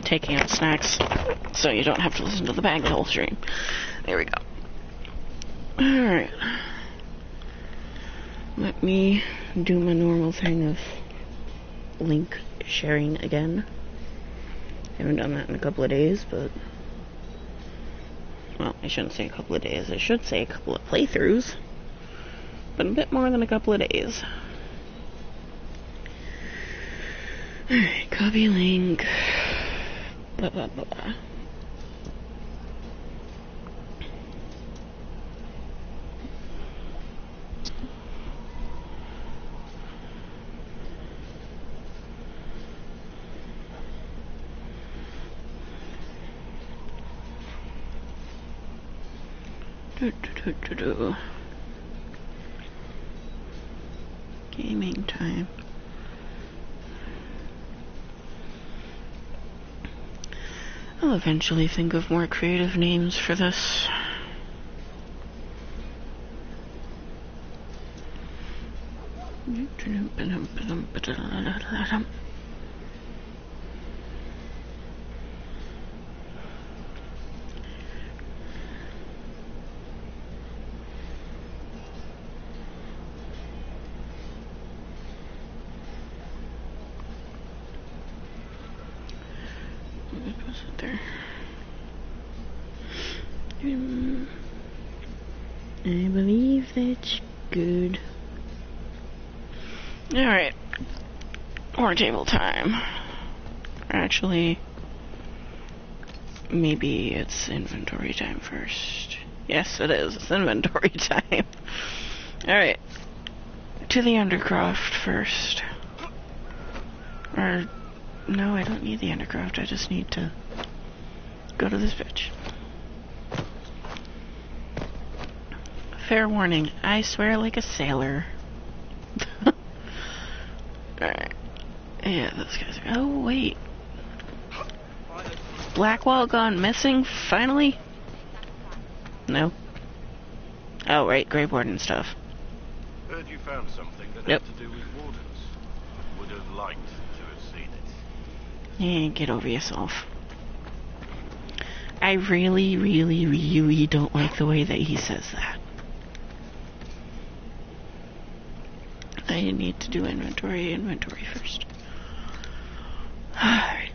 taking out snacks, so you don't have to listen to the bag the whole stream. There we go. Alright. Let me do my normal thing of link sharing again. Haven't done that in a couple of days, but... Well, I shouldn't say a couple of days. I should say a couple of playthroughs. But a bit more than a couple of days. Alright, copy link. Blah, blah, blah. Gaming time. I'll eventually think of more creative names for this. I believe that's good. Alright. More table time. Actually, maybe it's inventory time first. Yes, it is. It's inventory time. Alright. To the Undercroft first. Or, no, I don't need the Undercroft. I just need to go to this bitch. Fair warning, I swear like a sailor. Alright. Yeah, those guys are... Oh, wait. Blackwall gone missing, finally? No. Oh, right, Greyboard and stuff. Heard you found something that Yep. had to do with wardens. Would have liked to have seen it. Yeah, get over yourself. I really, really, really don't like the way that he says that. I need to do inventory first. Alright.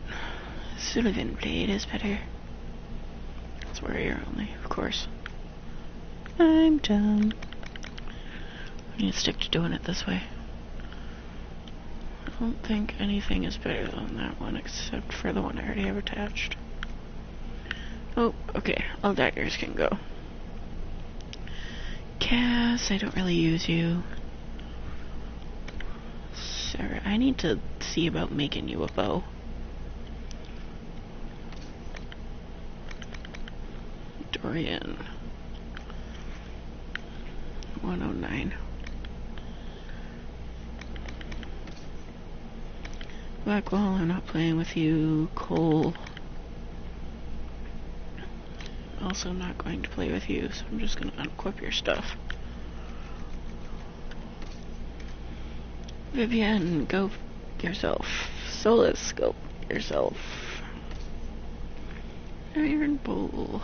Sullivan blade is better. That's warrior only, of course. I'm done. I need to stick to doing it this way. I don't think anything is better than that one except for the one I already have attached. Oh, okay. All daggers can go. Cass, I don't really use you. Sarah, I need to see about making you a bow. Dorian. 109. Blackwall, I'm not playing with you. Cole. Also not going to play with you, so I'm just going to unequip your stuff. Vivian, go yourself. Solus, go yourself. Iron Bull.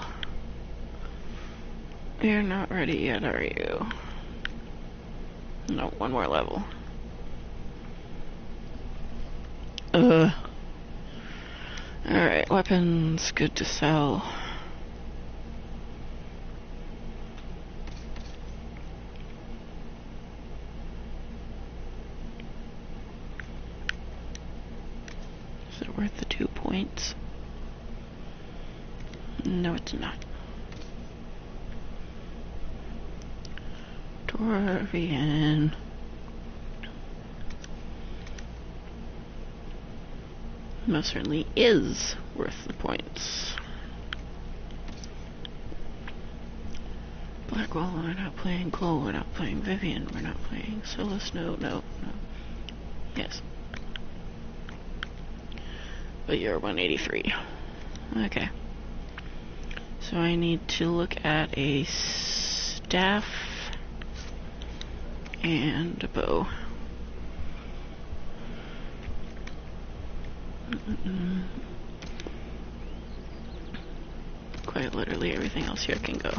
You're not ready yet, are you? No, one more level. Alright, weapons, good to sell. Is it worth the 2 points? No, it's not. Dorian. Most certainly is worth the points. Blackwall, we're not playing. Cole, we're not playing. Vivian, we're not playing. Solus, no. Yes. But you're 183. Okay. So I need to look at a staff and a bow. quite literally everything else here can go.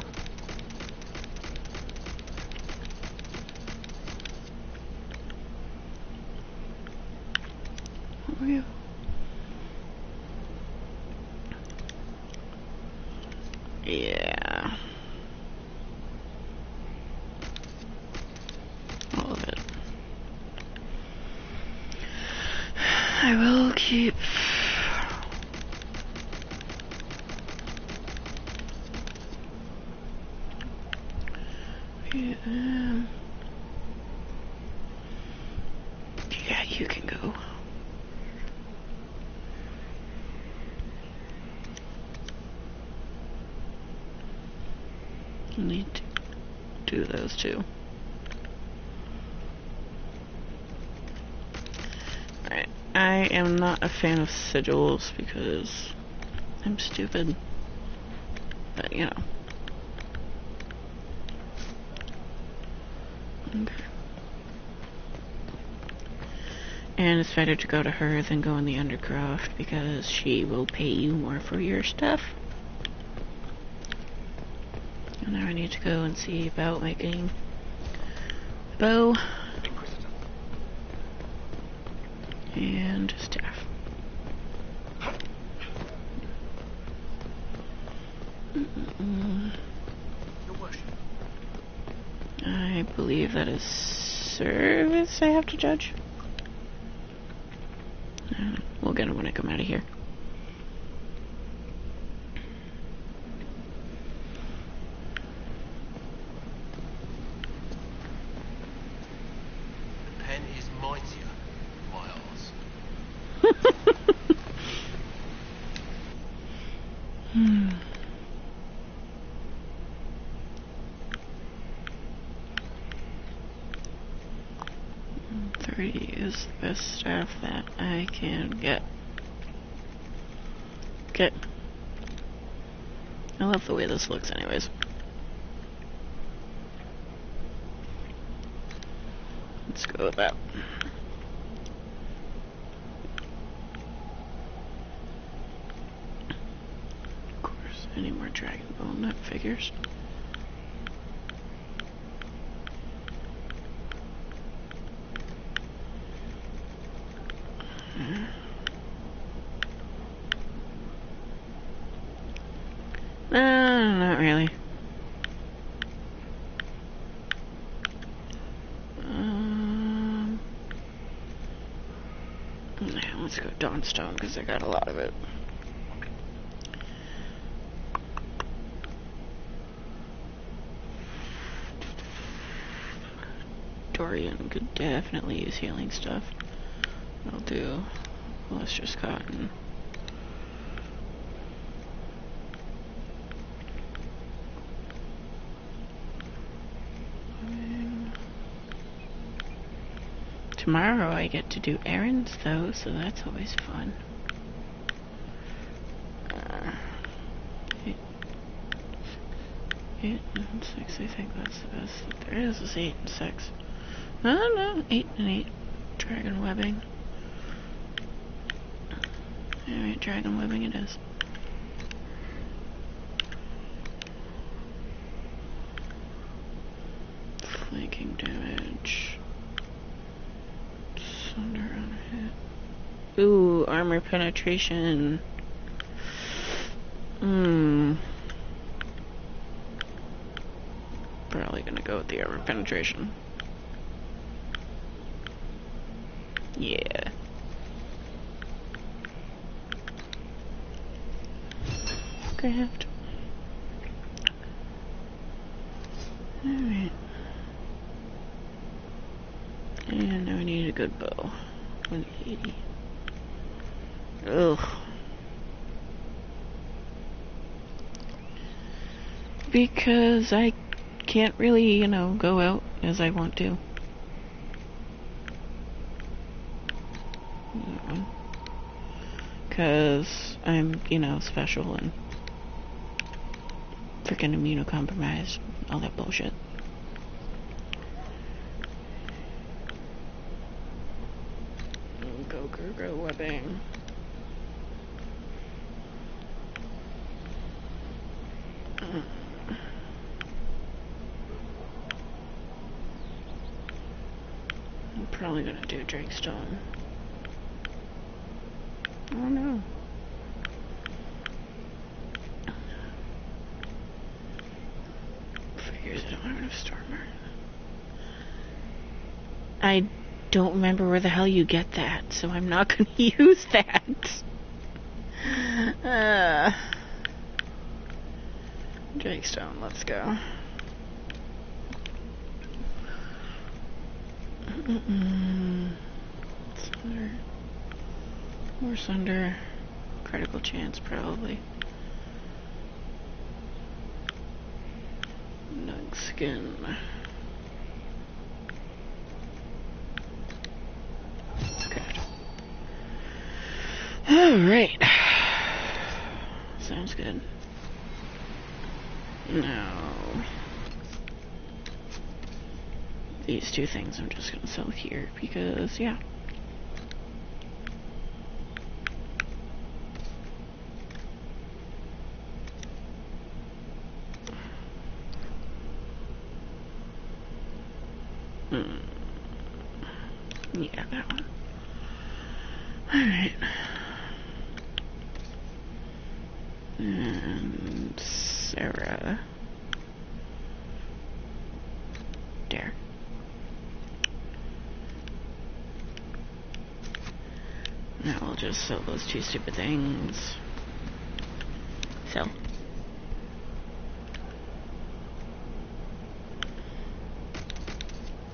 Where are you? Yeah. All of it. I will keep... Yeah, you can go. You need to do those two. Alright, I am not a fan of sigils because I'm stupid. But, you know. Okay. And it's better to go to her than go in the Undercroft because she will pay you more for your stuff. And now I need to go and see about making a bow and staff. I believe that is service I have to judge. We'll get him when I come out of here. The pen is mightier, Miles. Hmm. 30 is the best staff that I can get. Okay. I love the way this looks anyways. Let's go with that. Of course, any more dragon bone nut figures. Not really. Yeah, let's go Dawnstone because I got a lot of it. Dorian could definitely use healing stuff. I'll do lustrous cotton. Tomorrow I get to do errands though, so that's always fun. 8 and 6, I think that's the best that there is 8 and 6. No, 8 and 8. Dragon webbing. Alright, dragon webbing it is. Flanking damage. Sunder on hit. Ooh, armor penetration. Probably gonna go with the armor penetration. Yeah. Grabbed. Alright. And now I need a good bow. 180. Ugh. Because I can't really, you know, go out as I want to. Because I'm, you know, special and freaking immunocompromised, all that bullshit. Go webbing. probably gonna do Drakestone. Oh no. Figures I don't have enough storm iron. I don't remember where the hell you get that, so I'm not gonna use that. Drakestone, let's go. Sunder. More Sunder. Critical chance, probably. Nug skin. Good. Alright. Sounds good. Now, these two things I'm just gonna sell here because, yeah. Yeah, that one. Alright. And Sarah. There. Now I'll just sell those two stupid things. Sell.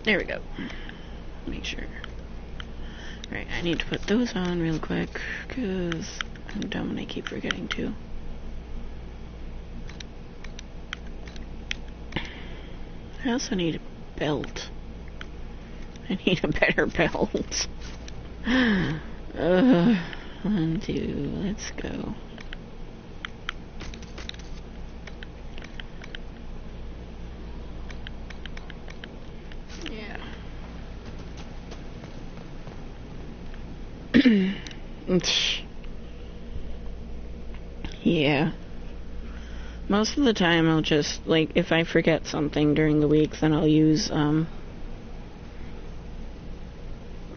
There we go. Make sure. Right, I need to put those on real quick, because I'm dumb and I keep forgetting to. I also need a belt. I need a better belt. 1, 2, let's go. Yeah. Yeah. Most of the time I'll just, like, if I forget something during the week, then I'll use, the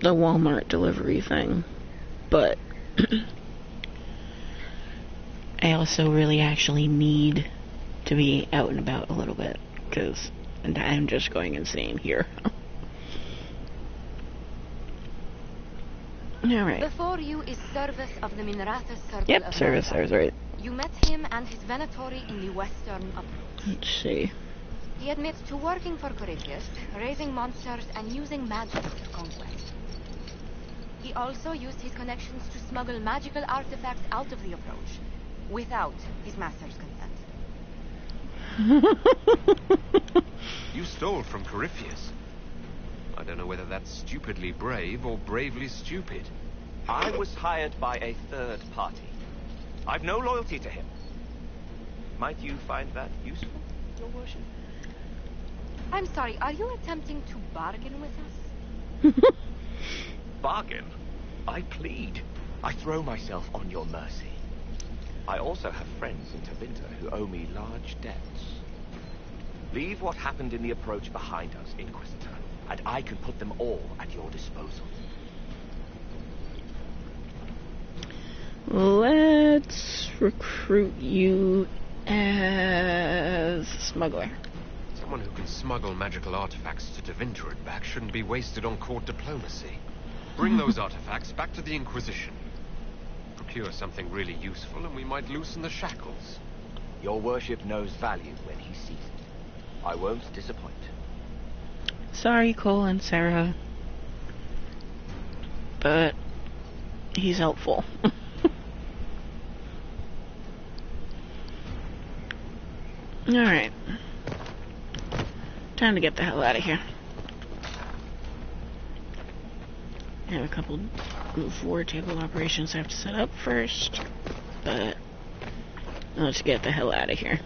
Walmart delivery thing. But I also really actually need to be out and about a little bit, because I'm just going insane here. Alright. Before you is Service of the Minrathous Circle. Yep, Service, I was right. You met him and his Venatori in the western approach. Let's see. He admits to working for Corypheus, raising monsters and using magic for conquest. He also used his connections to smuggle magical artifacts out of the approach, without his master's consent. You stole from Corypheus. I don't know whether that's stupidly brave or bravely stupid. I was hired by a third party. I've no loyalty to him. Might you find that useful, Your Worship? I'm sorry, are you attempting to bargain with us? Bargain? I plead. I throw myself on your mercy. I also have friends in Tevinter who owe me large debts. Leave what happened in the approach behind us, Inquisitor, and I can put them all at your disposal. Let's recruit you as a smuggler. Someone who can smuggle magical artifacts to Tevinter and back shouldn't be wasted on court diplomacy. Bring those artifacts back to the Inquisition. Procure something really useful and we might loosen the shackles. Your Worship knows value when he sees it. I won't disappoint. Sorry, Cole and Sarah. But he's helpful. Alright. Time to get the hell out of here. I have a couple of table operations I have to set up first, but let's get the hell out of here.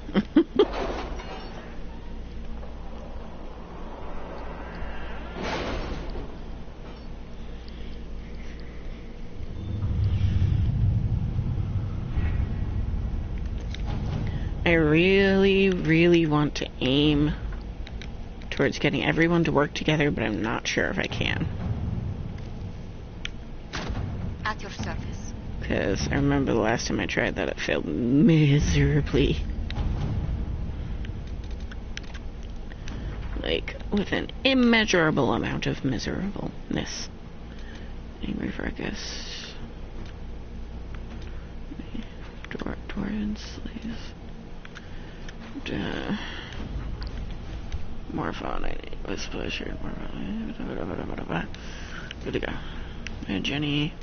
I really, really want to aim towards getting everyone to work together, but I'm not sure if I can. Because I remember the last time I tried that, it failed miserably. Like, with an immeasurable amount of miserableness. Angry Fergus. Dwarven slaves. More fun, I need with pleasure. Good to go. And Jenny.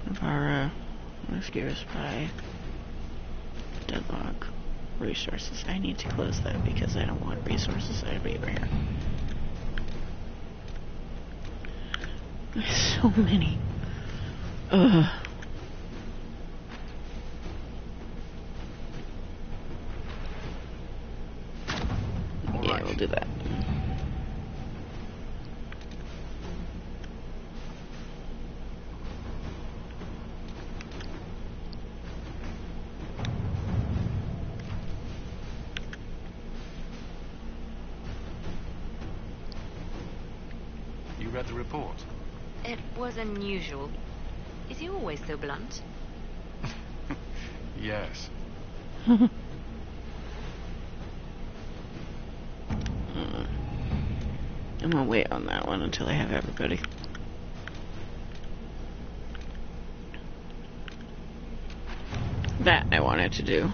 Navara. Rescue Spy. Deadlock. Resources. I need to close that because I don't want resources everywhere. There's so many. Ugh. Yeah, we'll do that. You read the report? It was unusual. Is he always so blunt? Yes. I'm gonna wait on that one until I have everybody. That I wanted to do.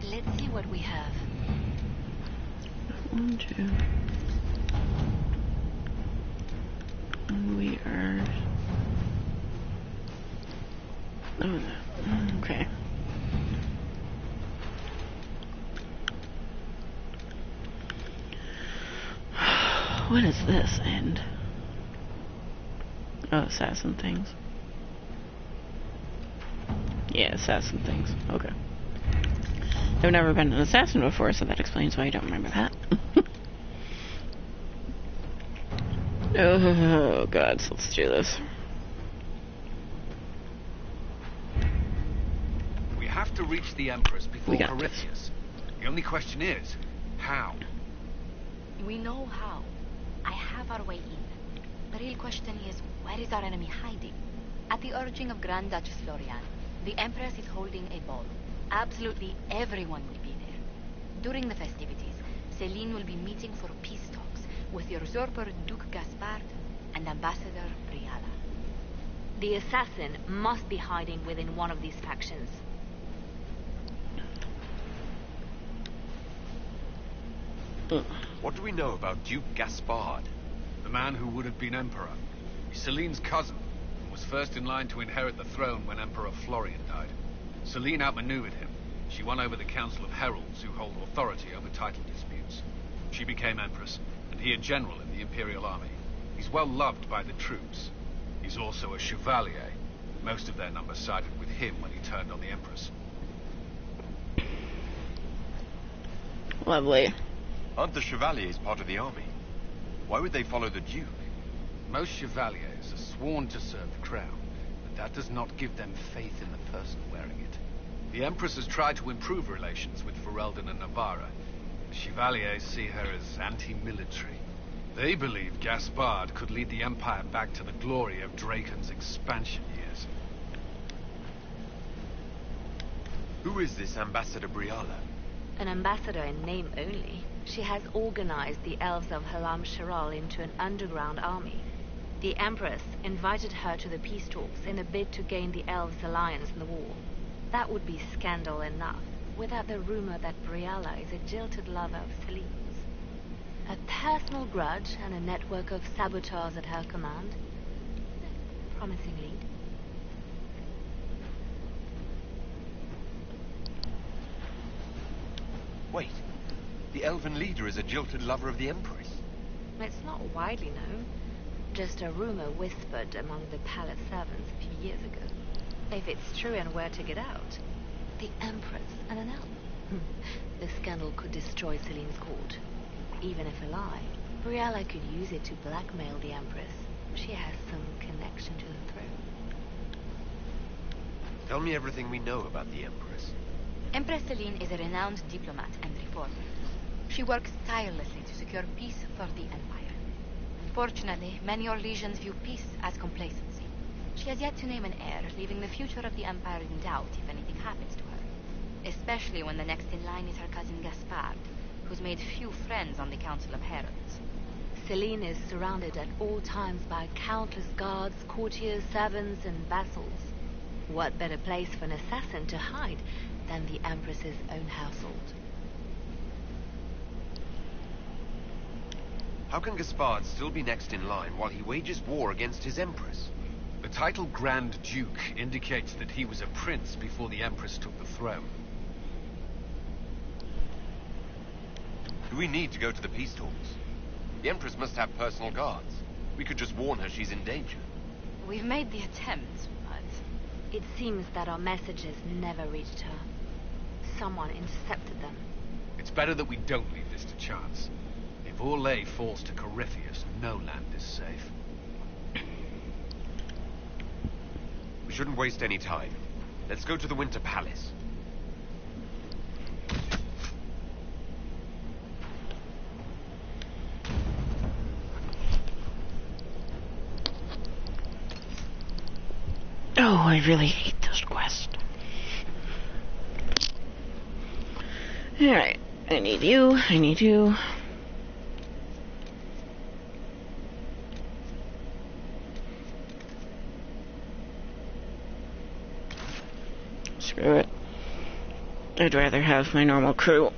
Let's see what we have. 1, 2. We are... Oh, no. Okay. What is this end? Oh, assassin things. Yeah, assassin things. Okay. I've never been an assassin before, so that explains why I don't remember that. Oh, God, so let's do this. We have to reach the Empress before We got Corypheus. The only question is, how? We know how. I have our way in. The real question is, where is our enemy hiding? At the urging of Grand Duchess Florian, the Empress is holding a ball. Absolutely everyone will be there. During the festivities, Celine will be meeting for peace talks with the usurper Duke Gaspard and Ambassador Briala. The assassin must be hiding within one of these factions. What do we know about Duke Gaspard? The man who would have been Emperor. He's Celine's cousin, and was first in line to inherit the throne when Emperor Florian died. Celine outmaneuvered him. She won over the Council of Heralds, who hold authority over title disputes. She became Empress, and he a general in the Imperial Army. He's well loved by the troops. He's also a chevalier. Most of their number sided with him when he turned on the Empress. Lovely. Aren't the Chevaliers part of the army? Why would they follow the Duke? Most chevaliers are sworn to serve the crown, but that does not give them faith in the person wearing it. The Empress has tried to improve relations with Ferelden and Navarra. The chevaliers see her as anti-military. They believe Gaspard could lead the Empire back to the glory of Draken's expansion years. Who is this Ambassador Briala? An ambassador in name only. She has organized the elves of Halam Shiral into an underground army. The Empress invited her to the peace talks in a bid to gain the elves' alliance in the war. That would be scandal enough, without the rumor that Briala is a jilted lover of Celine's. A personal grudge and a network of saboteurs at her command. Promising lead. Wait, the elven leader is a jilted lover of the Empress. It's not widely known. Just a rumor whispered among the palace servants a few years ago. If it's true and were to get out, the Empress and an elf. The scandal could destroy Celine's court. Even if a lie, Briala could use it to blackmail the Empress. She has some connection to the throne. Tell me everything we know about the Empress. Empress Celine is a renowned diplomat and reformer. She works tirelessly to secure peace for the Empire. Unfortunately, many Orlesians view peace as complacency. She has yet to name an heir, leaving the future of the Empire in doubt if anything happens to her. Especially when the next in line is her cousin Gaspard, who's made few friends on the Council of Heralds. Celine is surrounded at all times by countless guards, courtiers, servants, and vassals. What better place for an assassin to hide than the Empress's own household? How can Gaspard still be next in line while he wages war against his Empress? The title Grand Duke indicates that he was a prince before the Empress took the throne. Do we need to go to the peace talks? The Empress must have personal guards. We could just warn her she's in danger. We've made the attempt, but It seems that our messages never reached her. Someone intercepted them. It's better that we don't leave this to chance. If Orlais falls to Corypheus, no land is safe. We shouldn't waste any time. Let's go to the Winter Palace. Oh, I really hate this quest. Alright, I need you, I need you. Screw it. I'd rather have my normal crew.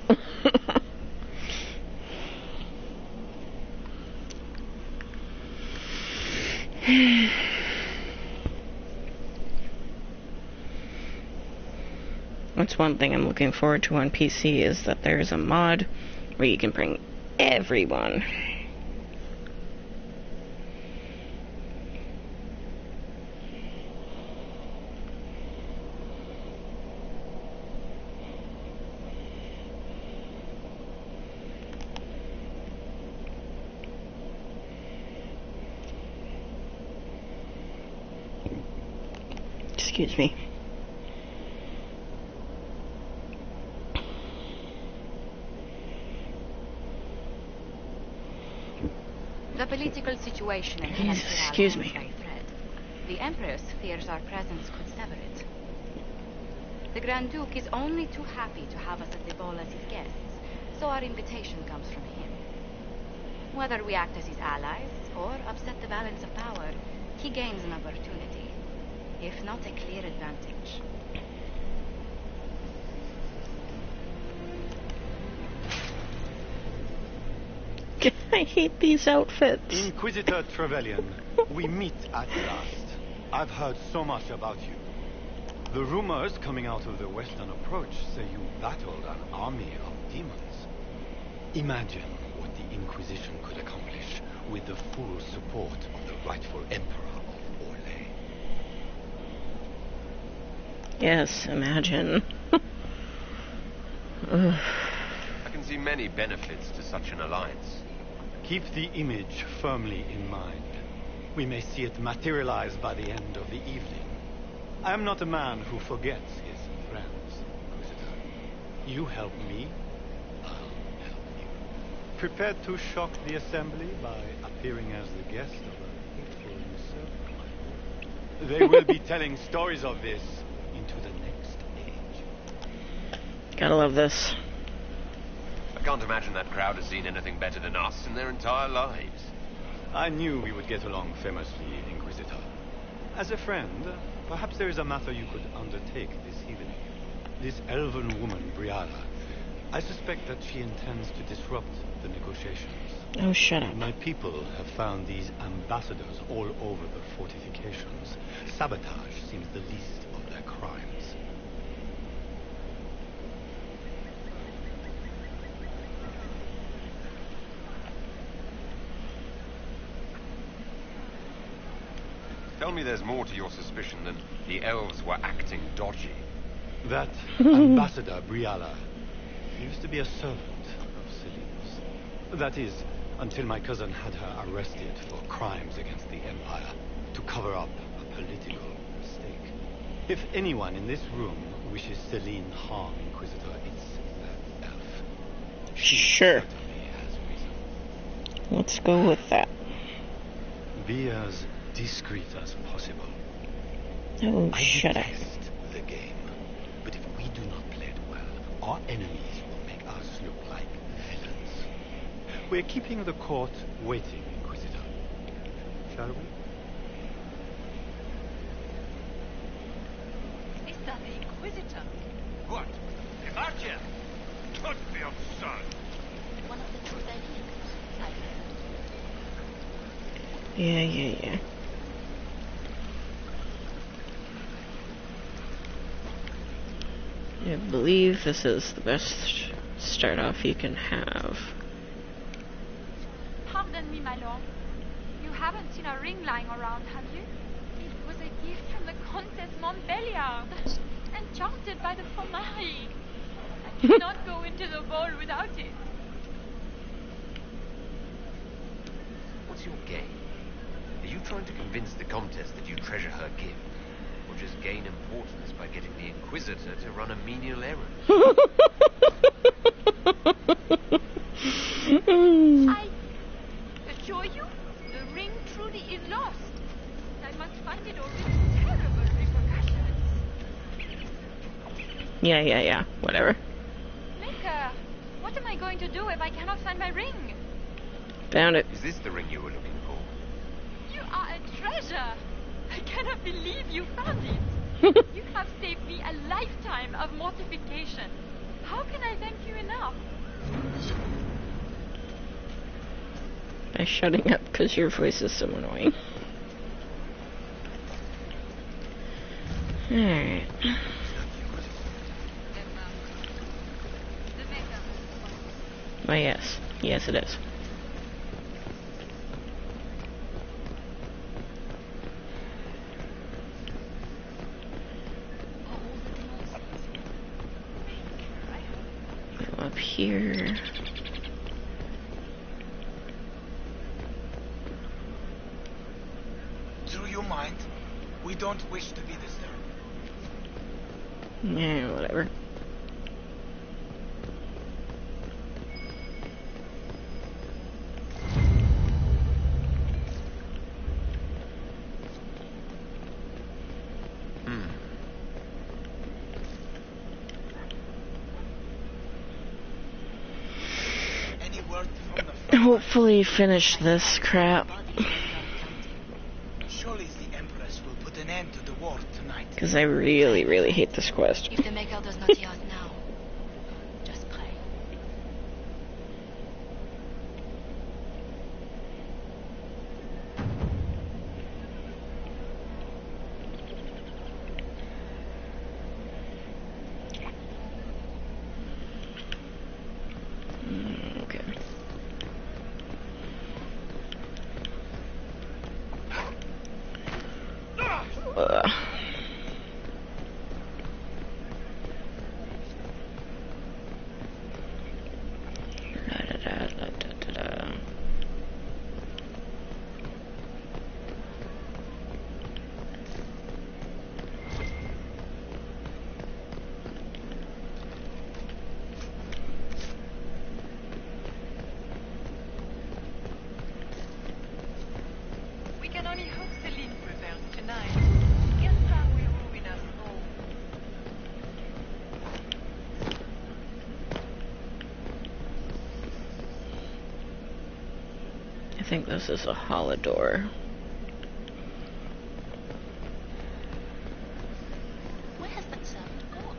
That's one thing I'm looking forward to on PC, is that there's a mod where you can bring everyone. Excuse me. the political situation in the Excuse me. is very thread. The Empress fears our presence could sever it. The Grand Duke is only too happy to have us at the ball as his guests, so our invitation comes from him. Whether we act as his allies or upset the balance of power, he gains an opportunity, if not a clear advantage. I hate these outfits. Inquisitor Trevelyan, we meet at last. I've heard so much about you. The rumors coming out of the Western Approach say you battled an army of demons. Imagine what the Inquisition could accomplish with the full support of the rightful Emperor of Orlais. Yes, imagine. Ugh. I can see many benefits to such an alliance. Keep the image firmly in mind. We may see it materialize by the end of the evening. I am not a man who forgets his friends, Inquisitor. You help me, I'll help you. Prepared to shock the Assembly by appearing as the guest of a hateful usurper? They will be telling stories of this into the next age. Gotta love this. I can't imagine that crowd has seen anything better than us in their entire lives. I knew we would get along famously, Inquisitor. As a friend, perhaps there is a matter you could undertake this evening. This elven woman, Briala, I suspect that she intends to disrupt the negotiations. Oh, shut up. My people have found these ambassadors all over the fortifications. Sabotage seems the least of their crimes. Tell me there's more to your suspicion than the elves were acting dodgy. That Ambassador Briala used to be a servant of Celine's. That is, until my cousin had her arrested for crimes against the Empire to cover up a political mistake. If anyone in this room wishes Celine harm, Inquisitor, it's that elf. She Sure. certainly has reason. Let's go with that. Be as discreet as possible. Oh, I shut up. detest the game, but if we do not play it well, our enemies will make us look like villains. We're keeping the court waiting, Inquisitor. Shall we? Is that the Inquisitor? What? The Archer? Don't be absurd. One of the Trudanians, I heard. Yeah. I believe this is the best start off you can have. Pardon me, my lord. You haven't seen a ring lying around, have you? It was a gift from the Countess Montbelliard, enchanted by the Fomari. I cannot go into the ball without it. What's your game? Are you trying to convince the Comtesse that you treasure her gift? Or just gain importance by getting the Inquisitor to run a menial errand? I assure you, the ring truly is lost. I must find it or risk terrible repercussions. Yeah. Whatever. Maker, what am I going to do if I cannot find my ring? Found it. Is this the ring you were looking for? You are a treasure. I cannot believe you found it. You have saved me a lifetime of mortification. How can I thank you enough? By shutting up because your voice is so annoying. Alright. Why, yes. Yes, it is. Go up here. Do you mind? We don't wish to be disturbed. Yeah, whatever. Any word from the front? Hopefully finish this crap. Surely the Empress will put an end to the war tonight. Because I really hate this quest. If the Maker does not hear us now, just pray. Okay. Da-da-da-da-da-da. We can only hope Celine prevails tonight. Gaspar will ruin us all. I think this is a Holodor. Where has that servant gone?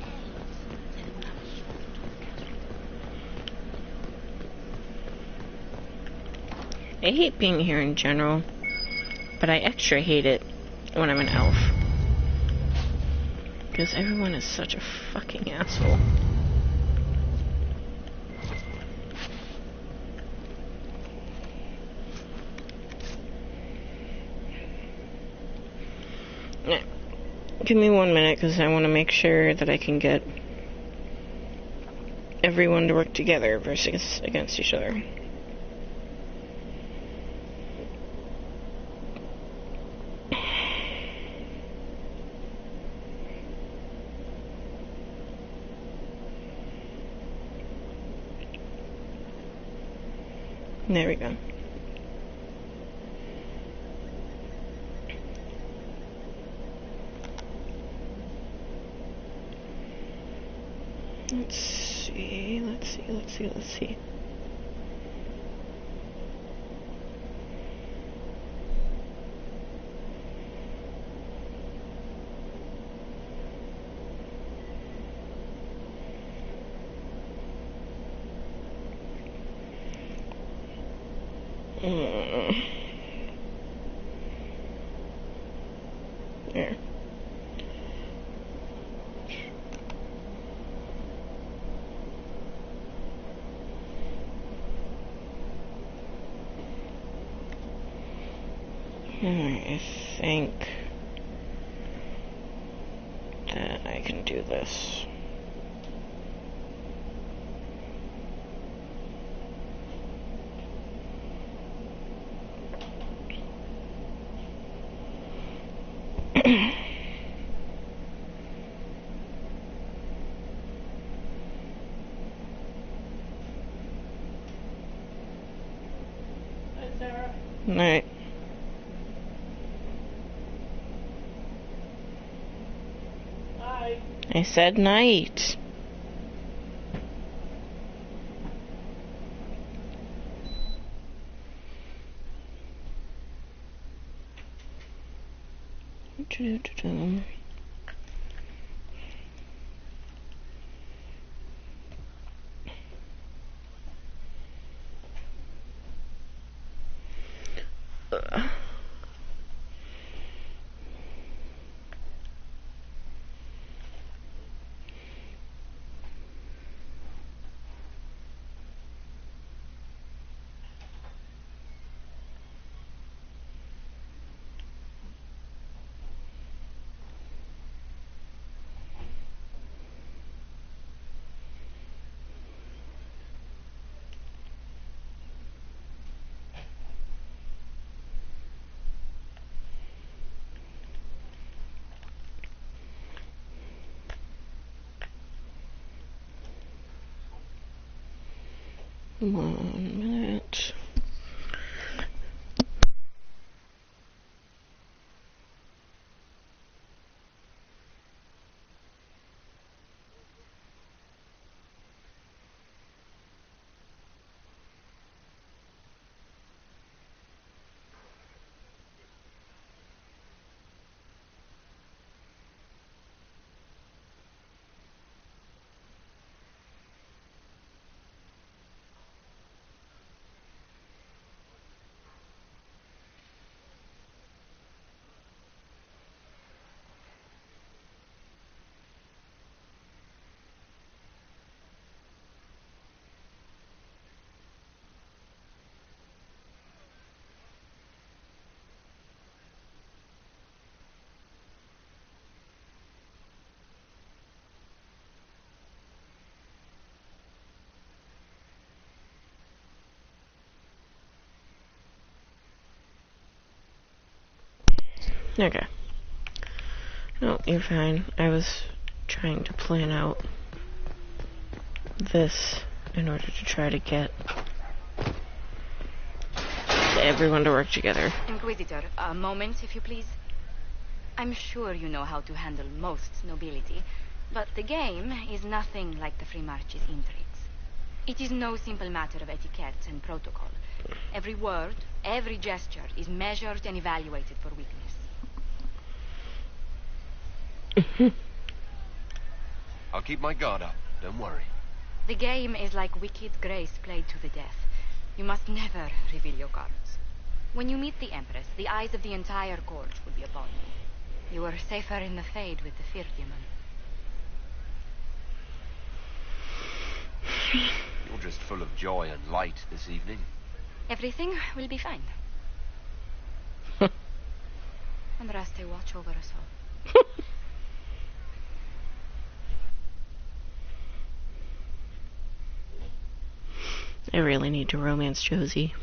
Elves. They will have a short talk. I hate being here in general, but I extra hate it when I'm an elf. Because everyone is such a fucking asshole. Yeah. Give me 1 minute, because I want to make sure that I can get everyone to work together versus against each other. There we go. Let's see. There. I think that I can do this. Alright. I said night. One minute. Okay. No, you're fine. I was trying to plan out this in order to try to get everyone to work together. Inquisitor, a moment, if you please. I'm sure you know how to handle most nobility, but the game is nothing like the Free March's intrigues. It is no simple matter of etiquette and protocol. Every word, every gesture is measured and evaluated for weakness. I'll keep my guard up. Don't worry. The game is like Wicked Grace played to the death. You must never reveal your cards. When you meet the Empress, the eyes of the entire court will be upon you. You are safer in the Fade with the Fear Demon. You're just full of joy and light this evening. Everything will be fine. Andraste, watch over us all. I really need to romance Josie.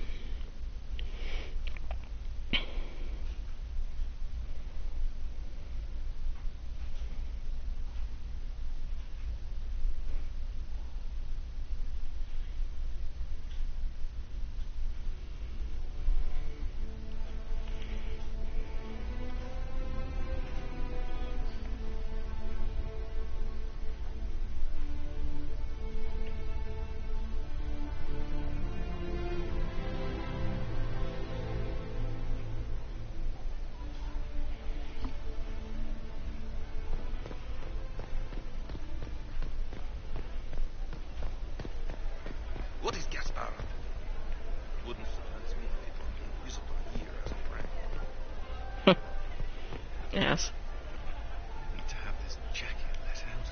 Yes. I need to have this jacket let out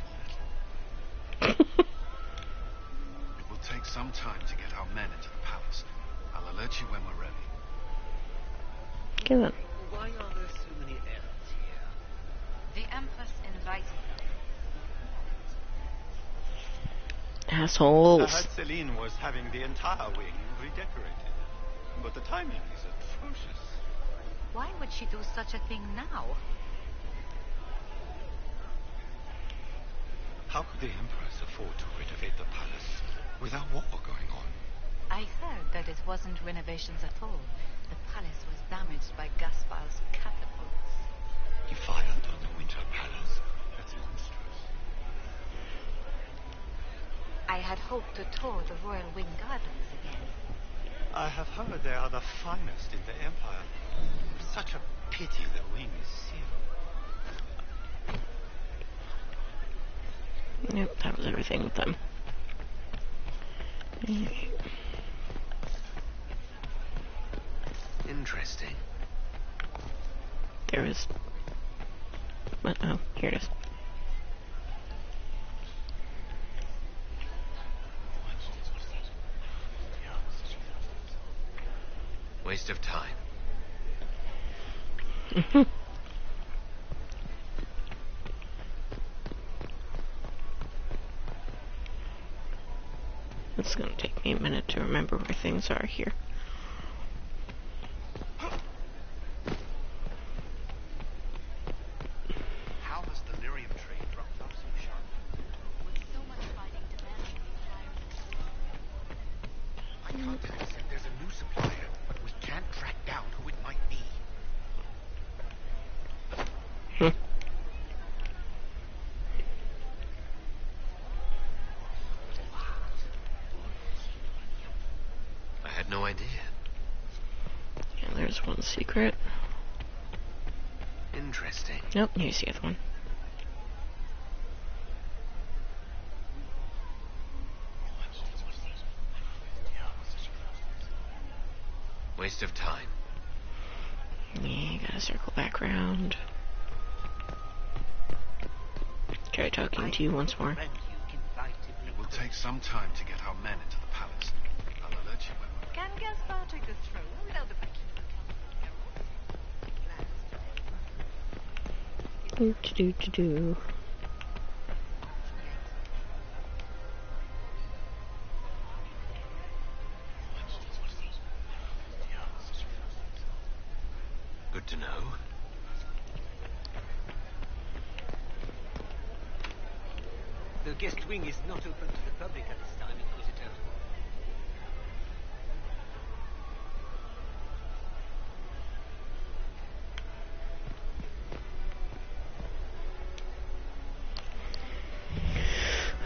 a little. It will take some time to get our men into the palace. I'll alert you when we're ready. Get it. Why are there so many elves here? The Empress invited them. I Assholes. heard Celine was having the entire wing redecorated, but the timing is atrocious. Why would she do such a thing now? How could the Empress afford to renovate the palace without war going on? I heard that it wasn't renovations at all. The palace was damaged by Gaspar's catapults. He fired on the Winter Palace? That's monstrous. I had hoped to tour the royal wing gardens again. I have heard they are the finest in the Empire. Such a pity the wing is sealed. Yep, that was everything with them. Interesting. There is... oh, here it is. Waste of time. It's gonna take me a minute to remember where things are here. How has the lyrium trade dropped off so sharp? With so much fighting demanding My contact said there's a new supplier, but we can't track down who it might be. I had no idea. Yeah, there's one secret. Interesting. Nope, here's the other one. Waste of time. Yeah, gotta circle back around. Try talking to you once more. Friend you invited me. It will take some time to get our men into the palace. I'll alert you when we're ready. Can Gaspar take the throne without the backing of the Council of Heralds? Do. Good to know. The guest wing is not open to the public at this time, Inquisitor.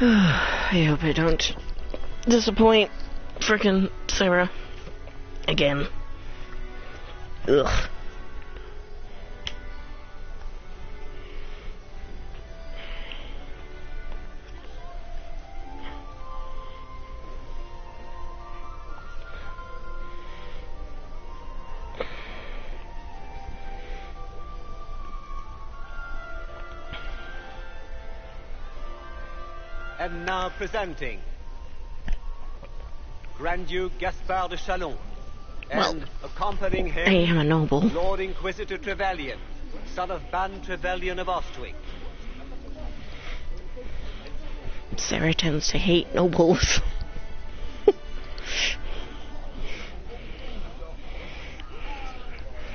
I hope I don't disappoint frickin' Sarah again. Ugh. And now presenting Grand Duke Gaspard de Chalon, and accompanying him, I am a noble. Lord Inquisitor Trevelyan, son of Ban Trevelyan of Ostwick. Sarah tends to hate nobles.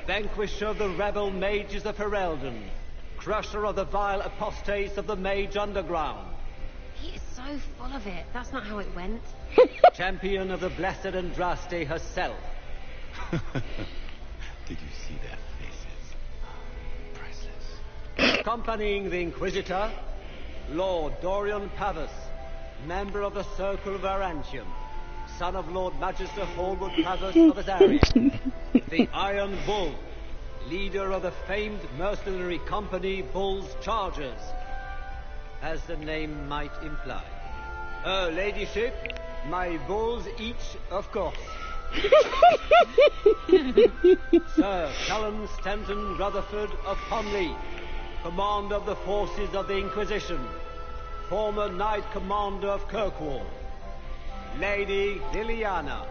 Vanquisher of the rebel mages of Heraldon, crusher of the vile apostates of the mage underground, He is so full of it. That's not how it went. champion of the blessed Andraste herself. Did you see their faces? Priceless. Accompanying the Inquisitor, Lord Dorian Pavus, member of the Circle of Arantium, son of Lord Magister Hallwood Pavus of Azaria, the Iron Bull, leader of the famed mercenary company Bull's Chargers, as the name might imply. Her ladyship, my bulls each, of course, Sir Callum Stanton Rutherford of Ponley, Commander of the Forces of the Inquisition, former Knight Commander of Kirkwall. Lady Liliana,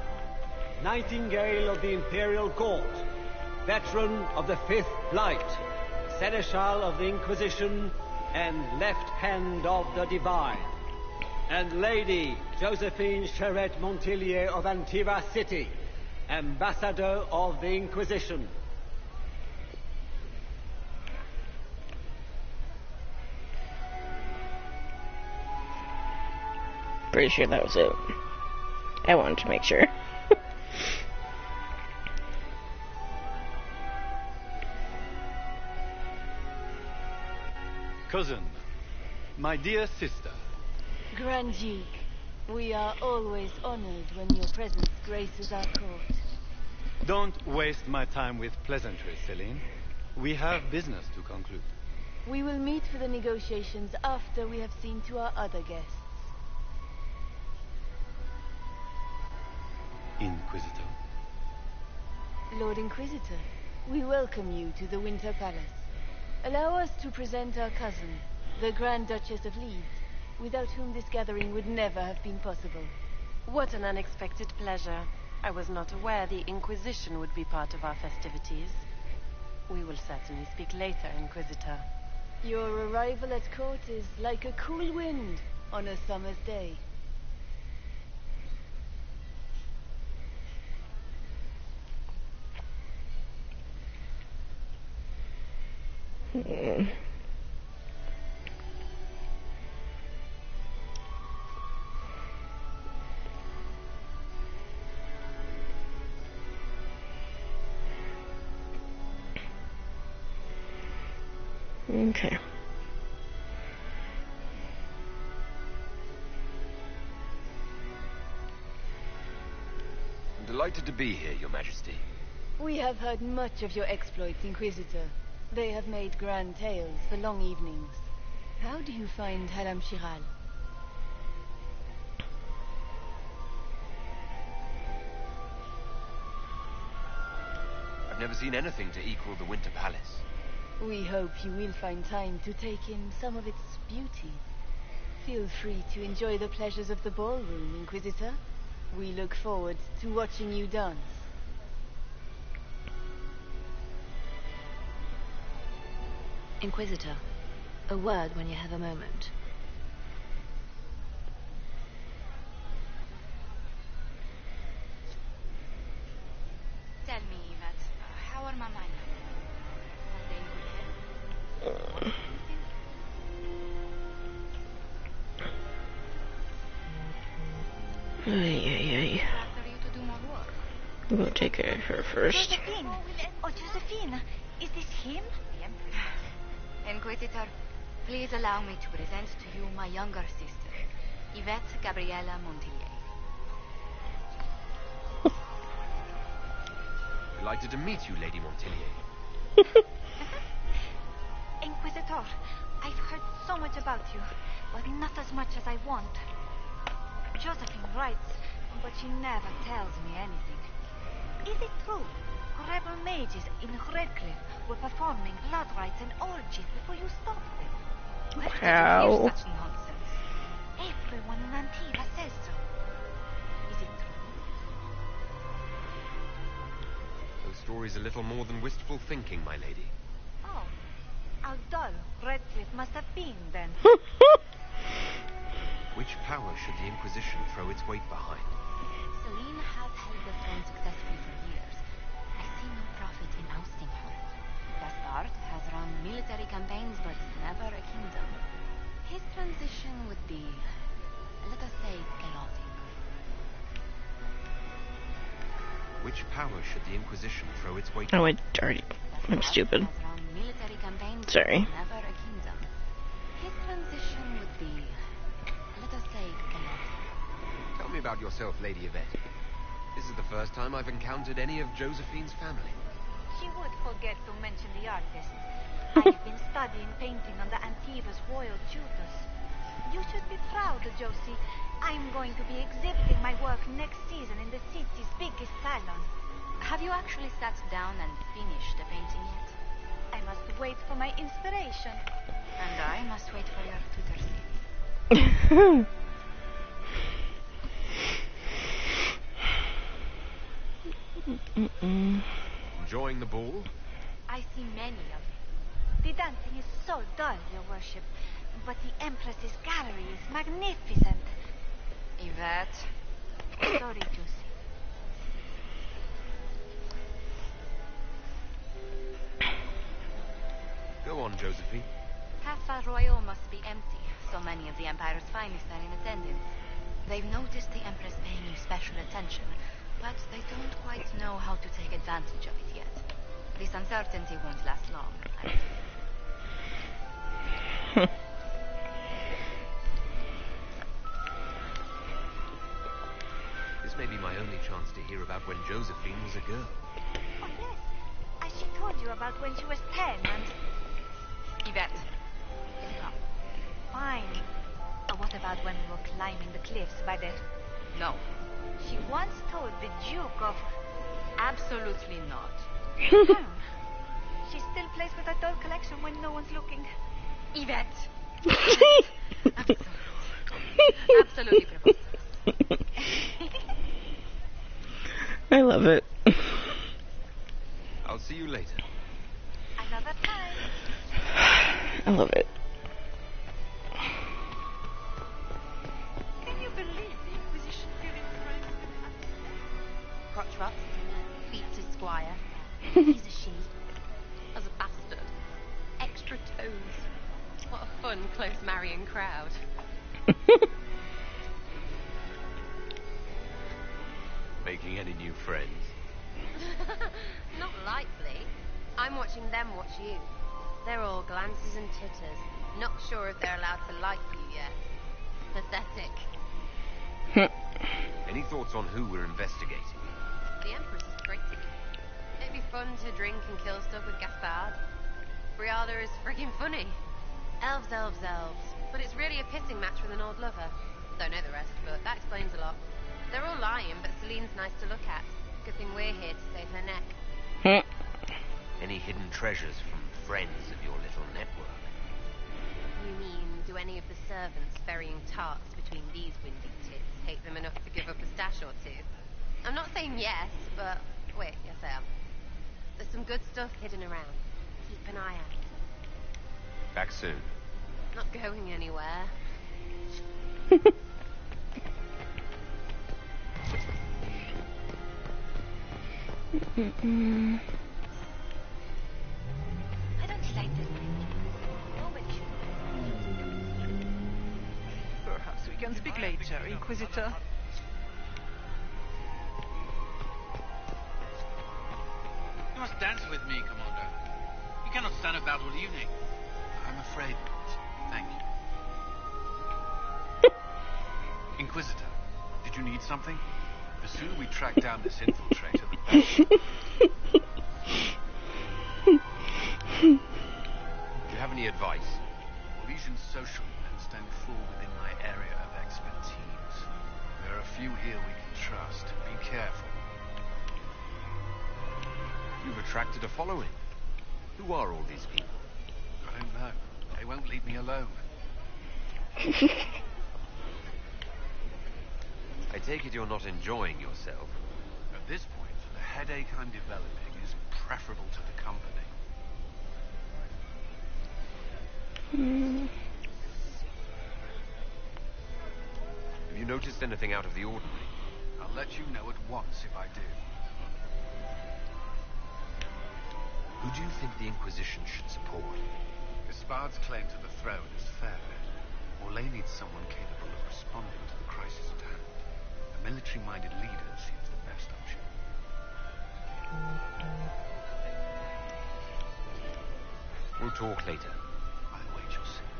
Nightingale of the Imperial Court, veteran of the Fifth Blight, Seneschal of the Inquisition, and Left Hand of the Divine. And Lady Josephine Charette Montillier of Antiva City, Ambassador of the Inquisition. Pretty sure that was it. I wanted to make sure. Cousin, my dear sister. Grand Duke, we are always honored when your presence graces our court. Don't waste my time with pleasantries, Celine. We have business to conclude. We will meet for the negotiations after we have seen to our other guests. Inquisitor. Lord Inquisitor, we welcome you to the Winter Palace. Allow us to present our cousin, the Grand Duchess of Leeds, without whom this gathering would never have been possible. What an unexpected pleasure. I was not aware the Inquisition would be part of our festivities. We will certainly speak later, Inquisitor. Your arrival at court is like a cool wind on a summer's day. Okay. I'm delighted to be here, Your Majesty. We have heard much of your exploits, Inquisitor. They have made grand tales for long evenings. How do you find Haram Shiral? I've never seen anything to equal the Winter Palace. We hope you will find time to take in some of its beauty. Feel free to enjoy the pleasures of the ballroom, Inquisitor. We look forward to watching you dance. Inquisitor, a word when you have a moment. Tell me, Yvette, how are Mama and Papa? Are they in good health? After you to do more work. We'll take care of her first. Josephine! Oh, Josephine! Is this him? Inquisitor, please allow me to present to you my younger sister, Yvette Gabriella Montillier. Delighted to meet you, Lady Montillier. Inquisitor, I've heard so much about you, but not as much as I want. Josephine writes, but she never tells me anything. Is it true? Rebel mages in Redcliffe were performing blood rites and orgies before you stopped them. Where did How? you hear such nonsense? Everyone in Antiva says so. Is it true? Those stories are little more than wistful thinking, my lady. Oh, how dull Redcliffe must have been then. Which power should the Inquisition throw its weight behind? Celine has held the throne successfully for years. I see no profit in ousting her. Gaspard has run military campaigns, but never a kingdom. His transition would be, let us say, chaotic. Which power should the Inquisition throw its weight Oh, behind? I already. I'm stupid. Has run military campaigns, Sorry. but never a kingdom. His transition would be, let us say, chaotic. Tell me about yourself, Lady Yvette. This is the first time I've encountered any of Josephine's family. She would forget to mention the artist. I've been studying painting under Antiva's royal tutors. You should be proud, Josie. I'm going to be exhibiting my work next season in the city's biggest salon. Have you actually sat down and finished the painting yet? I must wait for my inspiration. And I must wait for your tutor seat. Enjoying the ball? I see many of them. The dancing is so dull, your worship. But the Empress's gallery is magnificent. Yvette. Sorry, Josie. Go on, Josephine. Half Royal must be empty. So many of the Empire's finest are in attendance. They've noticed the Empress paying you special attention, but they don't quite know how to take advantage of it yet. This uncertainty won't last long, I believe. This may be my only chance to hear about when Josephine was a girl. Oh, yes. As she told you about when she was 10 and... Yvette, come. Fine. What about when we were climbing the cliffs by the... No. She once told the Duke of... Absolutely not. She still plays with her doll collection when no one's looking. Yvette! Absolutely preposterous. I love it. I'll see you later. Another time. I love it. Can you believe the Inquisition giving Frank the Crotch rot, feet to squire. He's a she. As a bastard. Extra toes. What a fun, close marrying crowd. Making any new friends? Not likely. I'm watching them watch you. They're all glances and titters. Not sure if they're allowed to like you yet. Pathetic. Any thoughts on who we're investigating? The Empress is pretty. It'd be fun to drink and kill stuff with Gaspard. Briada is friggin' funny. Elves, elves, elves. But it's really a pissing match with an old lover. Don't know the rest, but that explains a lot. They're all lying, but Celine's nice to look at. Good thing we're here to save her neck. Any hidden treasures from friends of your little network? You mean, do any of the servants ferrying tarts between these windy tits hate them enough to give up a stash or two? I'm not saying yes, but... Wait, yes I am. There's some good stuff hidden around. Keep an eye out. Back soon. Not going anywhere. I don't like this. Nobody should. Perhaps we can speak later, Inquisitor. You must dance with me, Commander. You cannot stand about all evening. I'm afraid not. Thank you. Inquisitor, did you need something? The sooner we track down this infiltrator, the better. Do you have any advice? Elysian social events don't fall within my area of expertise. There are a few here we can trust. Be careful. You've attracted a following. Who are all these people? I don't know. They won't leave me alone. I take it you're not enjoying yourself. At this point, the headache I'm developing is preferable to the company. Have you noticed anything out of the ordinary? I'll let you know at once if I do. Who do you think the Inquisition should support? Gaspard's claim to the throne is fair. Orlais needs someone capable of responding to the crisis at hand. A military-minded leader seems the best option. We'll talk later. I'll wait your signal.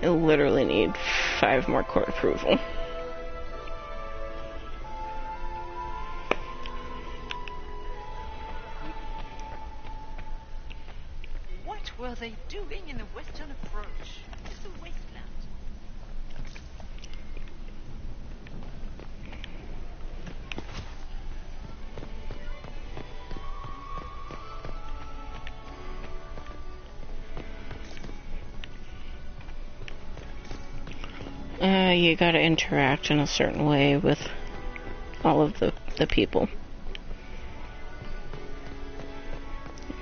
I literally need 5 more court approval. they doing in the western approach? It's a wasteland. You gotta interact in a certain way with all of the people.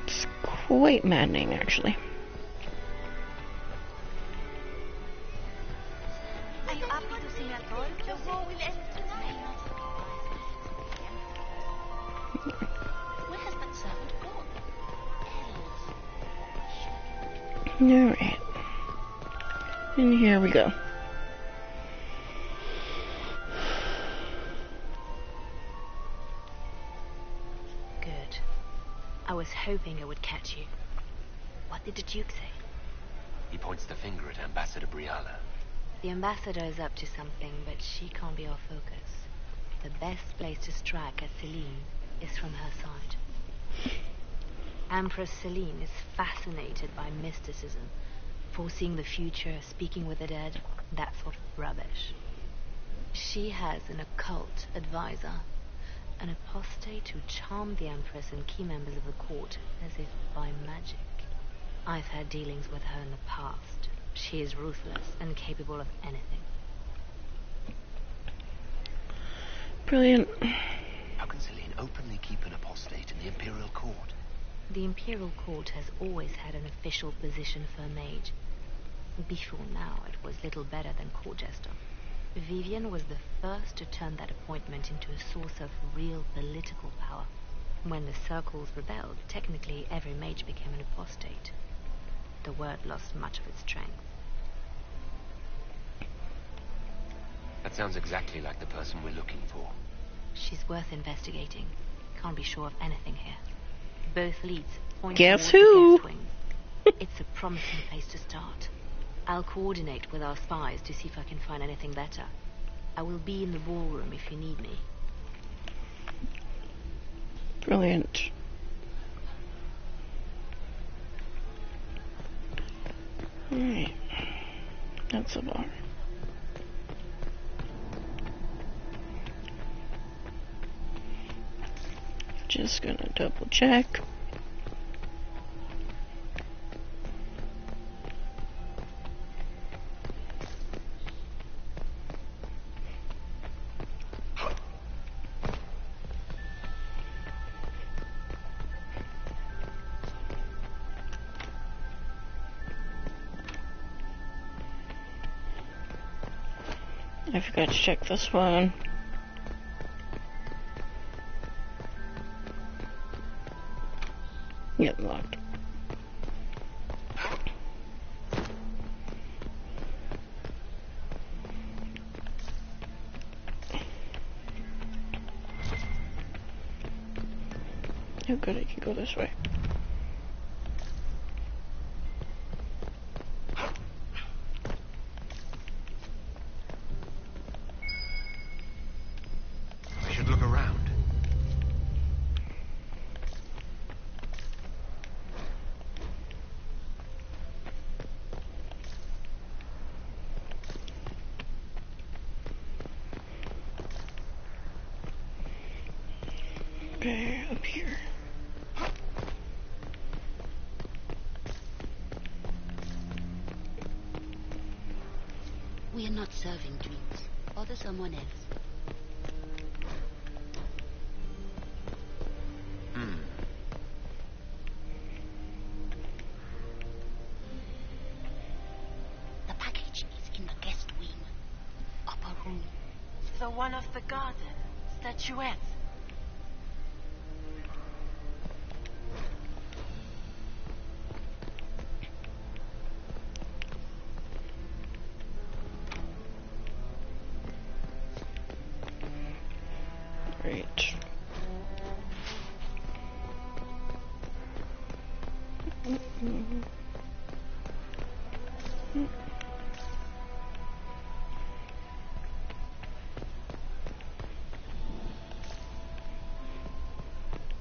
It's quite maddening, actually. Are you happy to see me at all? The war will end tonight. Where has that servant gone? Alright. And here we go. Good. I was hoping I would catch you. What did the Duke say? He points the finger at Ambassador Briala. The ambassador is up to something, but she can't be our focus. The best place to strike at Celine is from her side. Empress Celine is fascinated by mysticism, foreseeing the future, speaking with the dead, that sort of rubbish. She has an occult advisor, an apostate who charmed the Empress and key members of the court as if by magic. I've had dealings with her in the past. She is ruthless and capable of anything. Brilliant. How can Celine openly keep an apostate in the Imperial Court? The Imperial Court has always had an official position for a mage. Before now, it was little better than court jester. Vivian was the first to turn that appointment into a source of real political power. When the circles rebelled, technically every mage became an apostate. The word lost much of its strength. That sounds exactly like the person we're looking for. She's worth investigating. Can't be sure of anything here. Both leads point Guess towards who? the guest wing. It's a promising place to start. I'll coordinate with our spies to see if I can find anything better. I will be in the ballroom if you need me. Brilliant. Alright. That's a bar. Just gonna double check. I forgot to check this one. Yep, locked. Oh good, I can go this way. I should look around. Okay, up here. We are not serving drinks. Order someone else. The package is in the guest wing. Upper room. The one of the garden. Statuette. Great.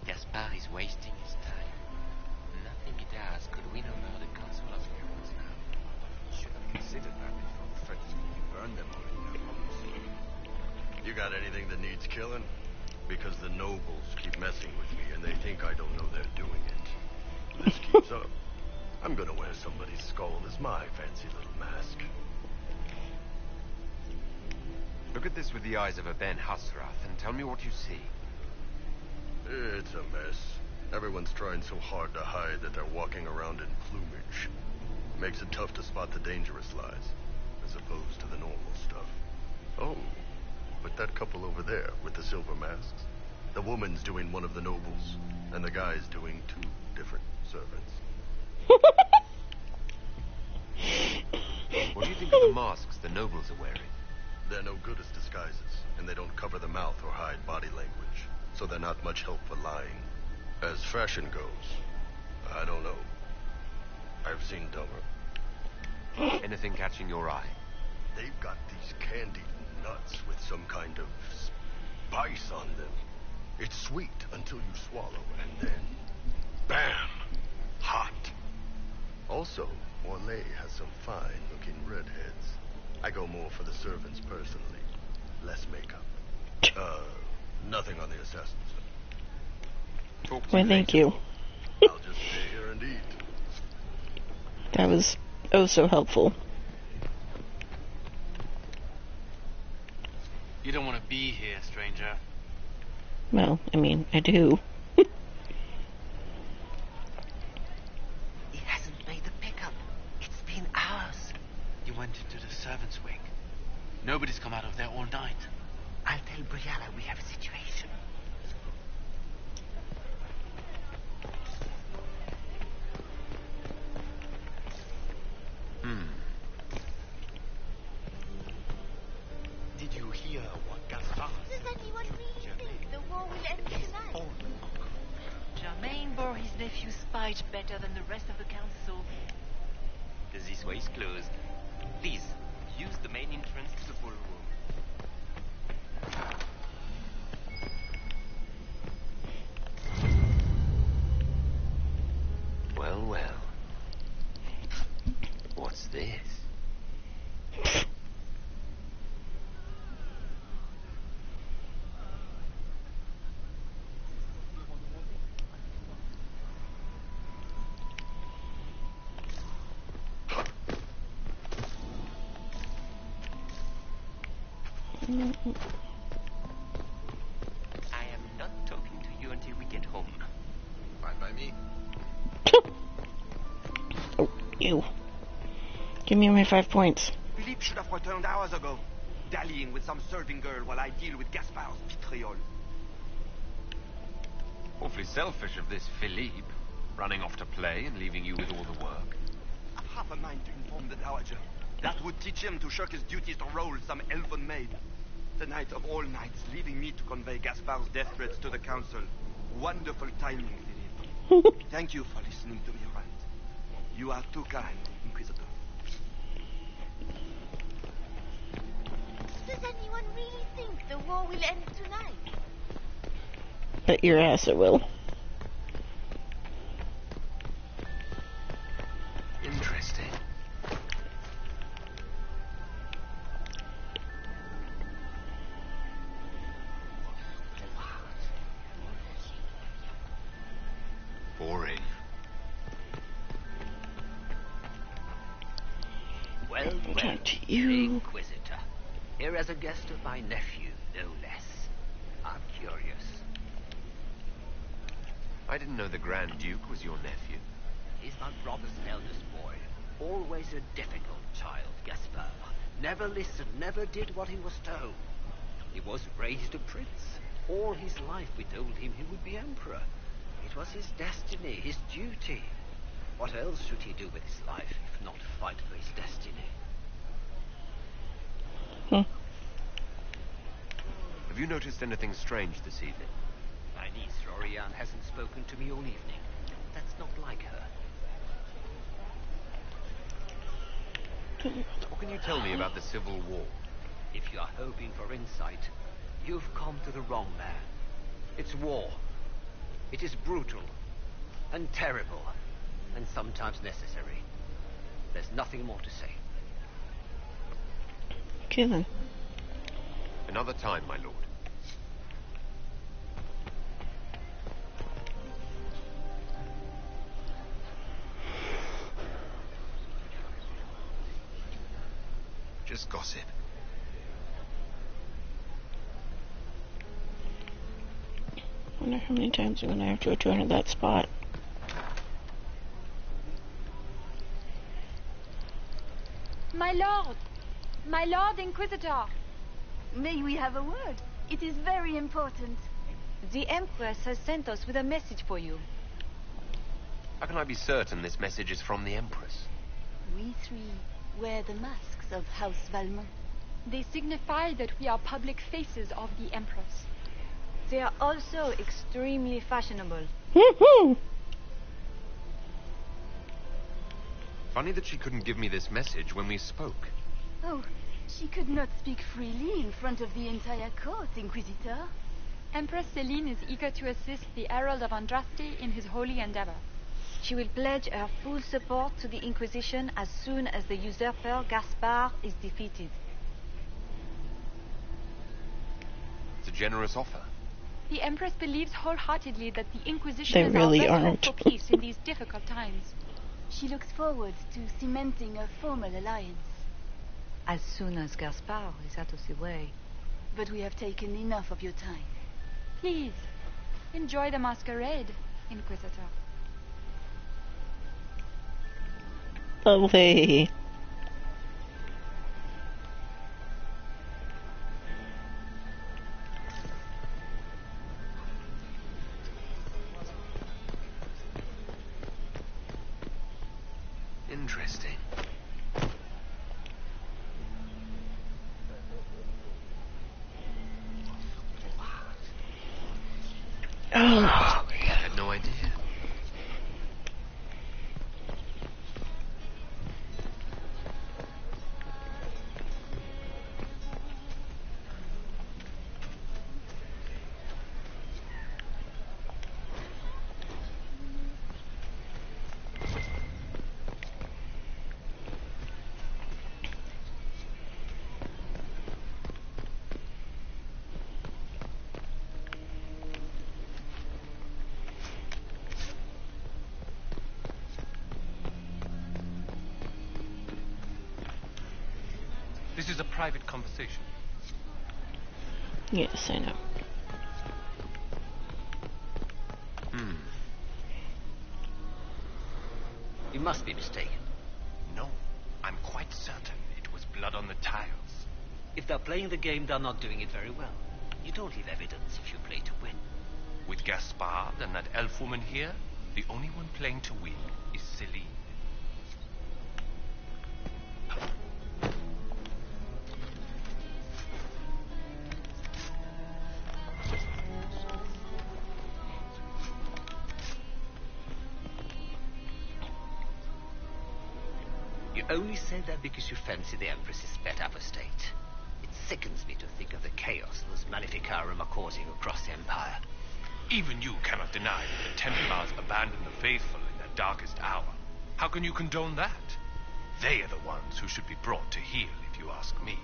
Gaspard is wasting his time. Nothing he does could win over the consequences. got anything that needs killing? Because the nobles keep messing with me, and they think I don't know they're doing it. If this keeps up, I'm gonna wear somebody's skull as my fancy little mask. Look at this with the eyes of a Ben Hasrath and tell me what you see. It's a mess. Everyone's trying so hard to hide that they're walking around in plumage. Makes it tough to spot the dangerous lies, as opposed to the normal stuff. Oh, but that couple over there with the silver masks, the woman's doing one of the nobles, and the guy's doing 2 different servants. What do you think of the masks the nobles are wearing? They're no good as disguises, and they don't cover the mouth or hide body language, so they're not much help for lying. As fashion goes, I don't know. I've seen dumber. Anything catching your eye? They've got these candied nuts with some kind of spice on them. It's sweet until you swallow, and then, bam, hot. Also, Orlais has some fine-looking redheads. I go more for the servants personally. Less makeup. Nothing on the assassins. Why, thank you. I'll just stay here and eat. That was oh so helpful. You don't want to be here, stranger. Well, I mean, I do. He hasn't made the pickup. It's been hours. You went into the servants' wing. Nobody's come out of there all night. I'll tell Brianna we have a situation. Did you hear what Gaspard said? Does anyone really think the war will end tonight? Germain bore his nephew's spite better than the rest of the council. This way is closed. Please, use the main entrance to the ballroom. Well, well. What's this? I am not talking to you until we get home. Fine by me. Oh, you. Give me my 5 points. Philippe should have returned hours ago, dallying with some serving girl while I deal with Gaspard's vitriol. Awfully selfish of this Philippe, running off to play and leaving you with all the work. I've half a mind to inform the Dowager. That would teach him to shirk his duties to roll some elven maid. The night of all nights, leaving me to convey Gaspard's death threats to the council. Wonderful timing, Philippe. Thank you for listening to me rant. You are too kind, Inquisitor. Does anyone really think the war will end tonight? Bet your ass it will. Interesting. Boring. Well, Talk to you. Inquisitor. Here as a guest of my nephew, no less. I'm curious. I didn't know the Grand Duke was your nephew. He's my brother's eldest boy. Always a difficult child, Gaspard. Never listened, never did what he was told. He was raised a prince. All his life we told him he would be emperor. It was his destiny, his duty. What else should he do with his life if not fight for his destiny? Have you noticed anything strange this evening? My niece, Rorianne, hasn't spoken to me all evening. That's not like her. What can you tell me about the Civil War? If you are hoping for insight, you've come to the wrong man. It's war. It is brutal, and terrible, and sometimes necessary. There's nothing more to say. Okay then. Another time, my lord. Just gossip. I wonder how many times I'm gonna have to return to that spot. My lord Inquisitor. May we have a word? It is very important. The Empress has sent us with a message for you. How can I be certain this message is from the Empress? We three wear the masks of House Valmont. They signify that we are public faces of the Empress. They are also extremely fashionable. Funny that she couldn't give me this message when we spoke. Oh, she could not speak freely in front of the entire court, Inquisitor. Empress Celine is eager to assist the Herald of Andraste in his holy endeavor. She will pledge her full support to the Inquisition as soon as the usurper Gaspard is defeated. It's a generous offer. The Empress believes wholeheartedly that the Inquisition is really our best aren't. hope for peace in these difficult times. She looks forward to cementing a formal alliance. As soon as Gaspard is out of the way. But we have taken enough of your time. Please, enjoy the masquerade, Inquisitor. Lovely. Interesting. Oh, I had no idea. This is a private conversation. yes, I know. You must be mistaken. No, I'm quite certain it was blood on the tiles. If they're playing the game, they're not doing it very well. You don't leave evidence if you play to win. With Gaspard and that elf woman here, the only one playing to win is Celine. You only say that because you fancy the Empress's pet apostate. It sickens me to think of the chaos those Maleficarum are causing across the Empire. Even you cannot deny that the Templars abandoned the faithful in their darkest hour. How can you condone that? They are the ones who should be brought to heel, if you ask me.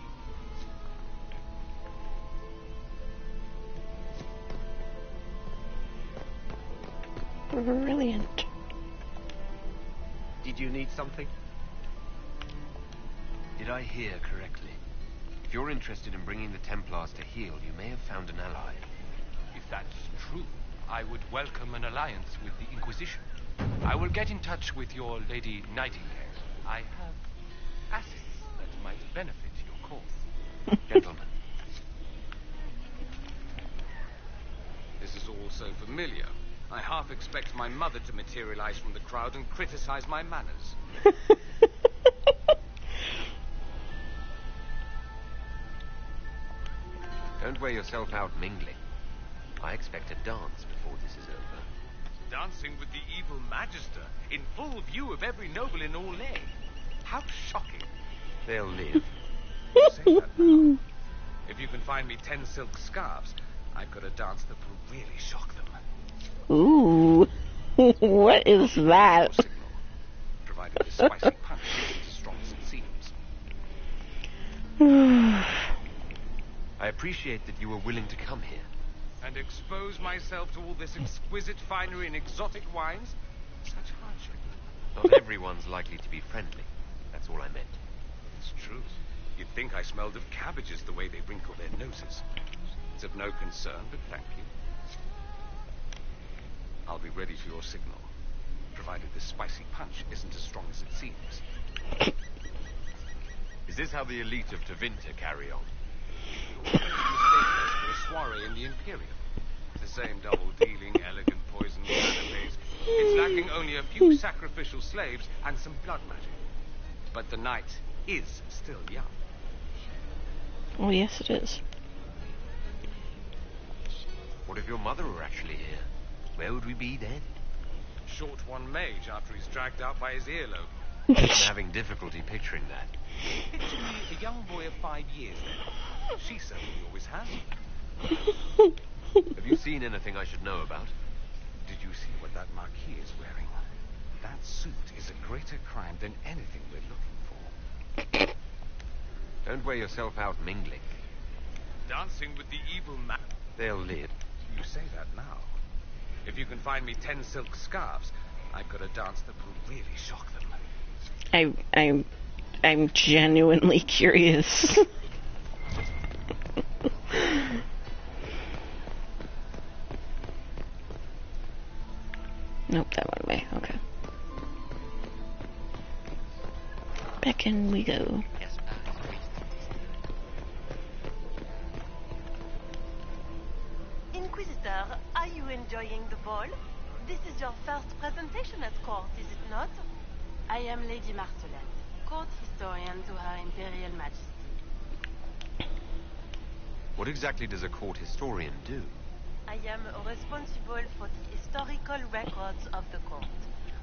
Brilliant. Did you need something? Did I hear correctly? If you're interested in bringing the Templars to heel, you may have found an ally. If that's true, I would welcome an alliance with the Inquisition. I will get in touch with your Lady Nightingale. I have assets that might benefit your cause. Gentlemen. This is all so familiar. I half expect my mother to materialize from the crowd and criticize my manners. Don't wear yourself out mingling. I expect a dance before this is over. Dancing with the evil Magister in full view of every noble in Orlais. How shocking. They'll live. You say that now. If you can find me 10 silk scarves, I've got a dance that will really shock them. Ooh. What is that? Provided the spicy punch isn't as strong as it seems. I appreciate that you were willing to come here. And expose myself to all this exquisite finery and exotic wines? Such hardship. Not everyone's likely to be friendly. That's all I meant. It's true. You'd think I smelled of cabbages the way they wrinkle their noses. It's of no concern, but thank you. I'll be ready for your signal, provided the spicy punch isn't as strong as it seems. Is this how the elite of Tevinter carry on? You're very mistaken for a soiree in the Imperium. The same double-dealing, elegant poison canapes. It's lacking only a few sacrificial slaves and some blood magic. But the night is still young. Oh, yes, it is. What if your mother were actually here? Where would we be then? Short one mage after he's dragged out by his earlobe. I'm having difficulty picturing that. Picture me a young boy of 5 years then. She certainly always has. Have you seen anything I should know about? Did you see what that Marquis is wearing? That suit is a greater crime than anything we're looking for. Don't wear yourself out mingling. Dancing with the evil man. They'll live. You say that now. If you can find me 10 silk scarves, I've got a dance that will really shock them. I'm genuinely curious. Nope, that went away. Okay. Back in we go. Inquisitor, are you enjoying the ball? This is your first presentation at court, is it not? I am Lady Marcelette, court historian to Her Imperial Majesty. What exactly does a court historian do? I am responsible for the historical records of the court.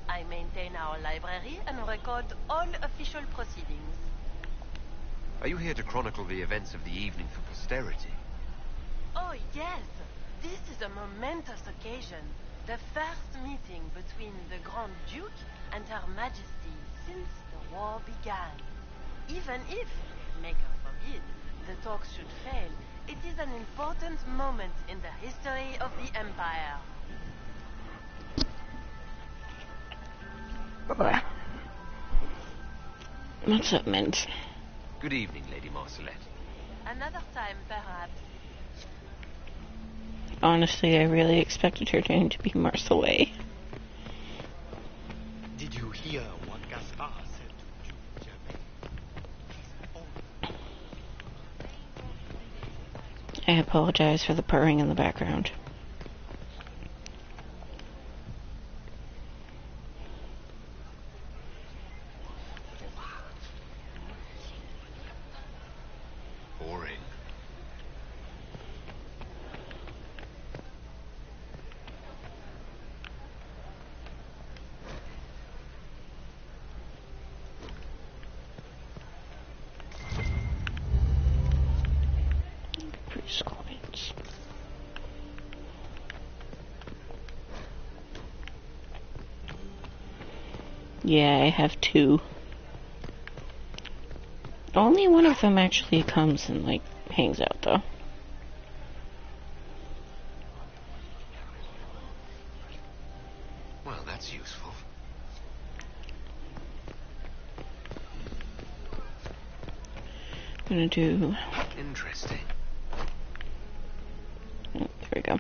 I maintain our library and record all official proceedings. Are you here to chronicle the events of the evening for posterity? Oh, yes. This is a momentous occasion. The first meeting between the Grand Duke and Her Majesty since the war began. Even if, Maker forbid, the talks should fail, it is an important moment in the history of the Empire. What's up, Mint? Good evening, Lady Marcelette. Another time, perhaps. Honestly, I really expected her name to be Marcelette. Did you hear what Gaspard said to Duke Germain? I apologize for the purring in the background. Boring. Priest coins. Yeah, I have 2. Only one of them actually comes and, like, hangs out, though. Well, that's useful. I'm gonna do... Interesting. Oh, there we go.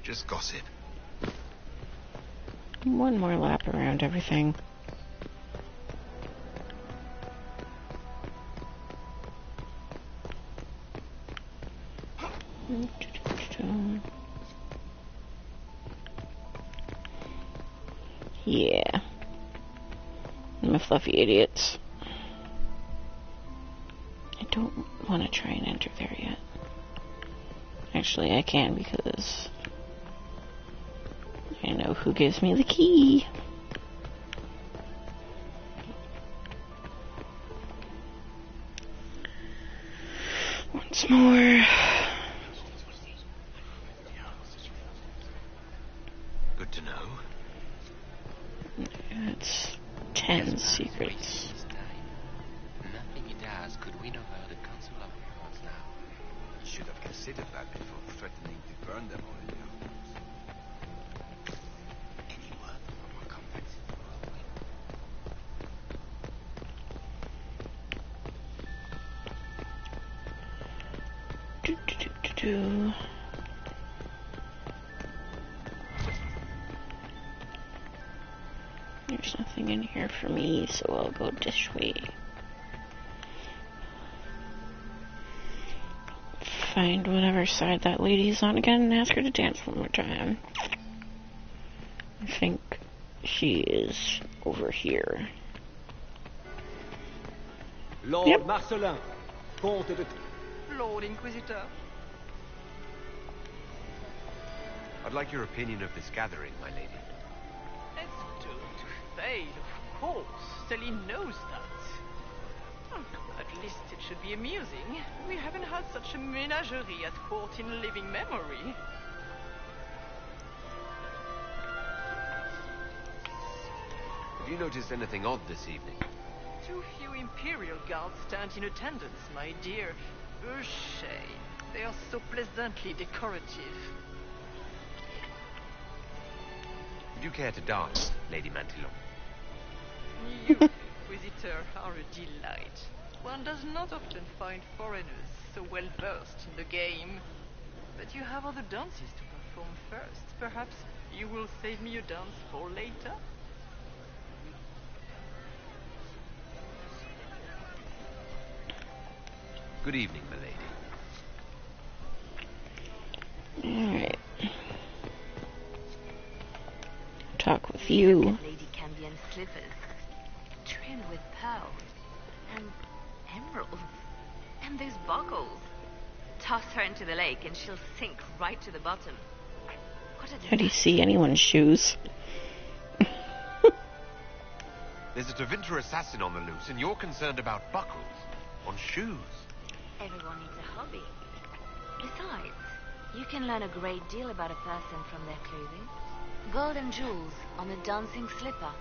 Just gossip. One more lap around everything. Yeah. I'm a fluffy idiots. I don't want to try and enter there yet. Actually, I can because I know who gives me the key. Once more. Good to know. It's 10 secrets. do. There's nothing in here for me, so I'll go this way. Find whatever side that lady's on again and ask her to dance one more time. I think she is over here. Lord Marcelin, Comte de... Lord Inquisitor. I'd like your opinion of this gathering, my lady. It's doomed to fail, of course. Celine knows that. At least it should be amusing. We haven't had such a menagerie at court in living memory. Have you noticed anything odd this evening? Too few Imperial guards stand in attendance, my dear. A shame. They are so pleasantly decorative. Would you care to dance, Lady Mantillon? You, Inquisitor, are a delight. One does not often find foreigners so well versed in the game. But you have other dances to perform first. Perhaps you will save me a dance for later? Good evening, milady. Alright. Talk with you. Lady Cambien's slippers, trimmed with pearls and emeralds, and those buckles. Toss her into the lake and she'll sink right to the bottom. What a How do you see anyone's shoes? There's a Tevinter assassin on the loose, and you're concerned about buckles on shoes. Everyone needs a hobby. Besides, you can learn a great deal about a person from their clothing. Gold and jewels on a dancing slipper.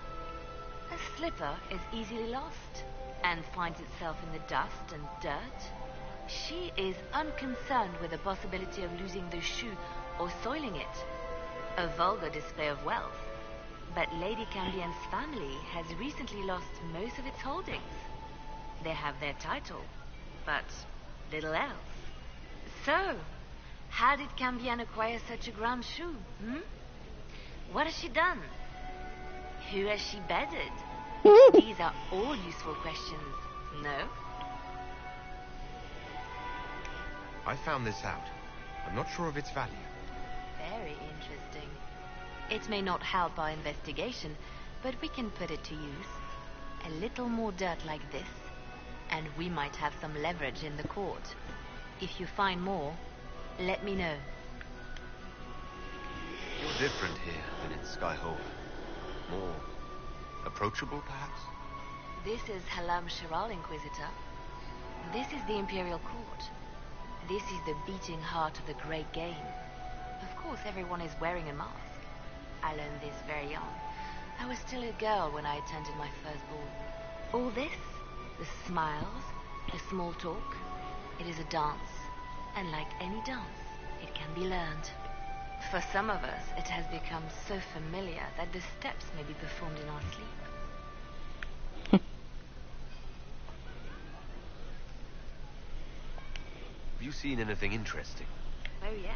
A slipper is easily lost and finds itself in the dust and dirt. She is unconcerned with the possibility of losing the shoe or soiling it. A vulgar display of wealth. But Lady Cambien's family has recently lost most of its holdings. They have their title, but little else. So, how did Cambien acquire such a grand shoe, What has she done? Who has she bedded? These are all useful questions, no? I found this out. I'm not sure of its value. Very interesting. It may not help our investigation, but we can put it to use. A little more dirt like this, and we might have some leverage in the court. If you find more, let me know. You're different here than in Skyhold. More approachable, perhaps? This is Halam Shiral, Inquisitor. This is the Imperial Court. This is the beating heart of the great game. Of course, everyone is wearing a mask. I learned this very young. I was still a girl when I attended my first ball. All this, the smiles, the small talk, it is a dance. And like any dance, it can be learned. For some of us, it has become so familiar that the steps may be performed in our sleep. Have you seen anything interesting? Oh, yes.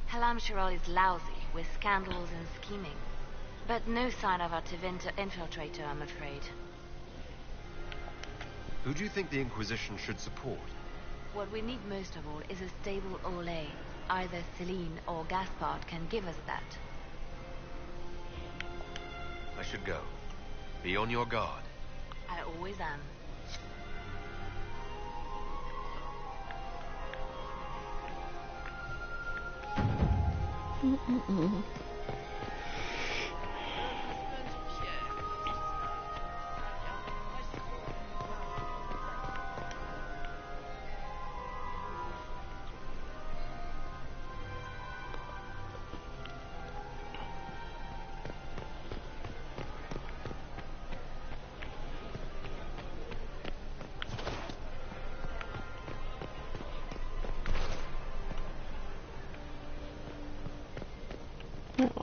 Halam Shiral is lousy with scandals and scheming. But no sign of our Tevinter infiltrator, I'm afraid. Who do you think the Inquisition should support? What we need most of all is a stable Olay. Either Celine or Gaspard can give us that. I should go. Be on your guard. I always am.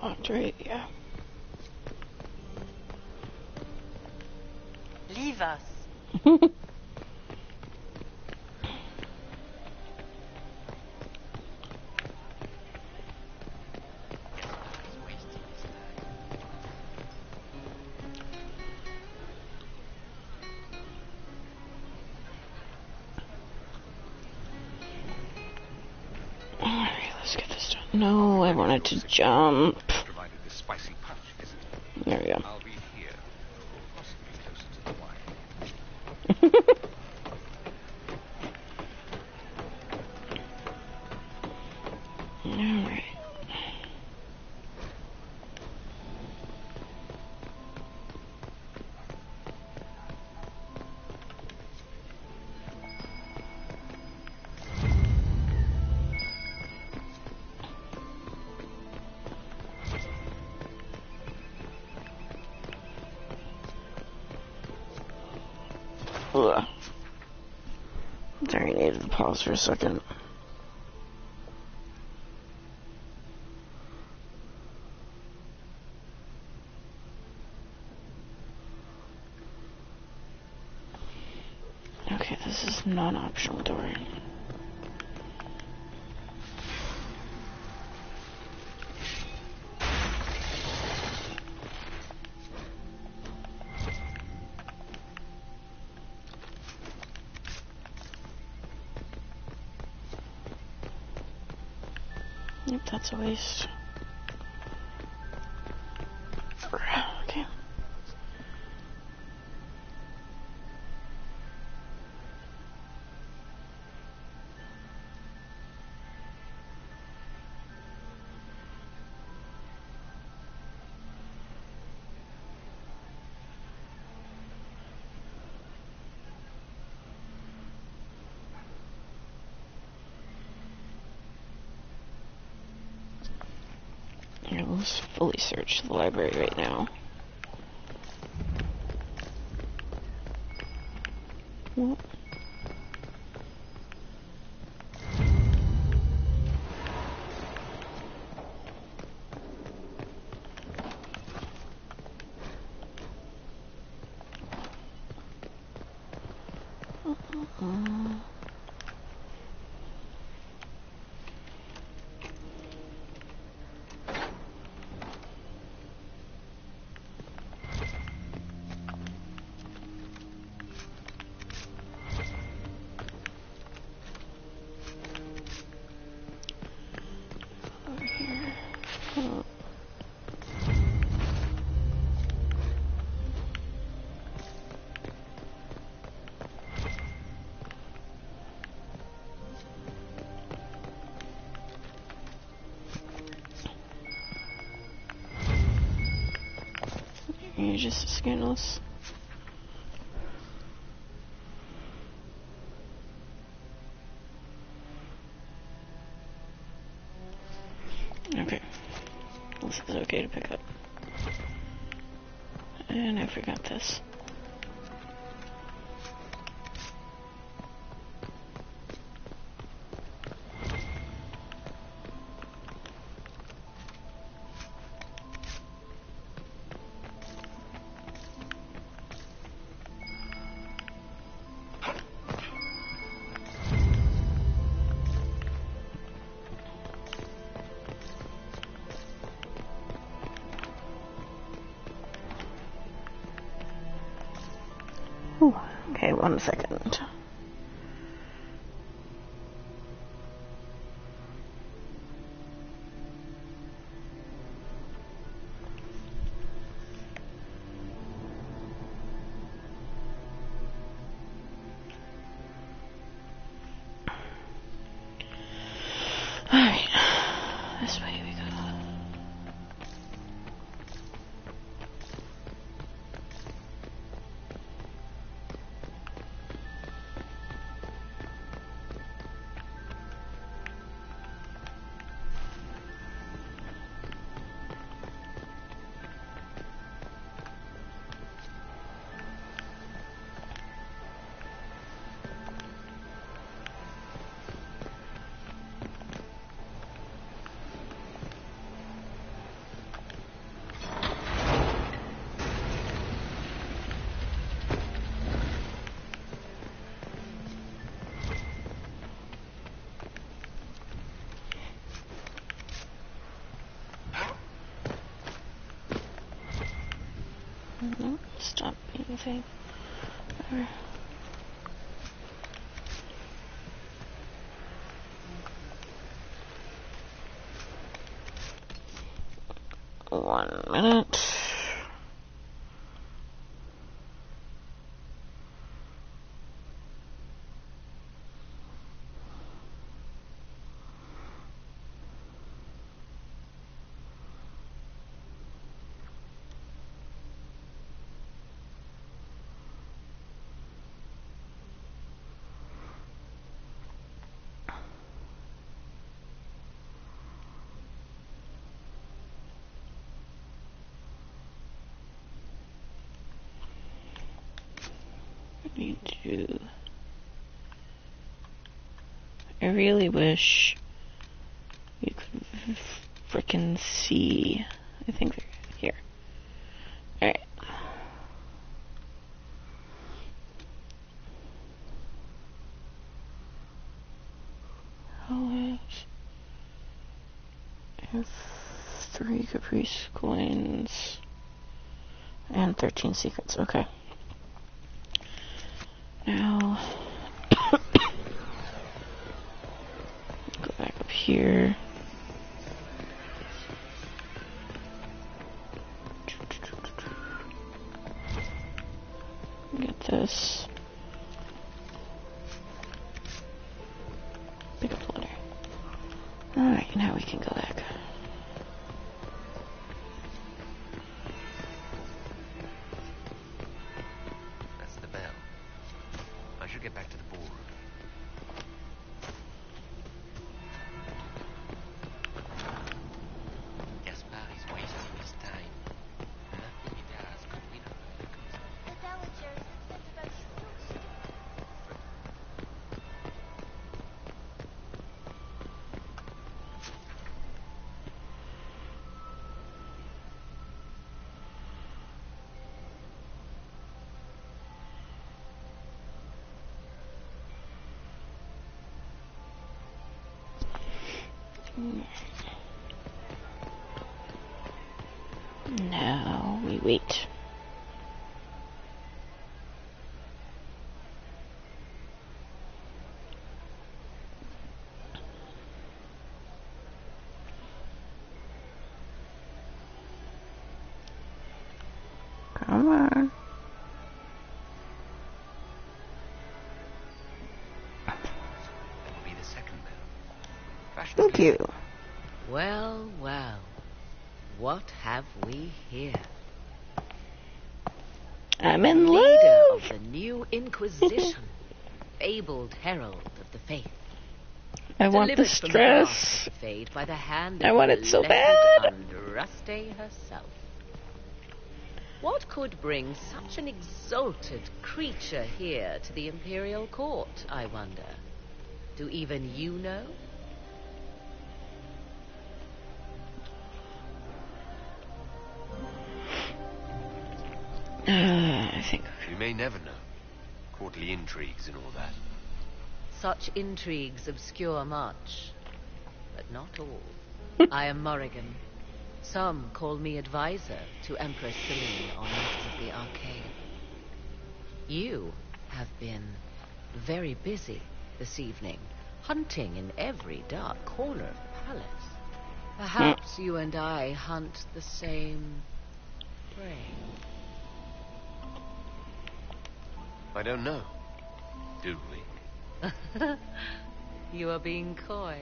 Locked, right? Yeah. Leave us. No, I wanted to jump. Provided this spicy punch, isn't it? There we go. I'll be here, or possibly closer to the wire. Alright. Ugh. Sorry, I needed to pause for a second. Okay, this is non-optional door. Yep, that's a waste. Okay. Yeah, let's fully search the library right now. Well, over here. Oh. You're just scandalous. Okay. This is okay to pick up. And I forgot this. Ooh, okay, 1 second. Alright, this way we go. Stop being a thing. Whatever. 1 minute. I really wish you could frickin' see. I think they're here. Alright. I have 3 Caprice coins and 13 secrets. Okay. Now, go back up here. Get this. Pick up the letter. Alright, now we can go back. That's the bell. I should get back to the ballroom. Gaspard is wasting his time. Nothing he does could win over the Consul. The Dowager is upset about his suit. Now we wait. Come on. That will be the second bell. Thank you. Well, well. What have we here? I'm in Leader love. of the new Inquisition, fabled herald of the faith. I want the Delivered from the heart stress. of the Fade by the hand I of want the it so blessed bad. Andraste herself. What could bring such an exalted creature here to the Imperial Court, I wonder? Do even you know? I think. You may never know. Courtly intrigues and all that. Such intrigues obscure much, but not all. I am Morrigan. Some call me advisor to Empress Celine on matters of the arcane. You have been very busy this evening, hunting in every dark corner of the palace. Perhaps you and I hunt the same prey. I don't know. Do we? You are being coy.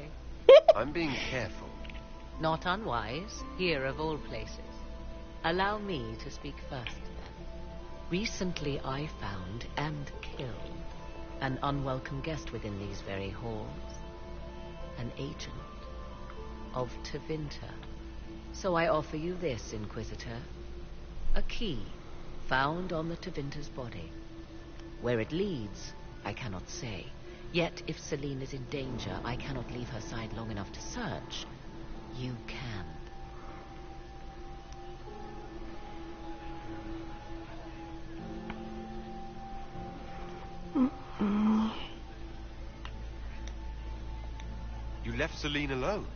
I'm being careful. Not unwise, here of all places. Allow me to speak first, then. Recently I found and killed an unwelcome guest within these very halls. An agent of Tevinter. So I offer you this, Inquisitor. A key found on the Tevinter's body. Where it leads, I cannot say. Yet, if Celine is in danger, I cannot leave her side long enough to search. You can. You left Celine alone.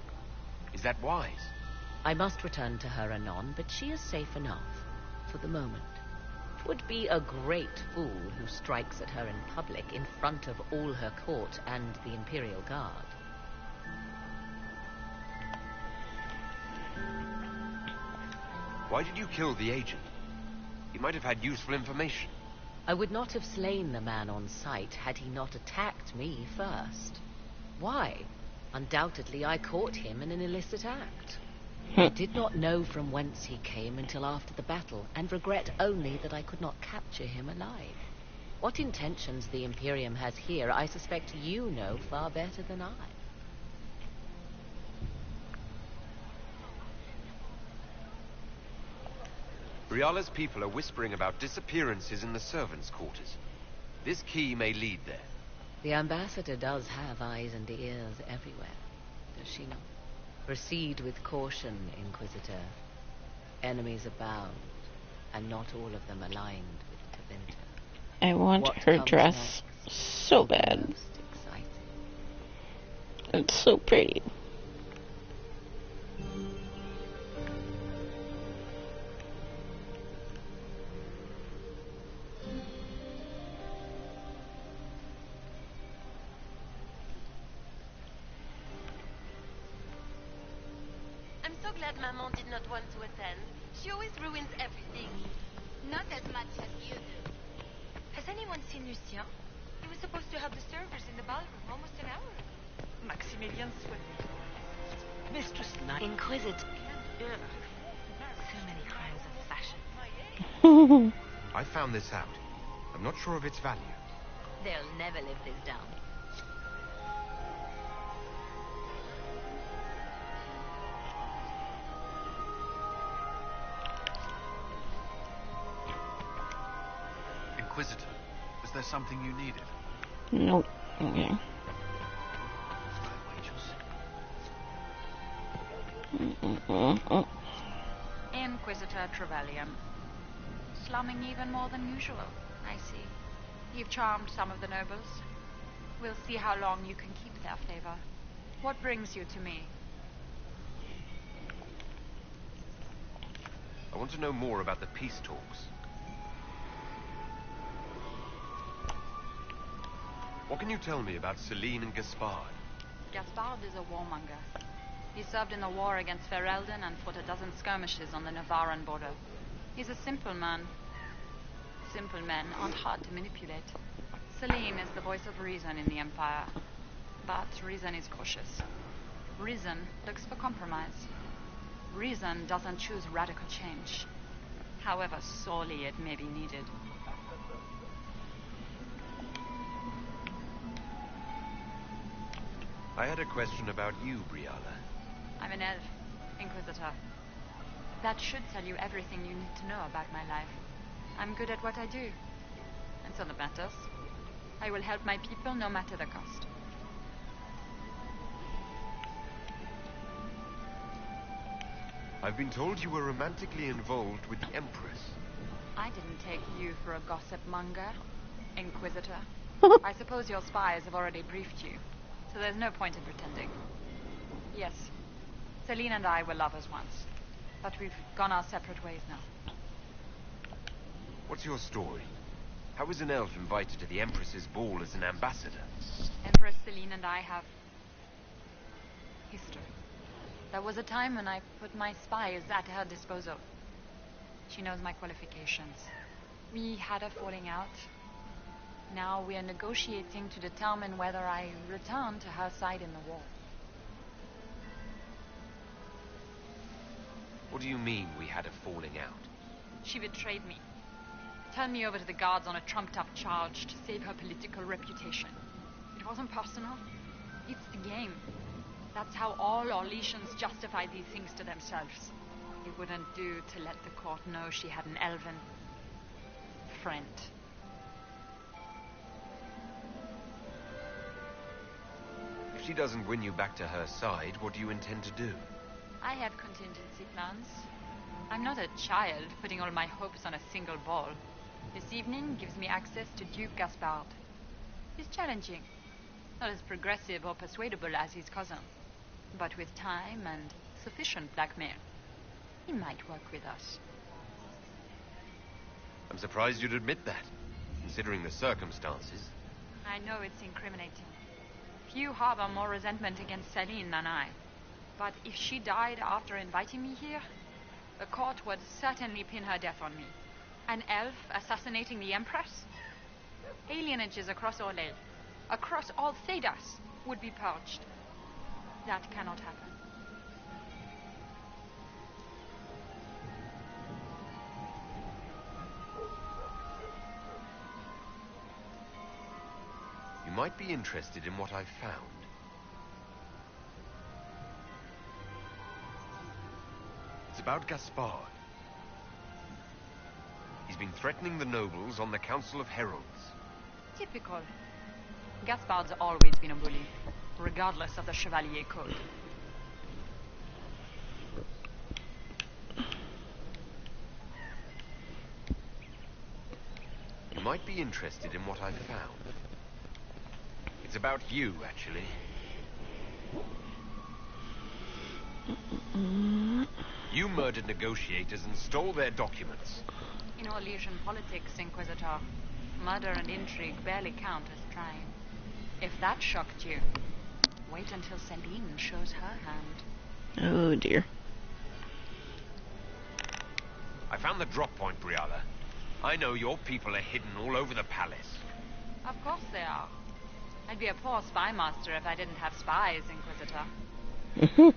Is that wise? I must return to her anon, but she is safe enough, for the moment. 'Twould be a great fool who strikes at her in public in front of all her court and the Imperial Guard. Why did you kill the agent? He might have had useful information. I would not have slain the man on sight had he not attacked me first. Why? Undoubtedly I caught him in an illicit act. I did not know from whence he came until after the battle, and regret only that I could not capture him alive. What intentions the Imperium has here, I suspect you know far better than I. Briala's people are whispering about disappearances in the servants' quarters. This key may lead there. The ambassador does have eyes and ears everywhere, does she not? Proceed with caution, Inquisitor. Enemies abound, and not all of them aligned with Tevinter. I want her dress so bad. It's so pretty. I'm so glad Maman did not want to attend. She always ruins everything. Not as much as you do. Has anyone seen Lucien? He was supposed to help the servers in the ballroom almost an hour ago. Maximilian sweat. Mistress Knight. Inquisitor. So many crimes of fashion. I found this out. I'm not sure of its value. They'll never live this down. Inquisitor, is there something you needed? Nope. Okay. Inquisitor Trevelyan. Slumming even more than usual, I see. You've charmed some of the nobles. We'll see how long you can keep their favor. What brings you to me? I want to know more about the peace talks. What can you tell me about Celine and Gaspard? Gaspard is a warmonger. He served in the war against Ferelden and fought a dozen skirmishes on the Navarran border. He's a simple man. Simple men aren't hard to manipulate. Celine is the voice of reason in the Empire. But reason is cautious. Reason looks for compromise. Reason doesn't choose radical change, however sorely it may be needed. I had a question about you, Briala. I'm an elf, Inquisitor. That should tell you everything you need to know about my life. I'm good at what I do. And so that matters. I will help my people no matter the cost. I've been told you were romantically involved with the Empress. I didn't take you for a gossip monger, Inquisitor. I suppose your spies have already briefed you, so there's no point in pretending. Yes, Celine and I were lovers once, but we've gone our separate ways now. What's your story? How was an elf invited to the Empress's ball as an ambassador? Empress Celine and I have history. There was a time when I put my spies at her disposal. She knows my qualifications. We had a falling out. Now we are negotiating to determine whether I return to her side in the war. What do you mean we had a falling out? She betrayed me. Turned me over to the guards on a trumped-up charge to save her political reputation. It wasn't personal. It's the game. That's how all Orlesians justify these things to themselves. It wouldn't do to let the court know she had an elven friend. If she doesn't win you back to her side, what do you intend to do? I have contingency plans. I'm not a child putting all my hopes on a single ball. This evening gives me access to Duke Gaspard. He's challenging. Not as progressive or persuadable as his cousin. But with time and sufficient blackmail, he might work with us. I'm surprised you'd admit that, considering the circumstances. I know it's incriminating. Few harbor more resentment against Celine than I. But if she died after inviting me here, The court would certainly pin her death on me. An elf assassinating the Empress? Alienages across Orlais, across all Thedas, would be purged. That cannot happen. You might be interested in what I've found. It's about Gaspard. He's been threatening the nobles on the Council of Heralds. Typical. Gaspard's always been a bully, regardless of the Chevalier Code. You might be interested in what I've found. It's about you, actually. You murdered negotiators and stole their documents. In Orlesian politics, Inquisitor, murder and intrigue barely count as crime. If that shocked you, wait until Celine shows her hand. Oh dear. I found the drop point, Briala. I know your people are hidden all over the palace. Of course they are. I'd be a poor spy master if I didn't have spies, Inquisitor.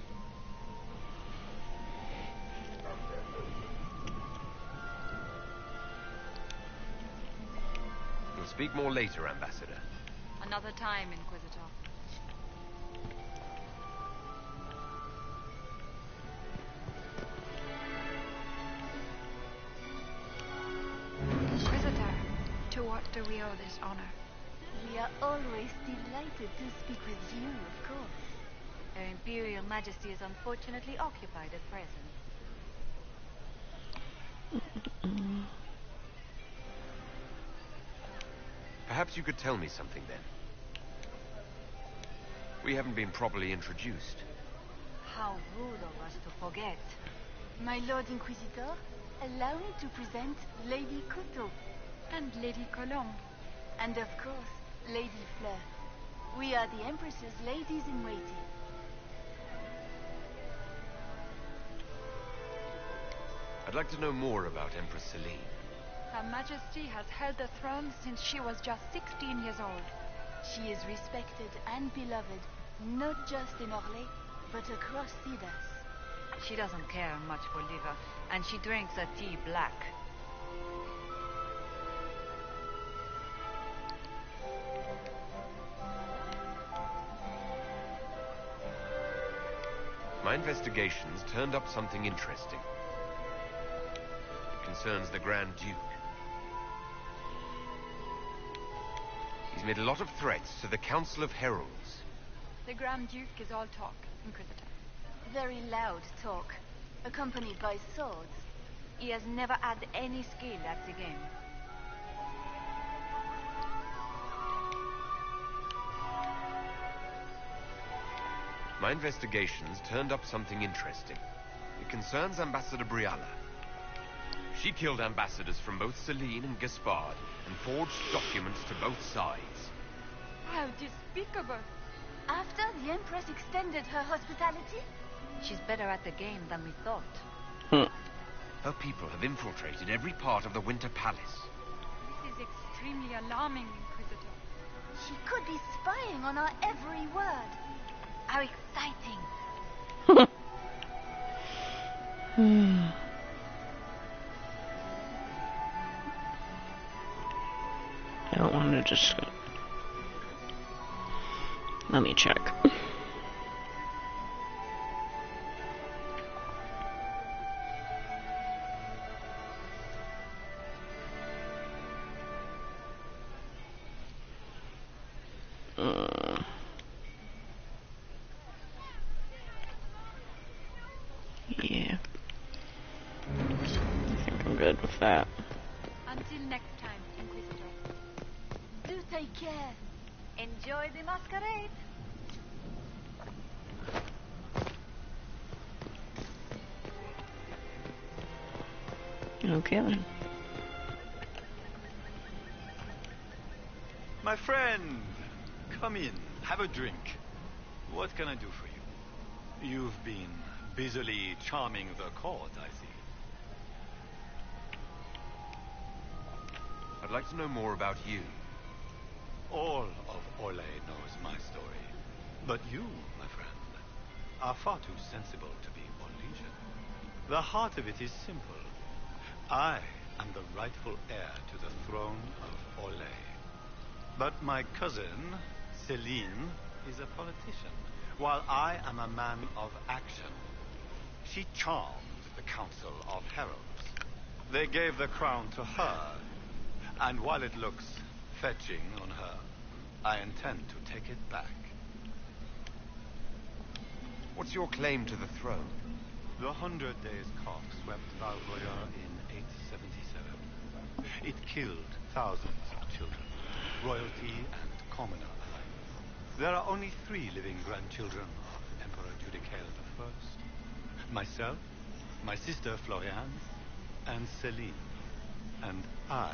We'll speak more later, Ambassador. Another time, Inquisitor. Inquisitor, to what do we owe this honor? We are always delighted to speak with you, of course. Her Imperial Majesty is unfortunately occupied at present. Perhaps you could tell me something then. We haven't been properly introduced. How rude of us to forget. My Lord Inquisitor, allow me to present Lady Couteau. And Lady Colombe. And of course, Lady Fleur. We are the Empress's ladies-in-waiting. I'd like to know more about Empress Celine. Her Majesty has held the throne since she was just 16 years old. She is respected and beloved, not just in Orlais, but across Thedas. She doesn't care much for liver, and she drinks her tea black. My investigations turned up something interesting. It concerns the Grand Duke. He's made a lot of threats to the Council of Heralds. The Grand Duke is all talk, Inquisitor. Very loud talk, accompanied by swords. He has never had any skill at the game. My investigations turned up something interesting. It concerns Ambassador Briala. She killed ambassadors from both Celine and Gaspard and forged documents to both sides. How despicable! After the Empress extended her hospitality? She's better at the game than we thought. Her people have infiltrated every part of the Winter Palace. This is extremely alarming, Inquisitor. She could be spying on our every word. How exciting! I don't want to just... Let me check. Yeah. I think I'm good with that. Until next time, Inquisitor. Do take care. Enjoy the masquerade. Okay then. My friend, come in, have a drink. What can I do for you? You've been busily charming the court, I see. I'd like to know more about you. All of Orlais knows my story. But you, my friend, are far too sensible to be Orlesian. The heart of it is simple. I am the rightful heir to the throne of Orlais. But my cousin, Celine, is a politician, while I am a man of action. She charmed the Council of Heralds. They gave the crown to her, and while it looks fetching on her, I intend to take it back. What's your claim to the throne? The 100 Days Cough swept Valgoya in 877. It killed thousands of children, royalty and commoner alike. There are only 3 living grandchildren of Emperor Judicael I. Myself, my sister Floriane, and Celine. And I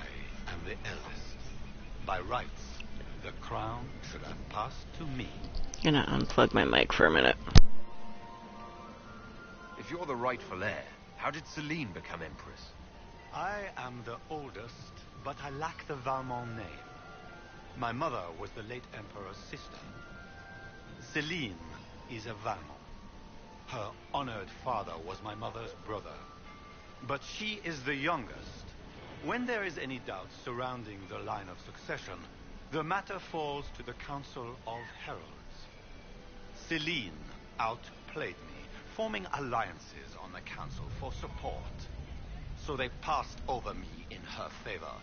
am the eldest. By rights, the crown should have passed to me. I'm gonna unplug my mic for a minute. If you're the rightful heir, how did Celine become empress? I am the oldest, but I lack the Valmont name. My mother was the late emperor's sister. Celine is a Valmont. Her honored father was my mother's brother. But she is the youngest. When there is any doubt surrounding the line of succession, the matter falls to the Council of Heralds. Celine outplayed me, forming alliances on the Council for support. So they passed over me in her favor.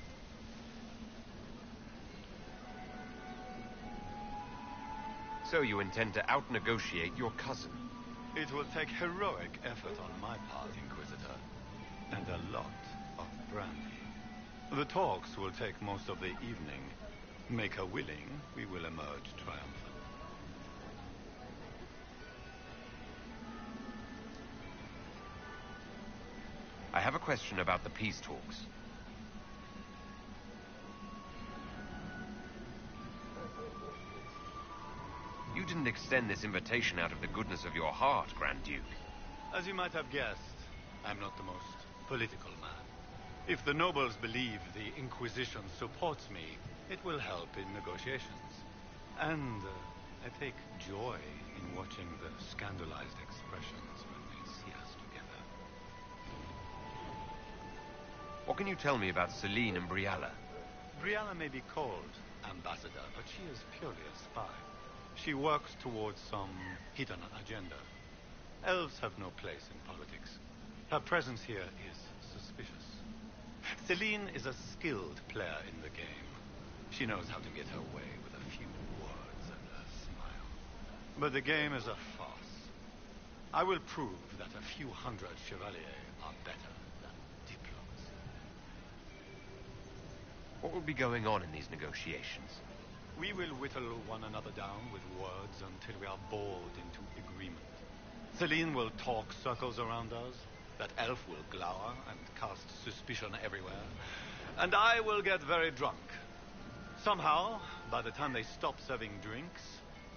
So you intend to out-negotiate your cousin? It will take heroic effort on my part, Inquisitor, and a lot of brandy. The talks will take most of the evening. Make her willing, we will emerge triumphant. I have a question about the peace talks. You didn't extend this invitation out of the goodness of your heart, Grand Duke. As you might have guessed, I'm not the most political man. If the nobles believe the Inquisition supports me, it will help in negotiations. And I take joy in watching the scandalized expressions when they see us together. What can you tell me about Celine and Brialla? Brialla may be called ambassador, but she is purely a spy. She works towards some hidden agenda. Elves have no place in politics. Her presence here is suspicious. Celine is a skilled player in the game. She knows how to get her way with a few words and a smile. But the game is a farce. I will prove that a few hundred chevaliers are better than diplomacy. What will be going on in these negotiations? We will whittle one another down with words until we are bored into agreement. Celine will talk circles around us. That elf will glower and cast suspicion everywhere. And I will get very drunk. Somehow, by the time they stop serving drinks,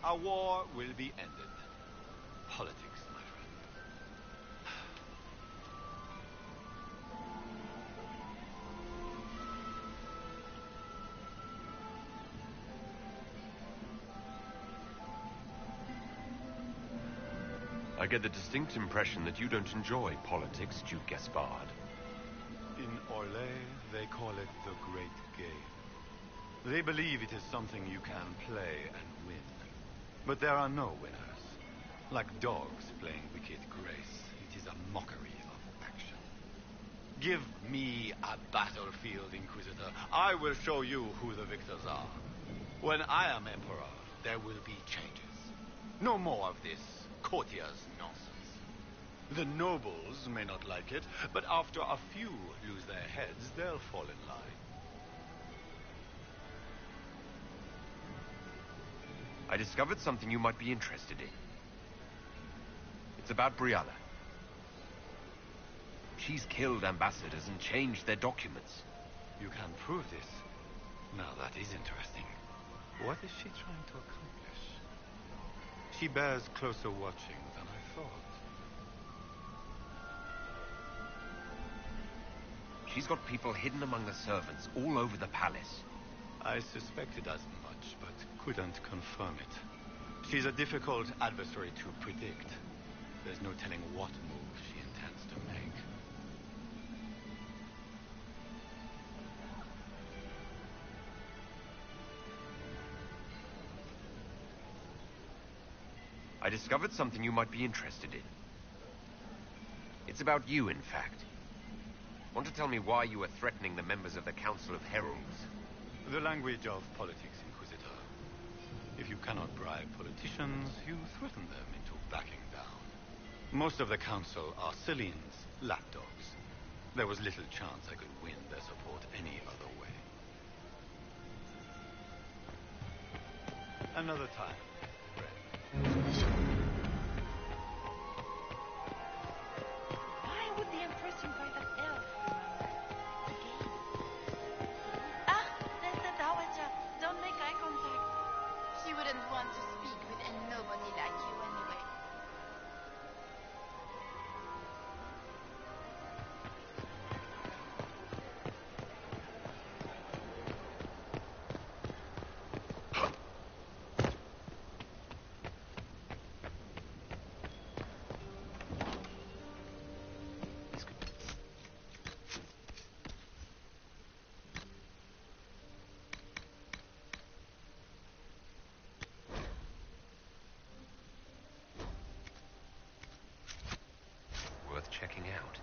our war will be ended. Politics, my friend. I get the distinct impression that you don't enjoy politics, Duke Gaspard. In Orlais, they call it the Great Game. They believe it is something you can play and win. But there are no winners. Like dogs playing wicked grace, it is a mockery of action. Give me a battlefield, Inquisitor. I will show you who the victors are. When I am Emperor, there will be changes. No more of this courtier's nonsense. The nobles may not like it, but after a few lose their heads, they'll fall in line. I discovered something you might be interested in. It's about Brialla. She's killed ambassadors and changed their documents. You can prove this. Now that is interesting. What is she trying to accomplish? She bears closer watching than I thought. She's got people hidden among the servants all over the palace. I suspected as much, but couldn't confirm it. She's a difficult adversary to predict. There's no telling what move she intends to make. I discovered something you might be interested in. It's about you, in fact. Want to tell me why you were threatening the members of the Council of Heralds? The language of politics, Inquisitor. If you cannot bribe politicians, you threaten them into backing down. Most of the Council are Celine's lapdogs. There was little chance I could win their support any other way. Another time. Why would the Empress invite that elf? Again? Ah, there's the Dowager. Don't make eye contact. She wouldn't want to speak with nobody like you anyway. Worth checking out.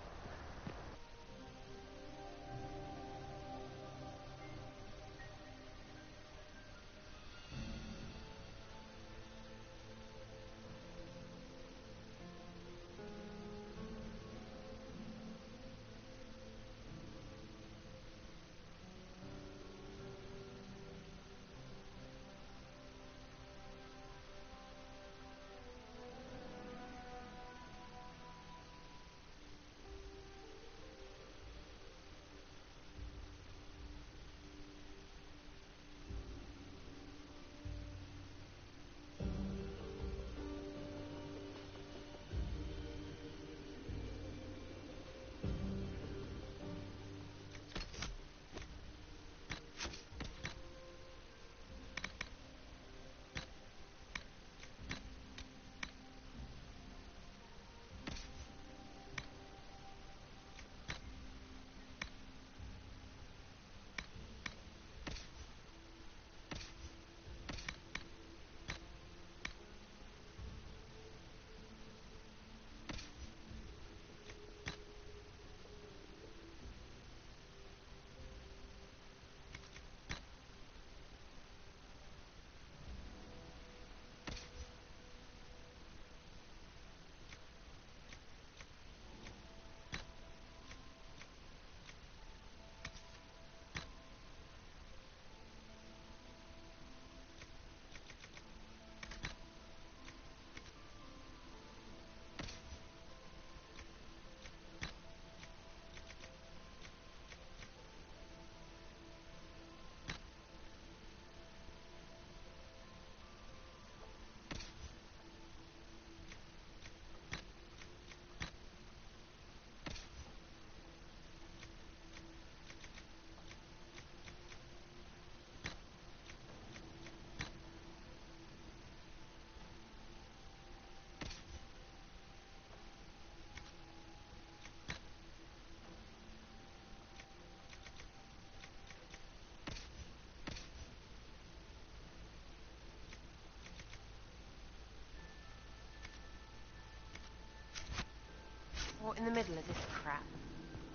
What in the middle of this crap?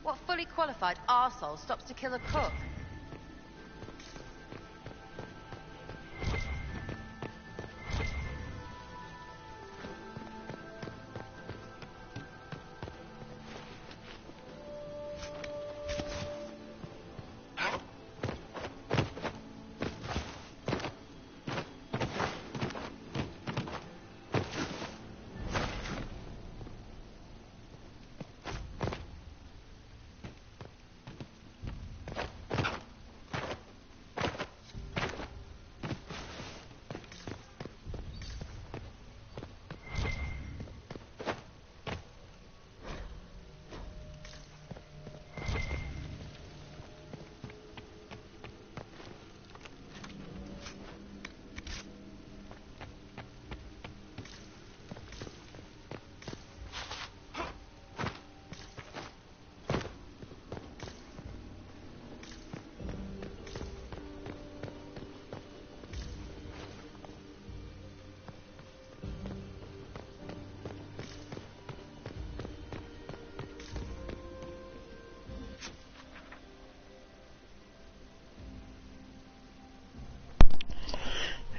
What fully qualified arsehole stops to kill a cook?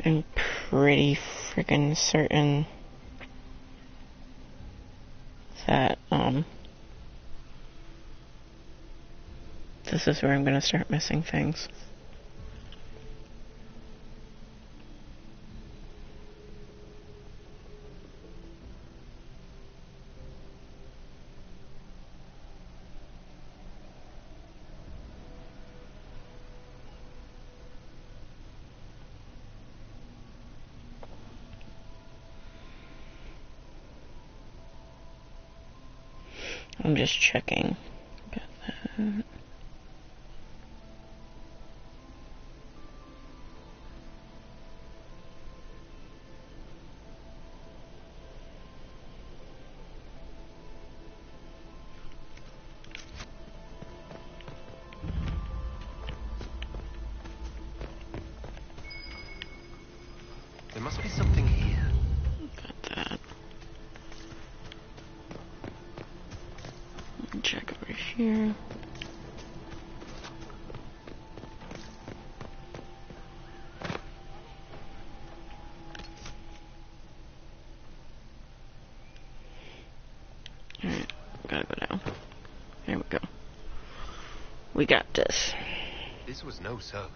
I'm pretty freaking certain that, this is where I'm gonna start missing things. I'm just checking. Got that. There must be something here. Got that. Check over here. Alright, gotta go down. There we go. We got this. This was no servant.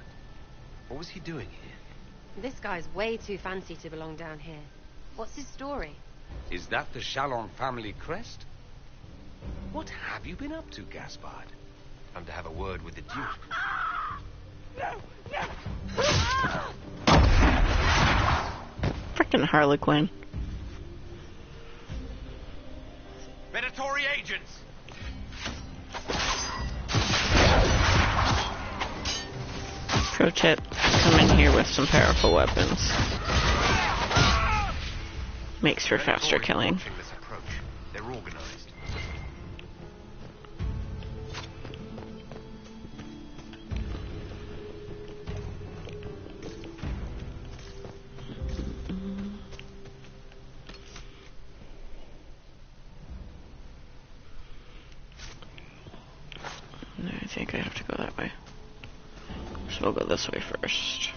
What was he doing here? This guy's way too fancy to belong down here. What's his story? Is that the Chalon family crest? What have you been up to, Gaspard? I'm to have a word with the Duke. Frickin' Harlequin. Predatory agents! Pro tip, come in here with some powerful weapons. Makes for faster killing. This approach. They're organized. No, I think I have to go that way. So we'll go this way first.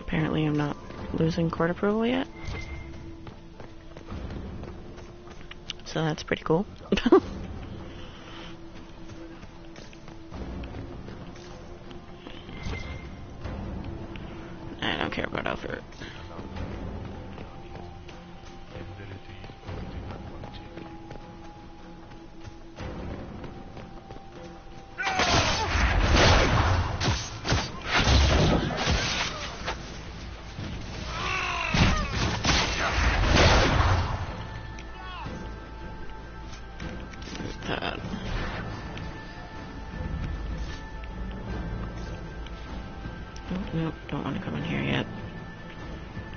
Apparently I'm not losing court approval yet. So that's pretty cool. I don't care about Alfred. Nope, don't want to come in here yet.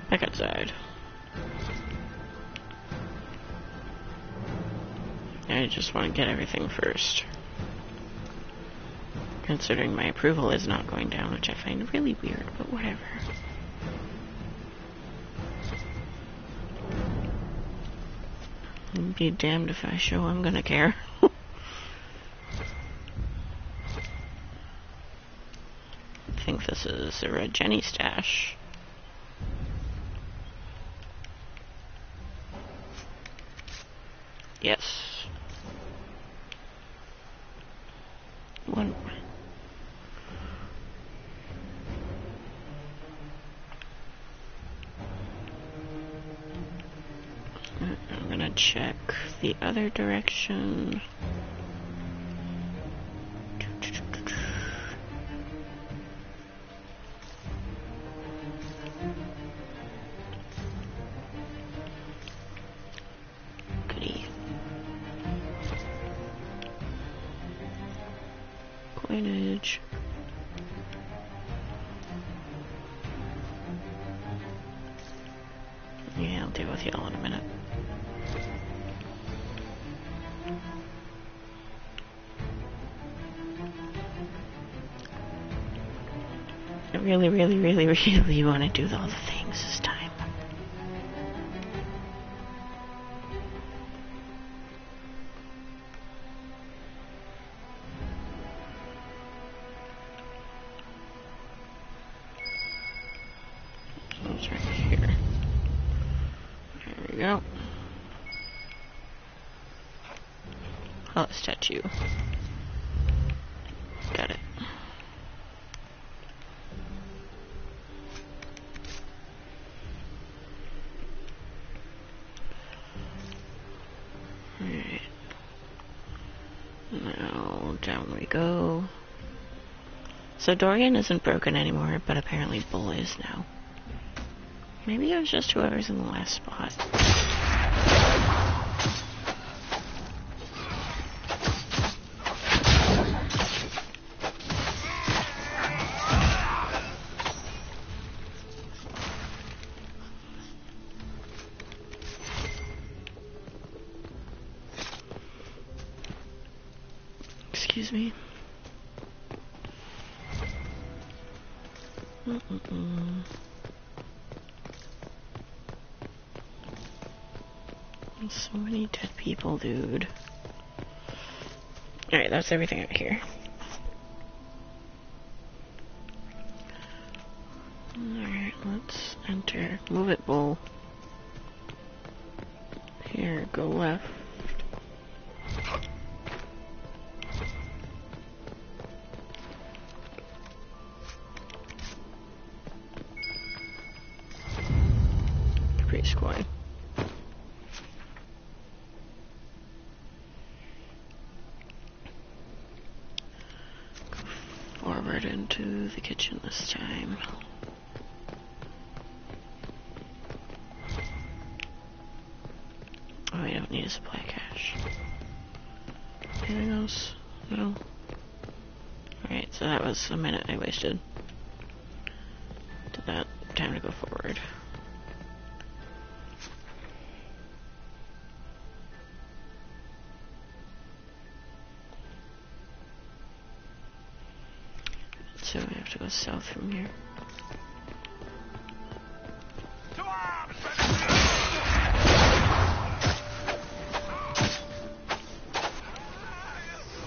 Back outside. I just want to get everything first. Considering my approval is not going down, which I find really weird, but whatever. I'd be damned if I show I'm gonna care. I think this is a Red Jenny stash. Yes. One. I'm gonna check the other direction. Goody. Coinage. Yeah, I'll deal with y'all in a minute. I really, really, really, really want to do all the things this time. It's right here. There we go. Oh, statue. Got it. Alright. Now, down we go. So Dorian isn't broken anymore, but apparently Bull is now. Maybe it was just whoever's in the last spot. Excuse me. So many dead people, dude. Alright, that's everything out here. Alright, let's enter. Move it, Bull. Here, go left. Caprice coin. Forward into the kitchen this time. Oh, I don't need a supply cache. Anything else? No. Alright, so that was a minute I wasted. Did that. Time to go forward. So we have to go south from here.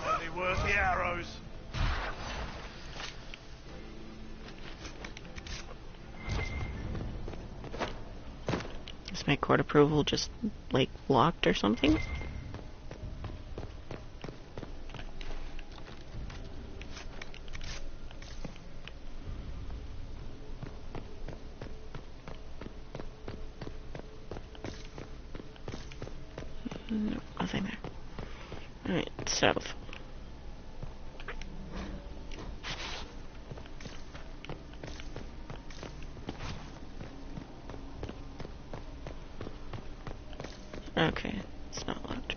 Only worth the arrows. Is my court approval just, like, locked or something? No, nothing there. Alright, south. Okay, it's not locked.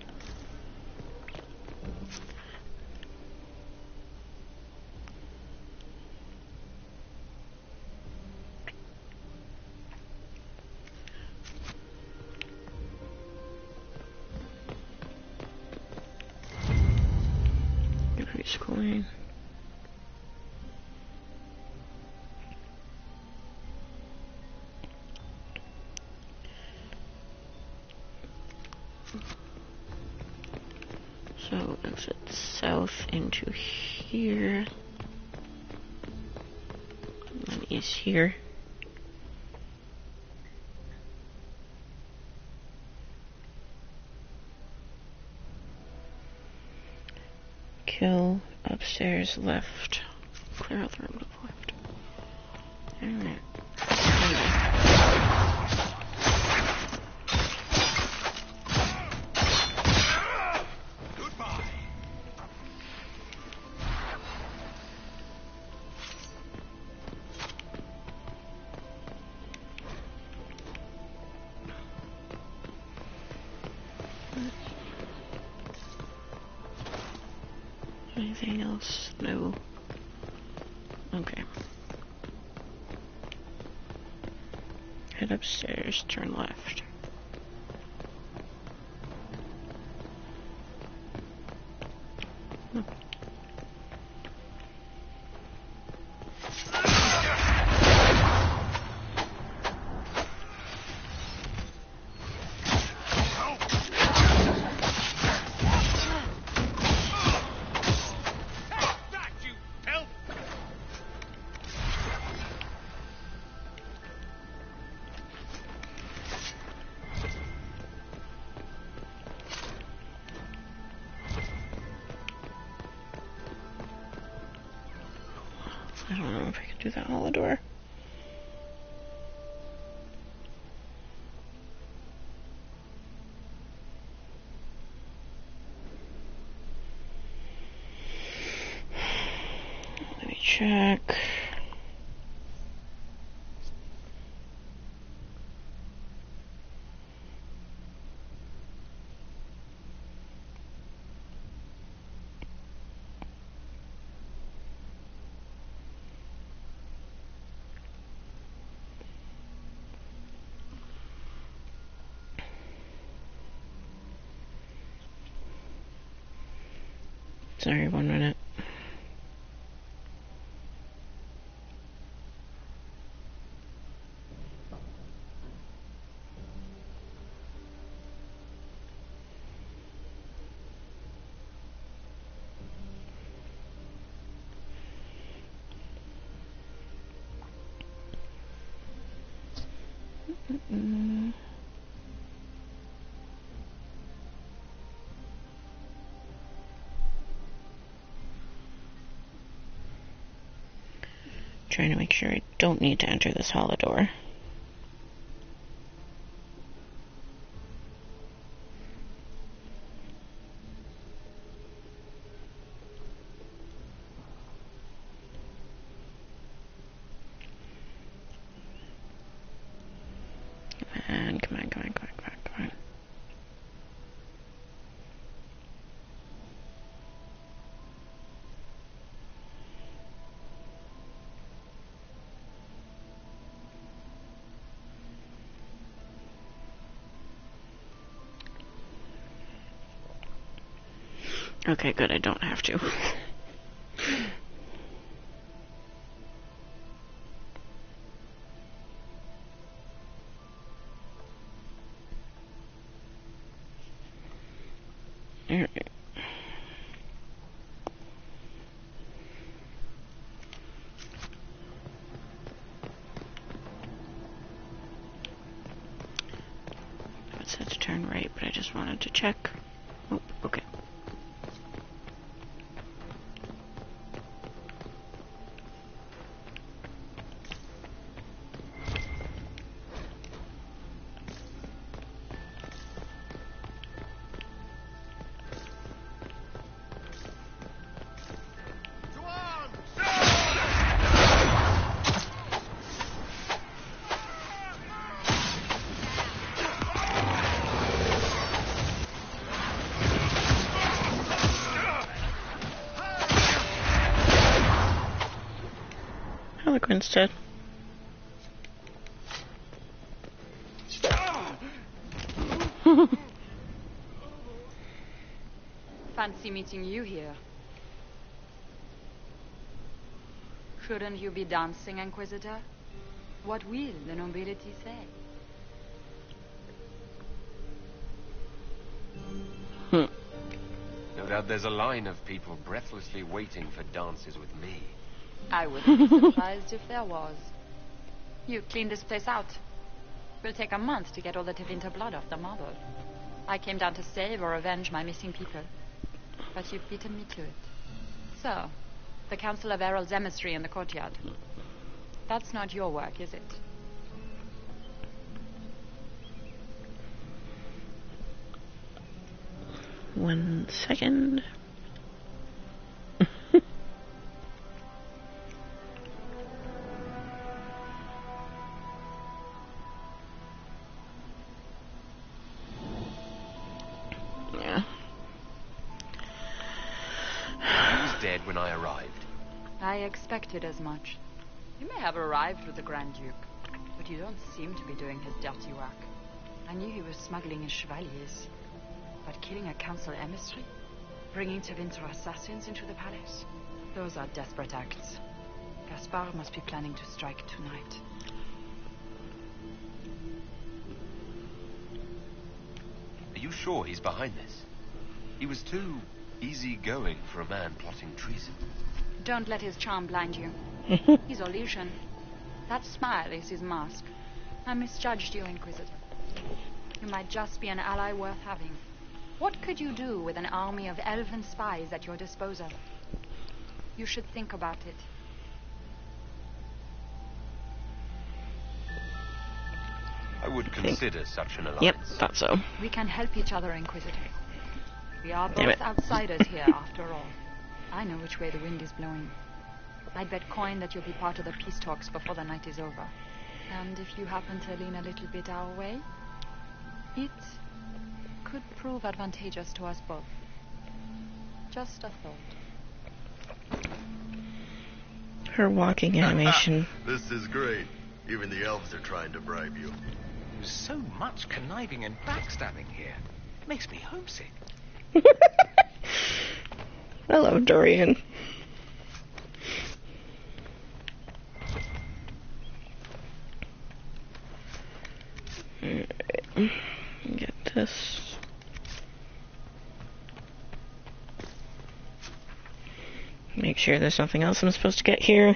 Caprice coin. So exit south into here. And then east here. Kill upstairs left. Clear out the room to the left. Alright. Anything else? No. Okay. Head upstairs, turn left. I don't know if I can do that hollow door. Let me check. Sorry, 1 minute. Trying to make sure I don't need to enter this hollow door. Come on. Okay, good, I don't have to. Alright. It said to turn right, but I just wanted to check. Oh, okay. Instead. Fancy meeting you here. Shouldn't you be dancing, Inquisitor? What will the nobility say? No doubt there's a line of people breathlessly waiting for dances with me. I wouldn't be surprised if there was. You cleaned this place out. Will take a month to get all the Tevinter blood off the marble. I came down to save or avenge my missing people. But you've beaten me to it. So, the Council of Herald's emissary in the courtyard. That's not your work, is it? One second. Yeah. He was dead when I arrived. I expected as much. You may have arrived with the Grand Duke, but you don't seem to be doing his dirty work. I knew he was smuggling his chevaliers. But killing a council emissary? Bringing Tevinter assassins into the palace? Those are desperate acts. Gaspard must be planning to strike tonight. Are you sure he's behind this? He was too easygoing for a man plotting treason. Don't let his charm blind you. He's illusion. That smile is his mask. I misjudged you, Inquisitor. You might just be an ally worth having. What could you do with an army of elven spies at your disposal? You should think about it. I would consider such an alliance. Yep, thought so. We can help each other, Inquisitor. We are Damn both it. outsiders here, after all. I know which way the wind is blowing. I'd bet coin that you'll be part of the peace talks before the night is over. And if you happen to lean a little bit our way, it could prove advantageous to us both. Just a thought. Her walking animation. This is great. Even the elves are trying to bribe you. There's so much conniving and backstabbing here. It makes me homesick. I love Dorian. Alright. Get this. Make sure there's nothing else I'm supposed to get here.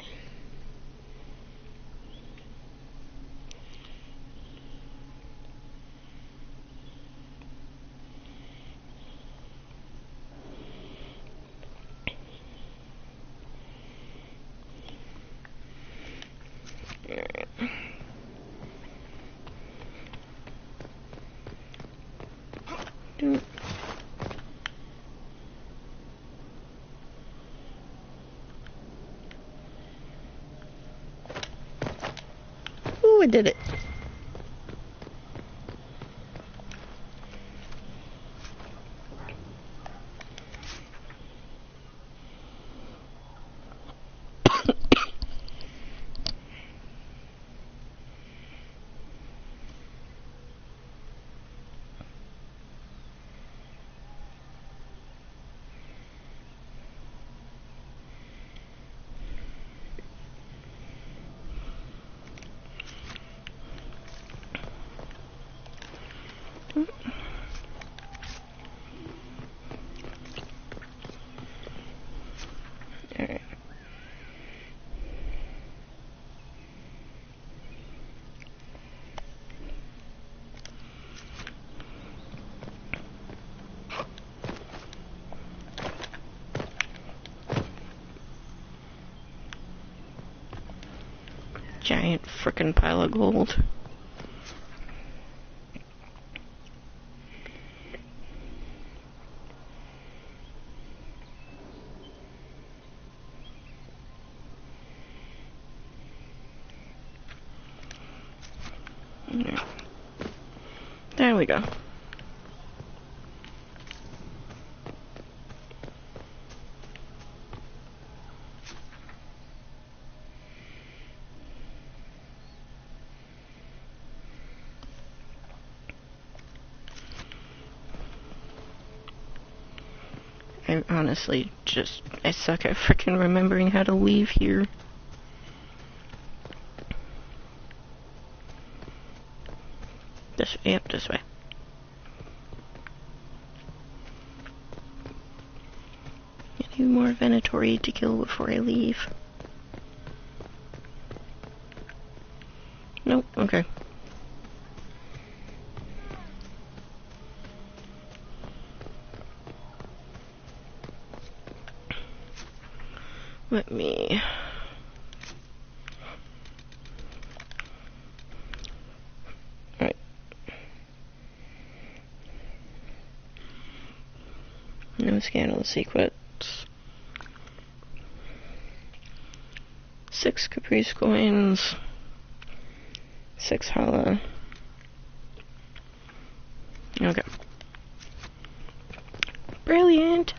Ooh, I did it. Giant frickin' pile of gold. There we go. I honestly I suck at frickin' remembering how to leave here. Yep, this way. Any more Venatori to kill before I leave? Nope, okay. Let me... Alright. No scan of the secrets. 6 Caprice coins. 6 Hala. Okay. Brilliant!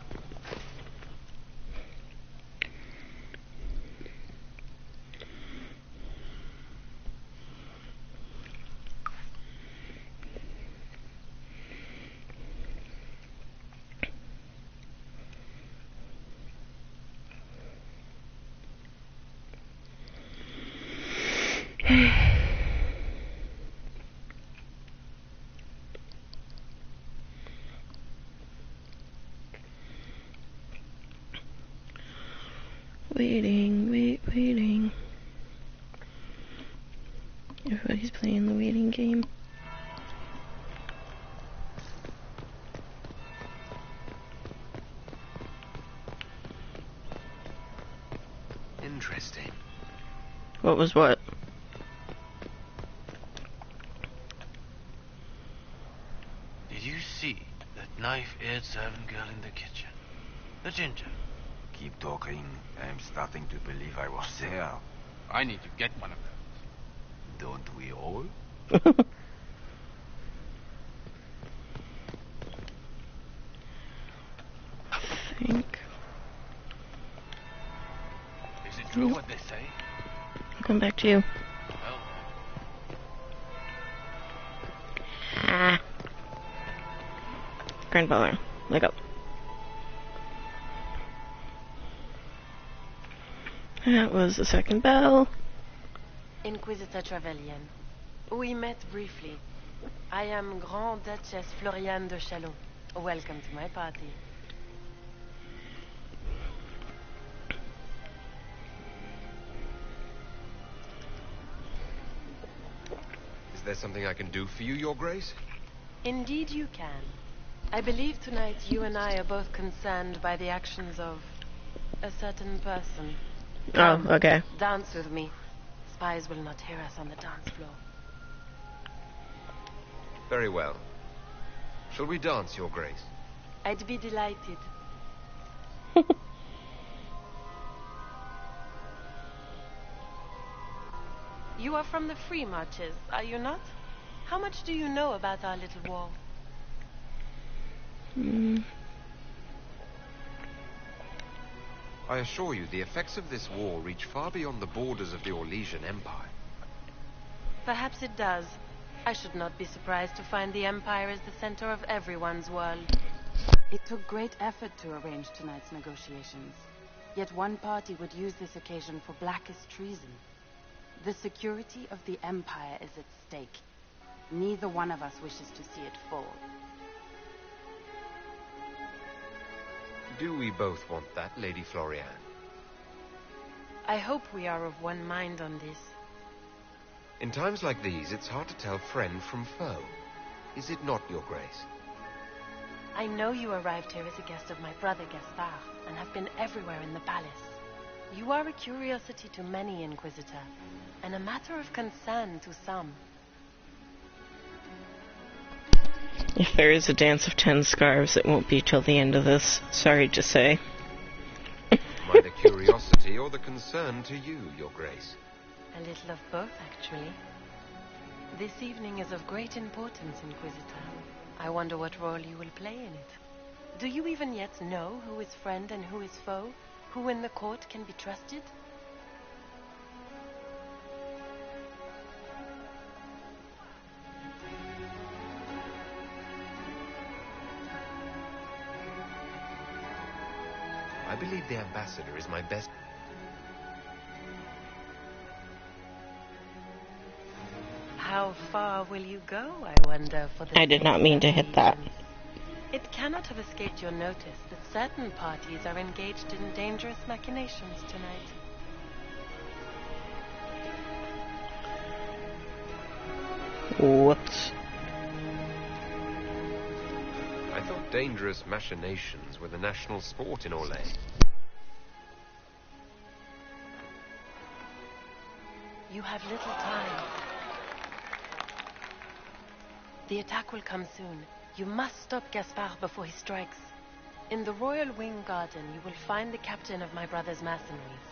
Waiting. Everybody's playing the waiting game. Interesting. What was what? that servant girl in the kitchen. The ginger. Keep talking. I'm starting to believe I was there. I need to get one of those. Don't we all? Think. Is it true what they say? I'll come back to you. Well, Ah. Grandfather, wake up. That was the second bell. Inquisitor Trevelyan. We met briefly. I am Grand Duchess Floriane de Chalon. Welcome to my party. Is there something I can do for you, Your Grace? Indeed you can. I believe tonight you and I are both concerned by the actions of a certain person. Oh, okay. Dance with me. Spies will not hear us on the dance floor. Very well. Shall we dance, Your Grace? I'd be delighted. You are from the Free Marches, are you not? How much do you know about our little war? I assure you, the effects of this war reach far beyond the borders of the Orlesian Empire. Perhaps it does. I should not be surprised to find the Empire is the center of everyone's world. It took great effort to arrange tonight's negotiations. Yet one party would use this occasion for blackest treason. The security of the Empire is at stake. Neither one of us wishes to see it fall. Do we both want that, Lady Floriane? I hope we are of one mind on this. In times like these, it's hard to tell friend from foe. Is it not, Your Grace? I know you arrived here as a guest of my brother Gaspard, and have been everywhere in the palace. You are a curiosity to many, Inquisitor, and a matter of concern to some. If there is a dance of 10 scarves, it won't be till the end of this. Sorry to say. Am I the curiosity or the concern to you, Your Grace? A little of both, actually. This evening is of great importance, Inquisitor. I wonder what role you will play in it. Do you even yet know who is friend and who is foe? Who in the court can be trusted? I believe the ambassador is my best... How far will you go, I wonder, for the... I did not mean to hit that. It cannot have escaped your notice that certain parties are engaged in dangerous machinations tonight. Whoops. I thought dangerous machinations were the national sport in Orlais. You have little time. The attack will come soon. You must stop Gaspard before he strikes. In the Royal Wing Garden, you will find the captain of my brother's mercenaries.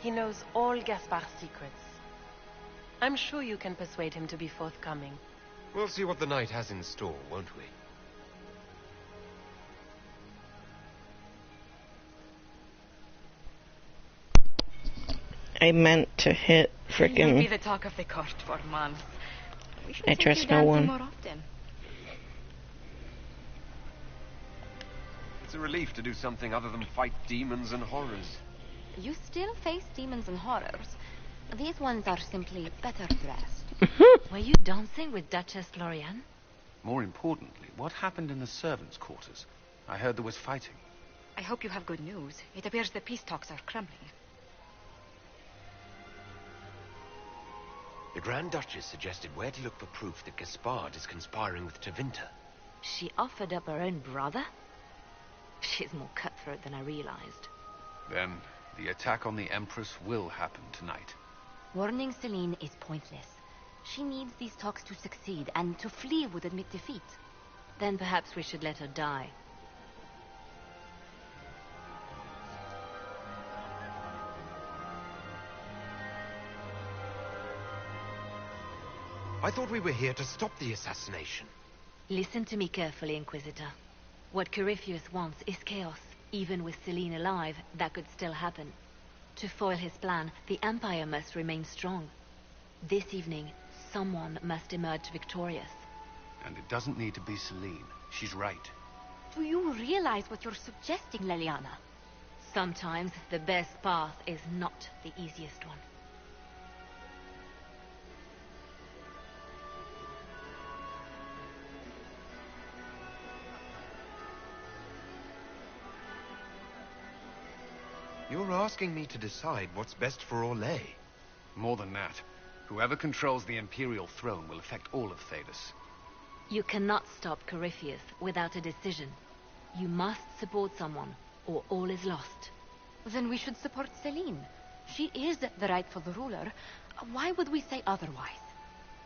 He knows all Gaspard's secrets. I'm sure you can persuade him to be forthcoming. We'll see what the night has in store, won't we? I meant to hit You'll be frickin'... the talk of the court for months. We should I take trust you no dancing one. more often. It's a relief to do something other than fight demons and horrors. You still face demons and horrors. These ones are simply better dressed. Were you dancing with Duchess Floriane? More importantly, what happened in the servants' quarters? I heard there was fighting. I hope you have good news. It appears the peace talks are crumbling. The Grand Duchess suggested where to look for proof that Gaspard is conspiring with Tevinter. She offered up her own brother? She's more cutthroat than I realized. Then, the attack on the Empress will happen tonight. Warning Celine is pointless. She needs these talks to succeed, and to flee would admit defeat. Then perhaps we should let her die. I thought we were here to stop the assassination. Listen to me carefully, Inquisitor. What Corypheus wants is chaos. Even with Celine alive, that could still happen. To foil his plan, the Empire must remain strong. This evening, someone must emerge victorious. And it doesn't need to be Celine. She's right. Do you realize what you're suggesting, Leliana? Sometimes the best path is not the easiest one. You're asking me to decide what's best for Orlais. More than that. Whoever controls the Imperial throne will affect all of Thedas. You cannot stop Corypheus without a decision. You must support someone, or all is lost. Then we should support Celine. She is the rightful ruler. Why would we say otherwise?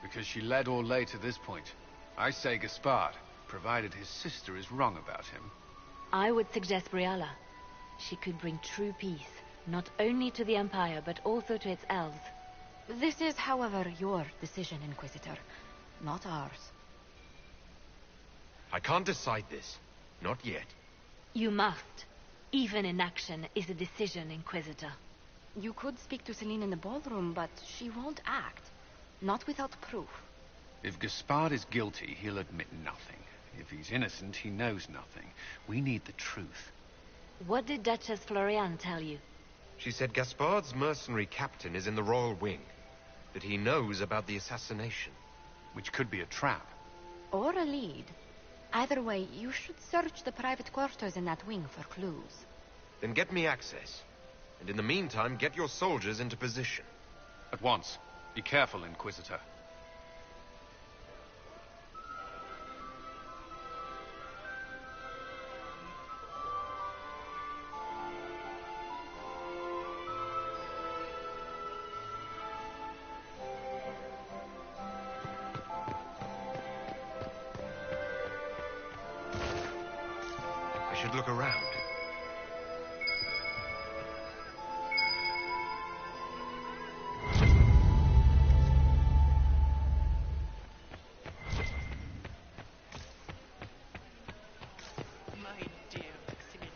Because she led Orlais to this point. I say Gaspard, provided his sister is wrong about him. I would suggest Briala. She could bring true peace, not only to the Empire, but also to its elves. This is, however, your decision, Inquisitor, not ours. I can't decide this. Not yet. You must. Even inaction is a decision, Inquisitor. You could speak to Celine in the ballroom, but she won't act. Not without proof. If Gaspard is guilty, he'll admit nothing. If he's innocent, he knows nothing. We need the truth. What did Duchess Floriane tell you? She said Gaspard's mercenary captain is in the royal wing. That he knows about the assassination. Which could be a trap. Or a lead. Either way, you should search the private quarters in that wing for clues. Then get me access. And in the meantime, get your soldiers into position. At once. Be careful, Inquisitor. I should look around. My dear Maximilian,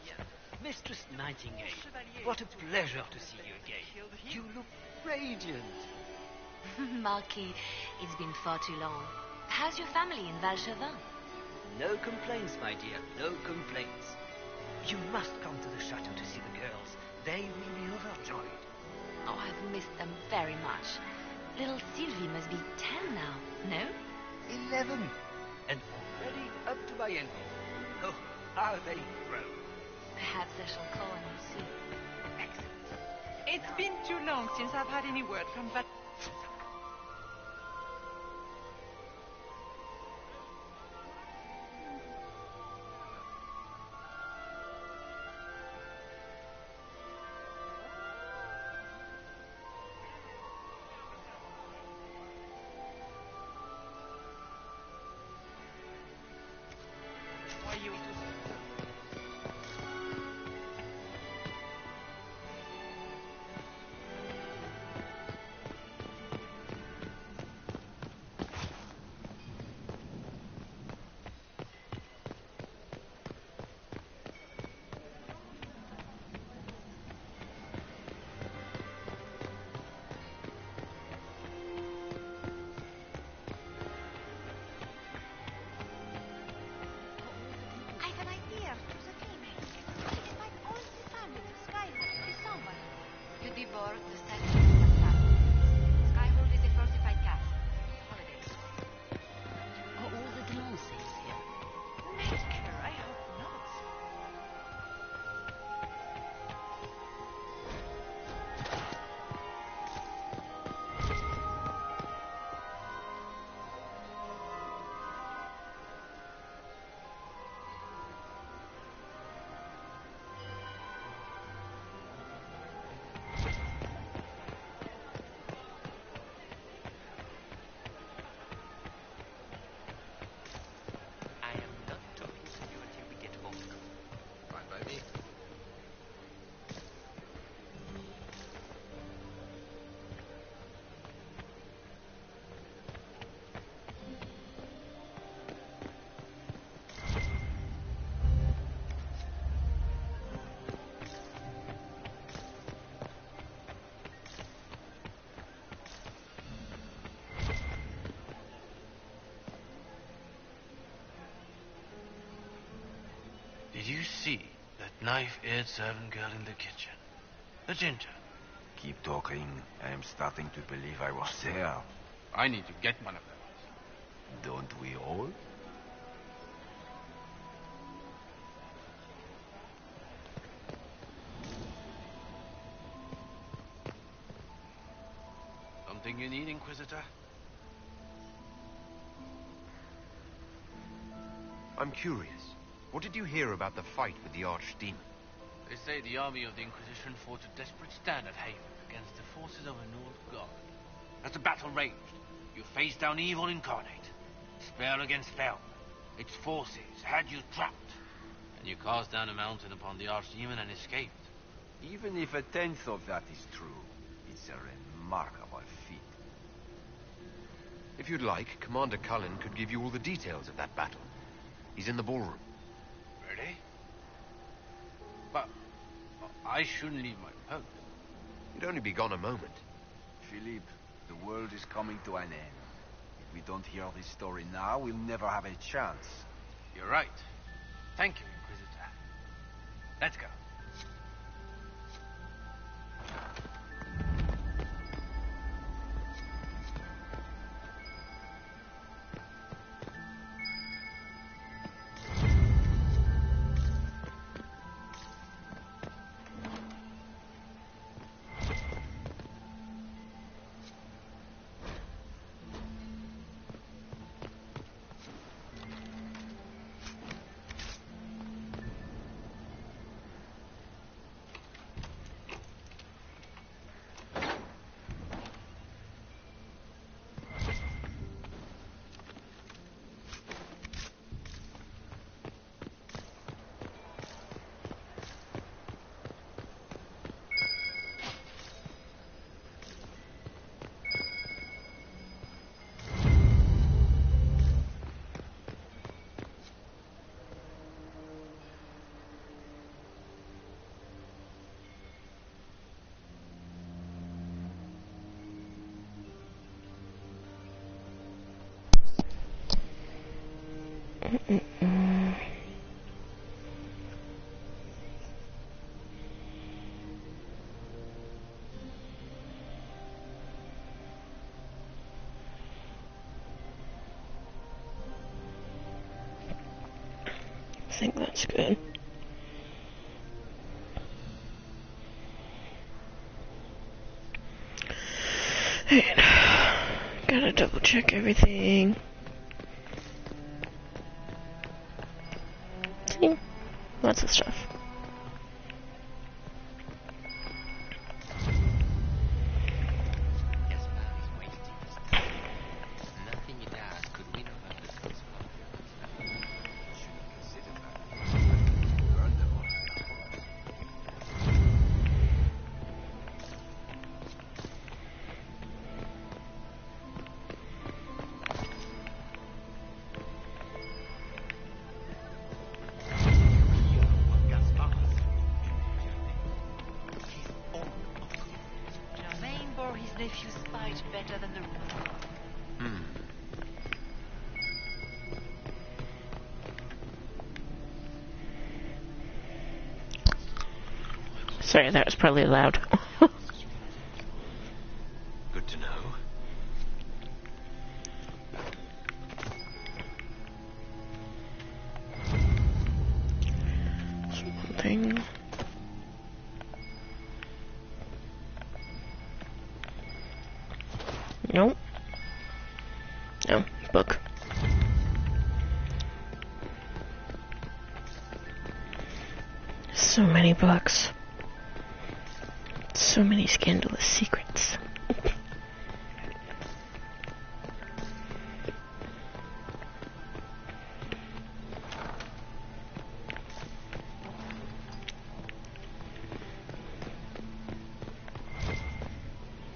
Mistress Nightingale, what a pleasure to see you again. You look radiant. Marquis, it's been far too long. How's your family in Valchevin? No complaints, my dear, no complaints. You must come to the chateau to see the girls. They will be overjoyed. Oh, I've missed them very much. Little Sylvie must be 10 now, no? 11. And already up to my elbow. Oh, how they grow. Perhaps I shall call on you soon. Excellent. It's been too long since I've had any word from Vat... Board the section of the castle. Skyhold is a fortified castle. Holidays. Are all the Delancey's here? Maker, I hope not. Knife-eared servant girl in the kitchen. The ginger. Keep talking. I am starting to believe I was there. I need to get one of those. Don't we all? Something you need, Inquisitor? I'm curious. What did you hear about the fight with the Archdemon? They say the army of the Inquisition fought a desperate stand at Haven against the forces of a North God. As the battle raged, you faced down evil incarnate. Spell against spell. Its forces had you trapped. And you cast down a mountain upon the Archdemon and escaped. Even if a tenth of that is true, it's a remarkable feat. If you'd like, Commander Cullen could give you all the details of that battle. He's in the ballroom. Really? But I shouldn't leave my post. You'd only be gone a moment. Philippe, the world is coming to an end. If we don't hear this story now, we'll never have a chance. You're right. Thank you, Inquisitor. Let's go. I think that's good. Alright. Gotta double check everything. See? Lots of stuff. If you spite better than the... Sorry, that was probably loud. Good to know. Something. Nope. No, book. So many books. So many scandalous secrets.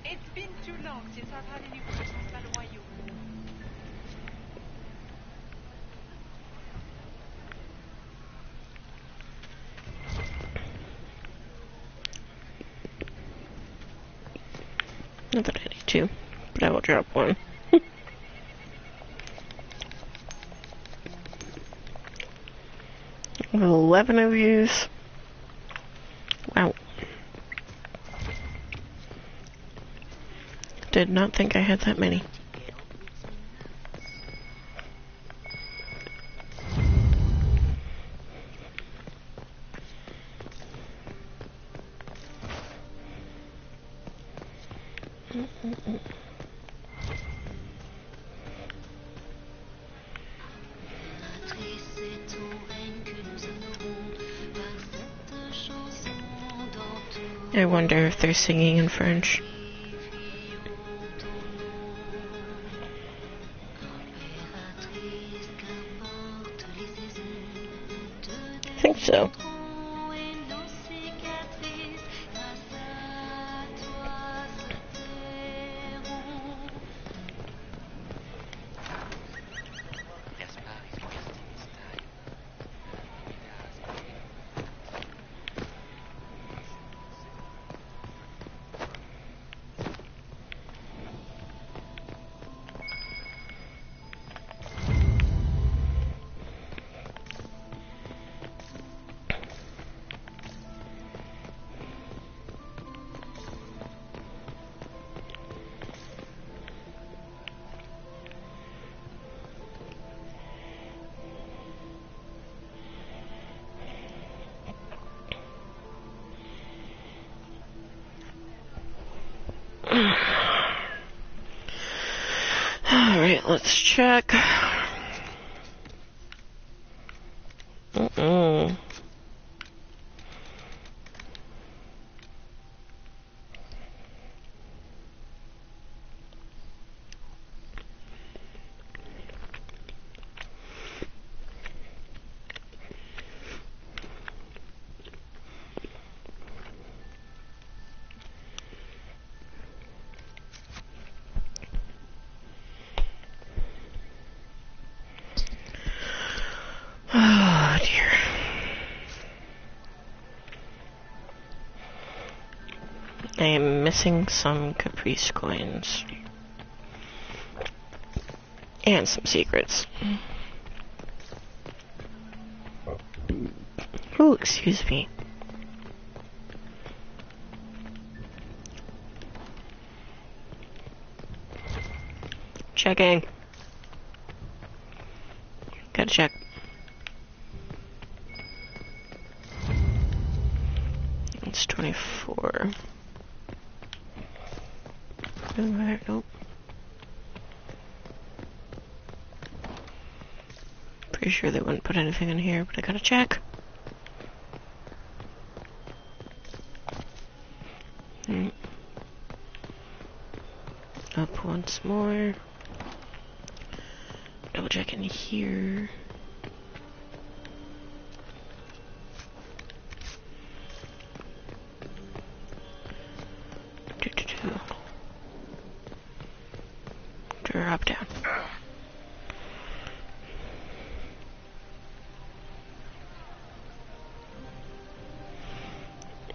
It's been too long since I've had any word from Valois. Not that I need to, but I will drop one. Level 11 of use. Did not think I had that many. I wonder if they're singing in French. I think so. Alright, let's check. Oh dear. I am missing some Caprice coins. And some secrets. Oh, excuse me. Checking. Gotta check. It's 24. Nope. Pretty sure they wouldn't put anything in here, but I gotta check. Up once more. Double check in here. Drop down.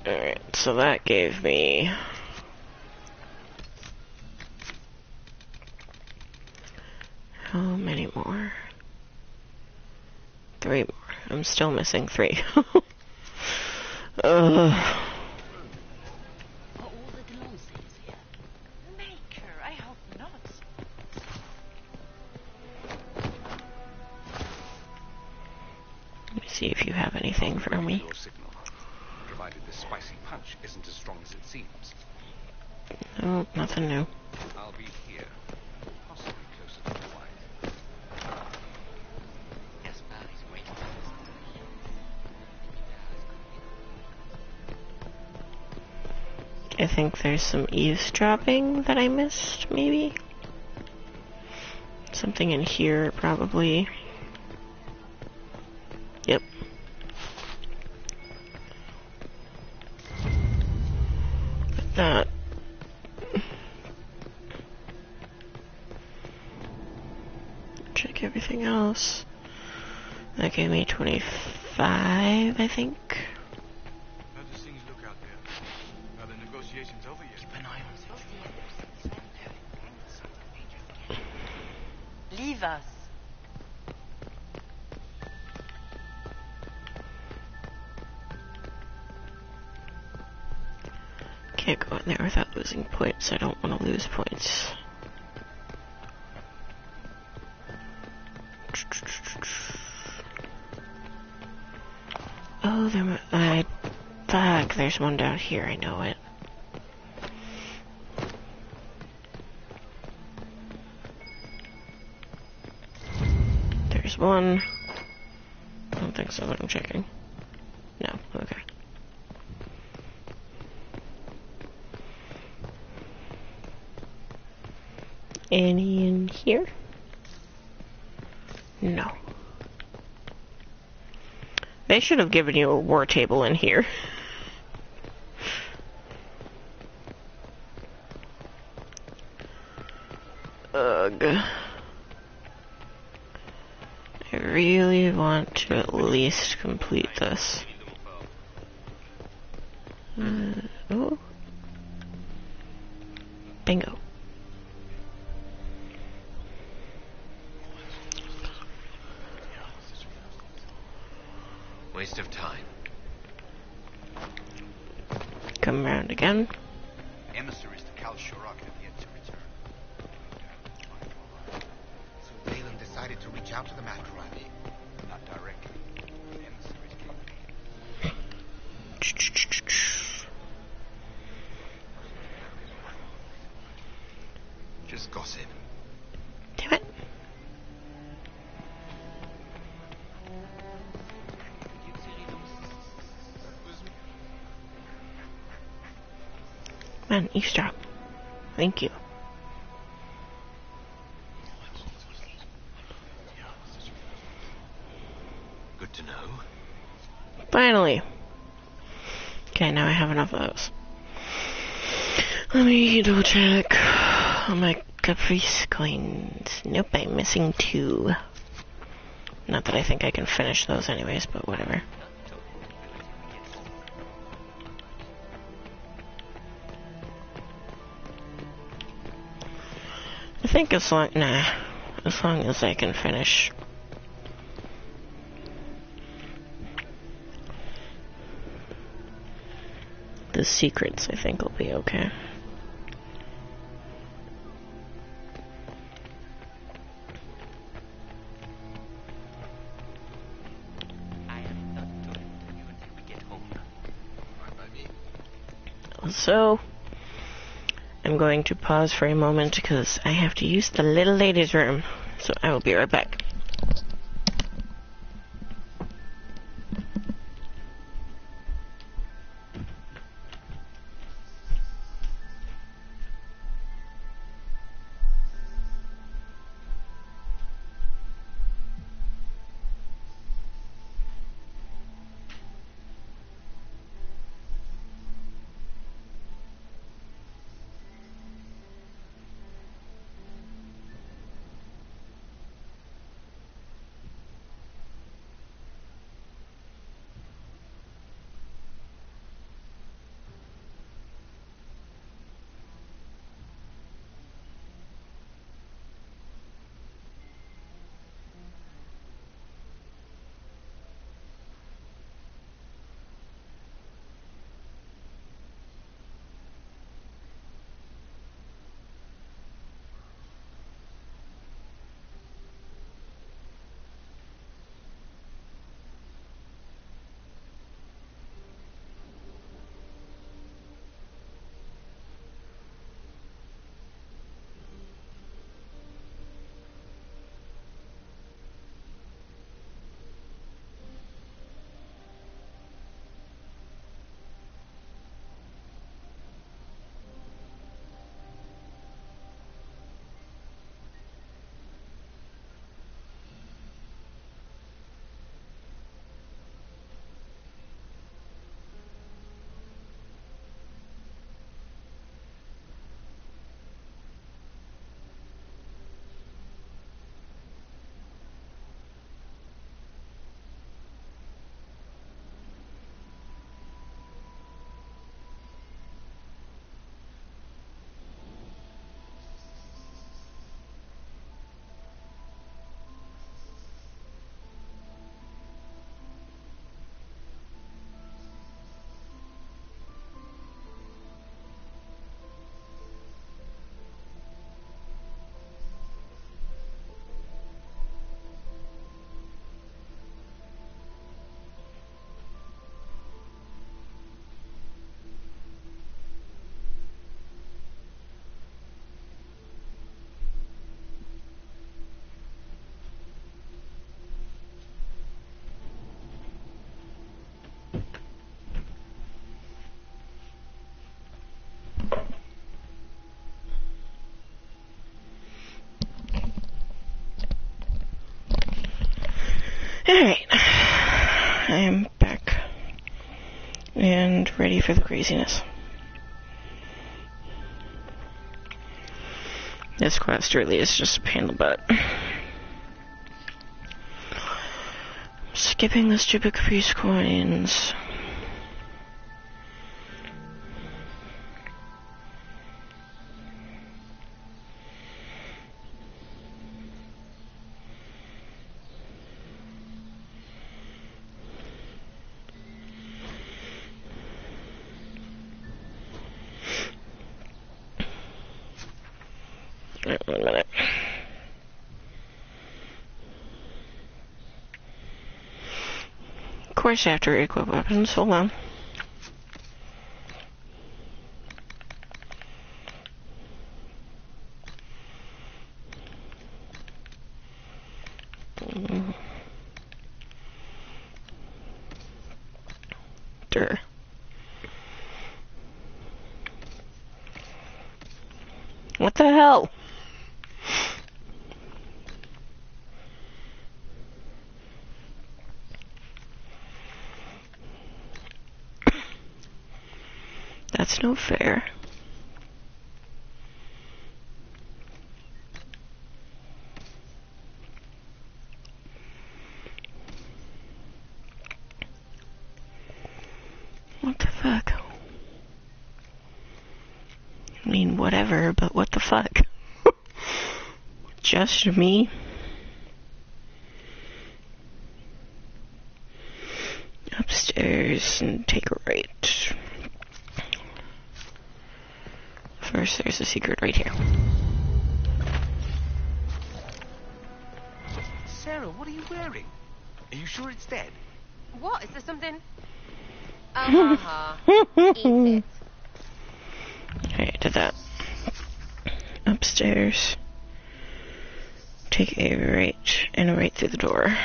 Alright, so that gave me how many more? 3 more. I'm still missing 3. Let me see if you have anything for me. Provided the spicy punch isn't as strong as it seems. Oh, nothing new. I'll be here, possibly closer to the wife. I think there's some eavesdropping that I missed, maybe? Something in here, probably. Yep. But that. Check everything else. That gave me 25, I think. How does things look out there? Are the negotiations over yet? Keep an eye on Leave us. can't go in there without losing points. I don't want to lose points. Oh, fuck, there's one down here, I know it. There's one. I don't think so, but I'm checking. No, okay. Any in here? No. They should have given you a war table in here. Ugh. I really want to at least complete this. Oh. Bingo. Waste of time. Come around again. Emissaries to Cal Shurak have yet to return. So Galen decided to reach out to the Master Rally. Not directly. Emissaries came. Just gossip. Damn it. Man, eavesdrop. Thank you. Good to know. Finally. Okay, now I have enough of those. Let me double check on my Caprice coins. Nope, I'm missing 2. Not that I think I can finish those anyways, but whatever. I think as long as I can finish the secrets, I think will be okay. So, I'm going to pause for a moment because I have to use the little ladies' room. So I will be right back. Alright. I am back. And ready for the craziness. This quest really is just a pain in the butt. Skipping the stupid caprice coins. Wait 1 minute. Of course I have to re-equip weapons. Hold on. Durr. What the hell? That's no fair. What the fuck? I mean, whatever, but what the fuck? Just me? Upstairs and take a right. First, there's a secret right here. Sarah, what are you wearing? Are you sure it's dead? What? Is there something? Oh, ha ha. Eat it. Okay, did that. Upstairs. Take a right and a right through the door.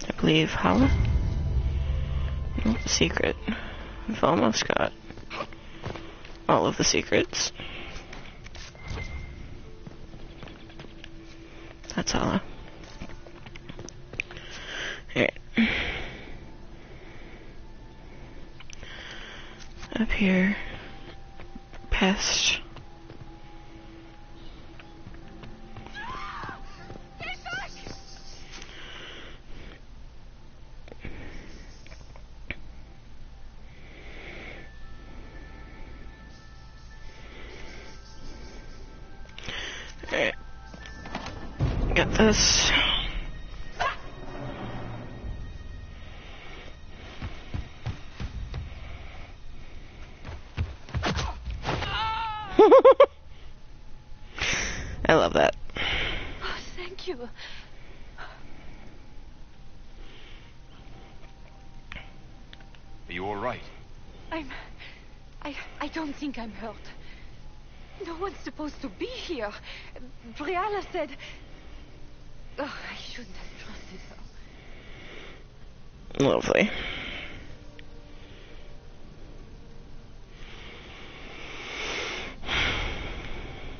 I believe Hala. Oh, secret. We've almost got all of the secrets. That's Hala. Alright. Up here. Past. Alright. Got this. I love that. Oh, thank you. Are you all right? I don't think I'm hurt. No one's supposed to be here. Brianna said... Oh, I shouldn't have trusted her. Lovely.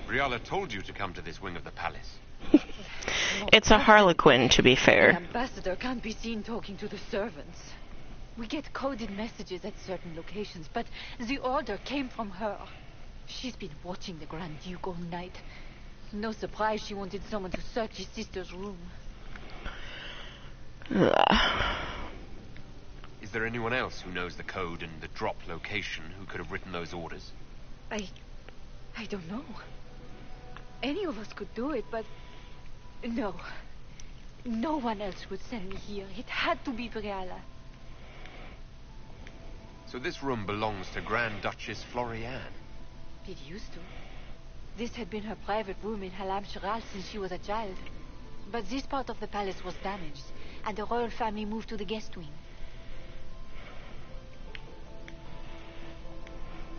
Briala told you to come to this wing of the palace. It's a harlequin, to be The fair. ambassador can't be seen talking to the servants. We get coded messages at certain locations, but the order came from her. She's been watching the Grand Duke all night. No surprise she wanted someone to search his sister's room. Ugh. Is there anyone else who knows the code and the drop location who could have written those orders? I don't know. Any of us could do it, but... No. No one else would send me here. It had to be Briala. So this room belongs to Grand Duchess Florianne. It used to. This had been her private room in Halam Shiral since she was a child. But this part of the palace was damaged, and the royal family moved to the guest wing.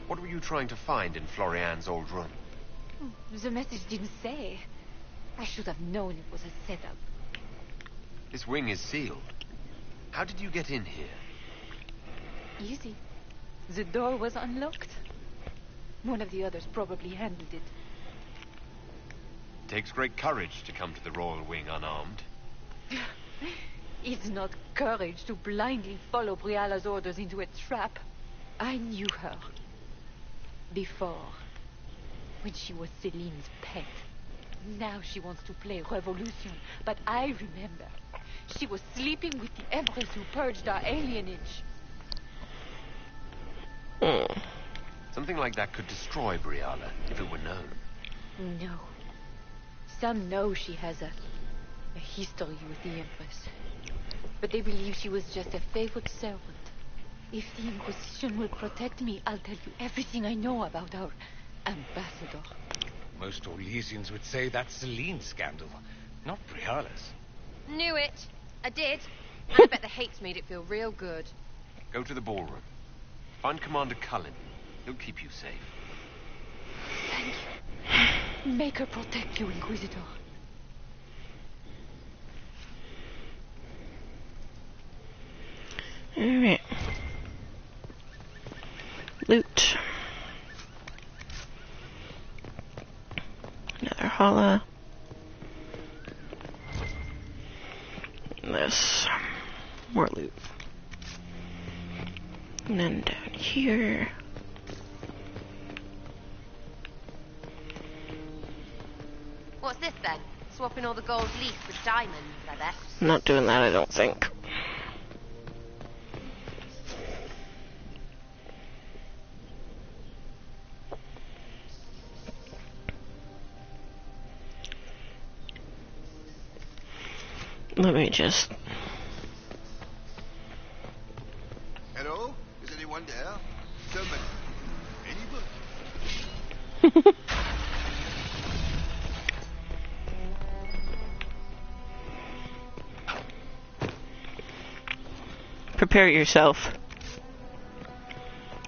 What were you trying to find in Florianne's old room? The message didn't say. I should have known it was a setup. This wing is sealed. How did you get in here? Easy. The door was unlocked. One of the others probably handled it. Takes great courage to come to the Royal Wing unarmed. It's not courage to blindly follow Briala's orders into a trap. I knew her. Before. When she was Celine's pet. Now she wants to play revolution. But I remember. She was sleeping with the Empress who purged our alienage. Something like that could destroy Briala, if it were known. No. Some know she has a history with the Empress. But they believe she was just a favored servant. If the Inquisition will protect me, I'll tell you everything I know about our ambassador. Most Orlesians would say that's Celine's scandal, not Briala's. Knew it. I did. And I bet the hate's made it feel real good. Go to the ballroom. Find Commander Cullen. He'll keep you safe. Thank you. Make her protect you, Inquisitor. Alright. Loot. Another holla. This. More loot. And then down here. What's this then? Swapping all the gold leaf with diamonds, I bet. I'm not doing that, I don't think. Let me just... Hello? Is anyone there? Somebody? Anybody? Prepare yourself.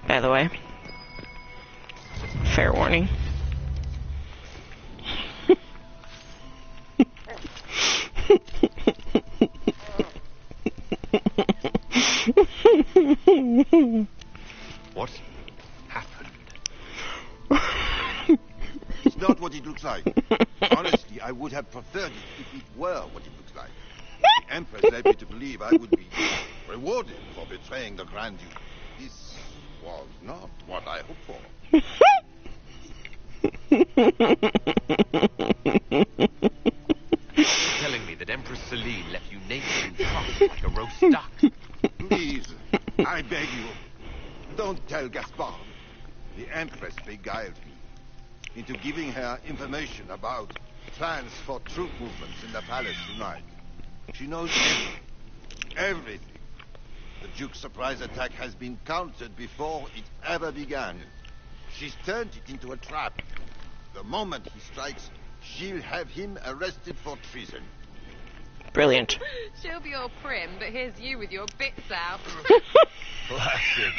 By the way. Fair warning. What happened? It's not what it looks like. Honestly, I would have preferred it if it were what it looks like. The Empress led me to believe I would be rewarded for betraying the Grand Duke. This was not what I hoped for. You're telling me that Empress Celine left you naked and trussed like a roast duck? Please, I beg you, don't tell Gaspard. The Empress beguiled me into giving her information about plans for troop movements in the palace tonight. She knows everything. The Duke's surprise attack has been countered before it ever began. She's turned it into a trap. The moment he strikes, she'll have him arrested for treason. Brilliant. She'll be all prim, but here's you with your bits out. Classic.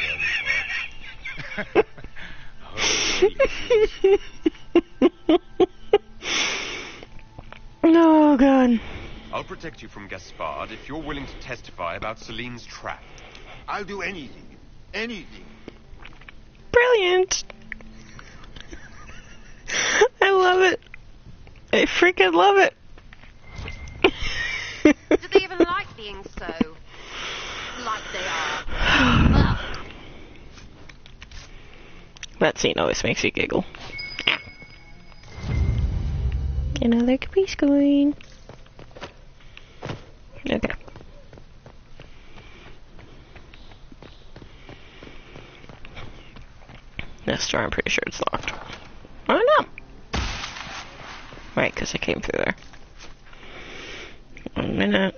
Oh, God. I'll protect you from Gaspard if you're willing to testify about Celine's trap. I'll do anything. Anything. Brilliant. I love it. I freaking love it. Do they even like being so? Like they are. That scene always makes you giggle. Another caprice coin. Okay. This door, I'm pretty sure it's locked. Oh no! Right, because I came through there. 1 minute.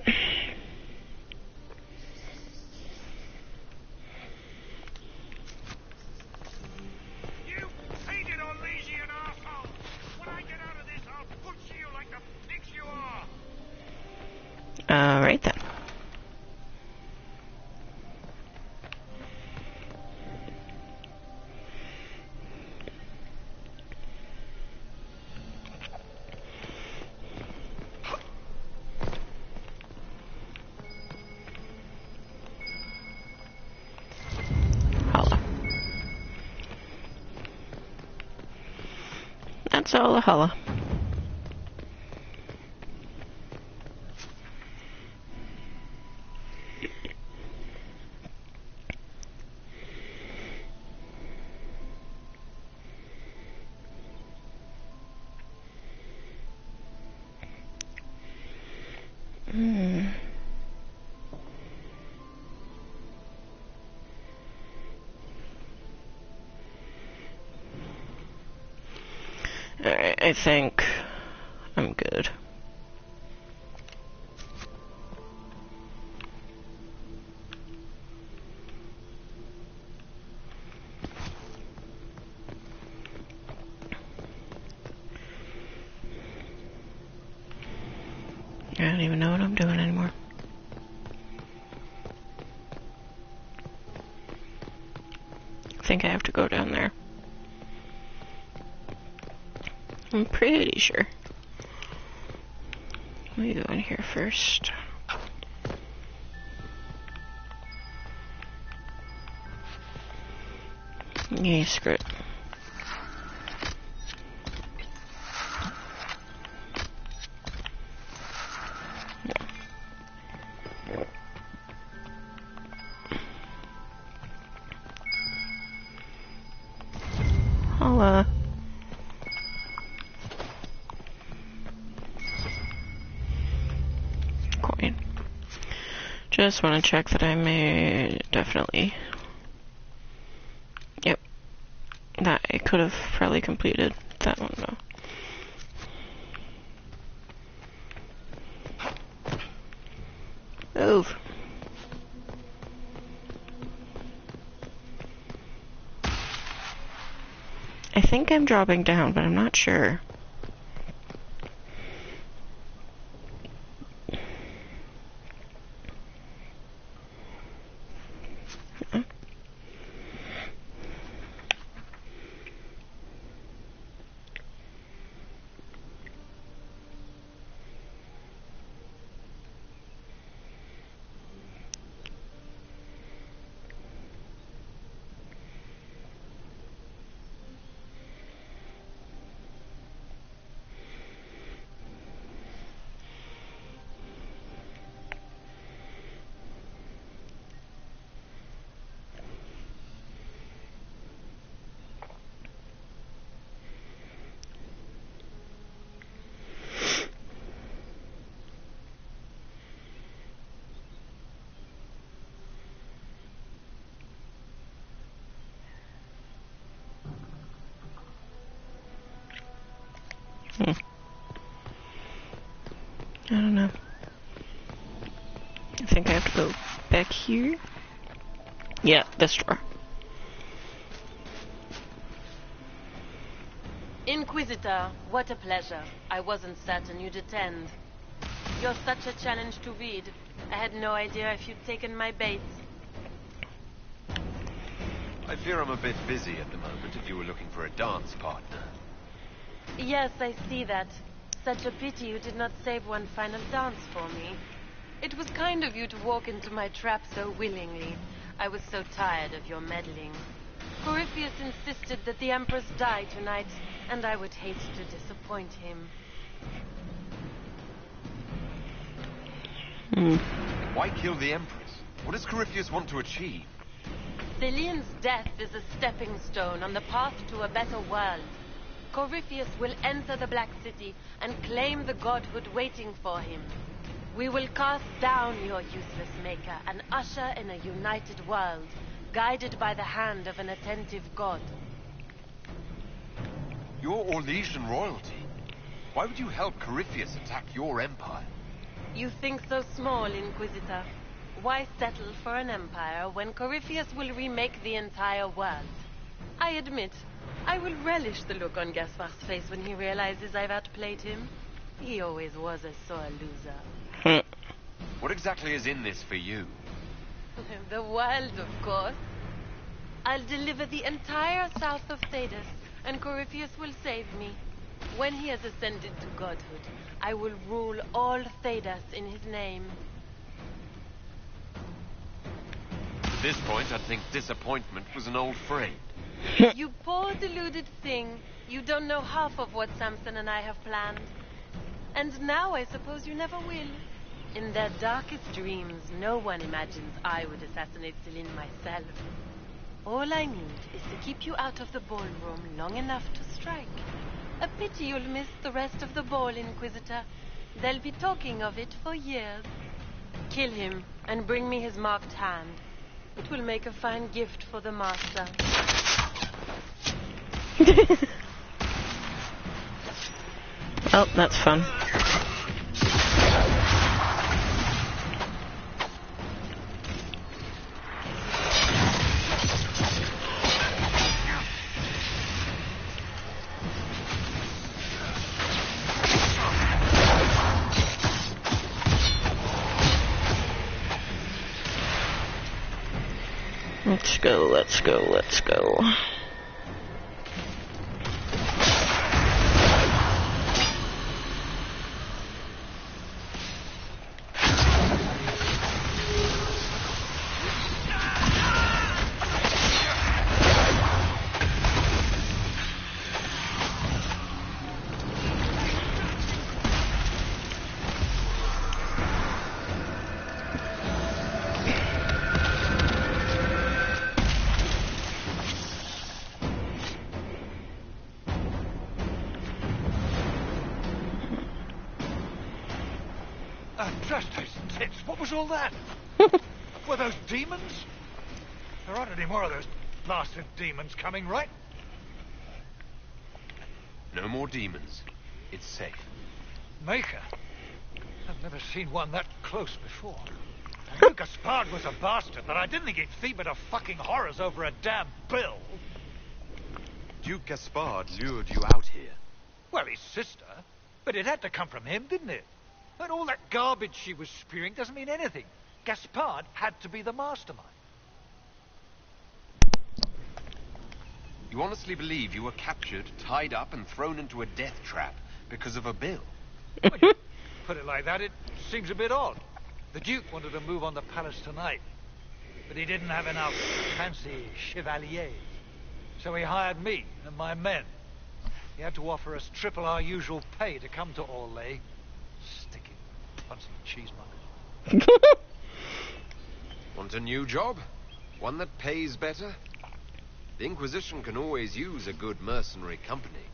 You hated Orlesian arsehole! When I get out of this, I'll butcher you like the pigs you are! Right then. Holla. So, holla. Alright, I think I'm good. I don't even know what I'm doing anymore. I think I have to go down there. I'm pretty sure. Let me go in here first. Yeah, screw it. Holla. Coin. Just want to check that I made definitely. Yep. That I could have probably completed that one though. Move. I think I'm dropping down, but I'm not sure. I don't know. I think I have to go back here. Yeah, this door. Inquisitor, what a pleasure. I wasn't certain you'd attend. You're such a challenge to read. I had no idea if you'd taken my bait. I fear I'm a bit busy at the moment if you were looking for a dance partner. Yes, I see that. Such a pity you did not save one final dance for me. It was kind of you to walk into my trap so willingly. I was so tired of your meddling. Corypheus insisted that the Empress die tonight, and I would hate to disappoint him. Why kill the Empress? What does Corypheus want to achieve? Celine's death is a stepping stone on the path to a better world. Corypheus will enter the Black City and claim the godhood waiting for him. We will cast down your useless maker and usher in a united world, guided by the hand of an attentive god. You're Orlesian royalty. Why would you help Corypheus attack your empire? You think so small, Inquisitor. Why settle for an empire when Corypheus will remake the entire world? I admit, I will relish the look on Gaspar's face when he realizes I've outplayed him. He always was a sore loser. What exactly is in this for you? The world, of course. I'll deliver the entire south of Thedas, and Corypheus will save me. When he has ascended to godhood, I will rule all Thedas in his name. At this point, I'd think disappointment was an old friend. You poor deluded thing. You don't know half of what Samson and I have planned. And now I suppose you never will. In their darkest dreams, no one imagines I would assassinate Celine myself. All I need is to keep you out of the ballroom long enough to strike. A pity you'll miss the rest of the ball, Inquisitor. They'll be talking of it for years. Kill him and bring me his marked hand. It will make a fine gift for the master. Oh, that's fun. Let's go, let's go, let's go. What was all that? Were those demons? There aren't any more of those blasted demons coming, right? No more demons. It's safe. Maker? I've never seen one that close before. I knew Gaspard was a bastard, but I didn't think he'd fever to fucking horrors over a damn bill. Duke Gaspard lured you out here. Well, his sister. But it had to come from him, didn't it? And all that garbage she was spewing doesn't mean anything. Gaspard had to be the mastermind. You honestly believe you were captured, tied up, and thrown into a death trap because of a bill? When you put it like that, it seems a bit odd. The Duke wanted to move on the palace tonight, but he didn't have enough fancy chevaliers. So he hired me and my men. He had to offer us triple our usual pay to come to Orlais. Sticky, punsy cheesemonger. Want a new job? One that pays better? The Inquisition can always use a good mercenary company.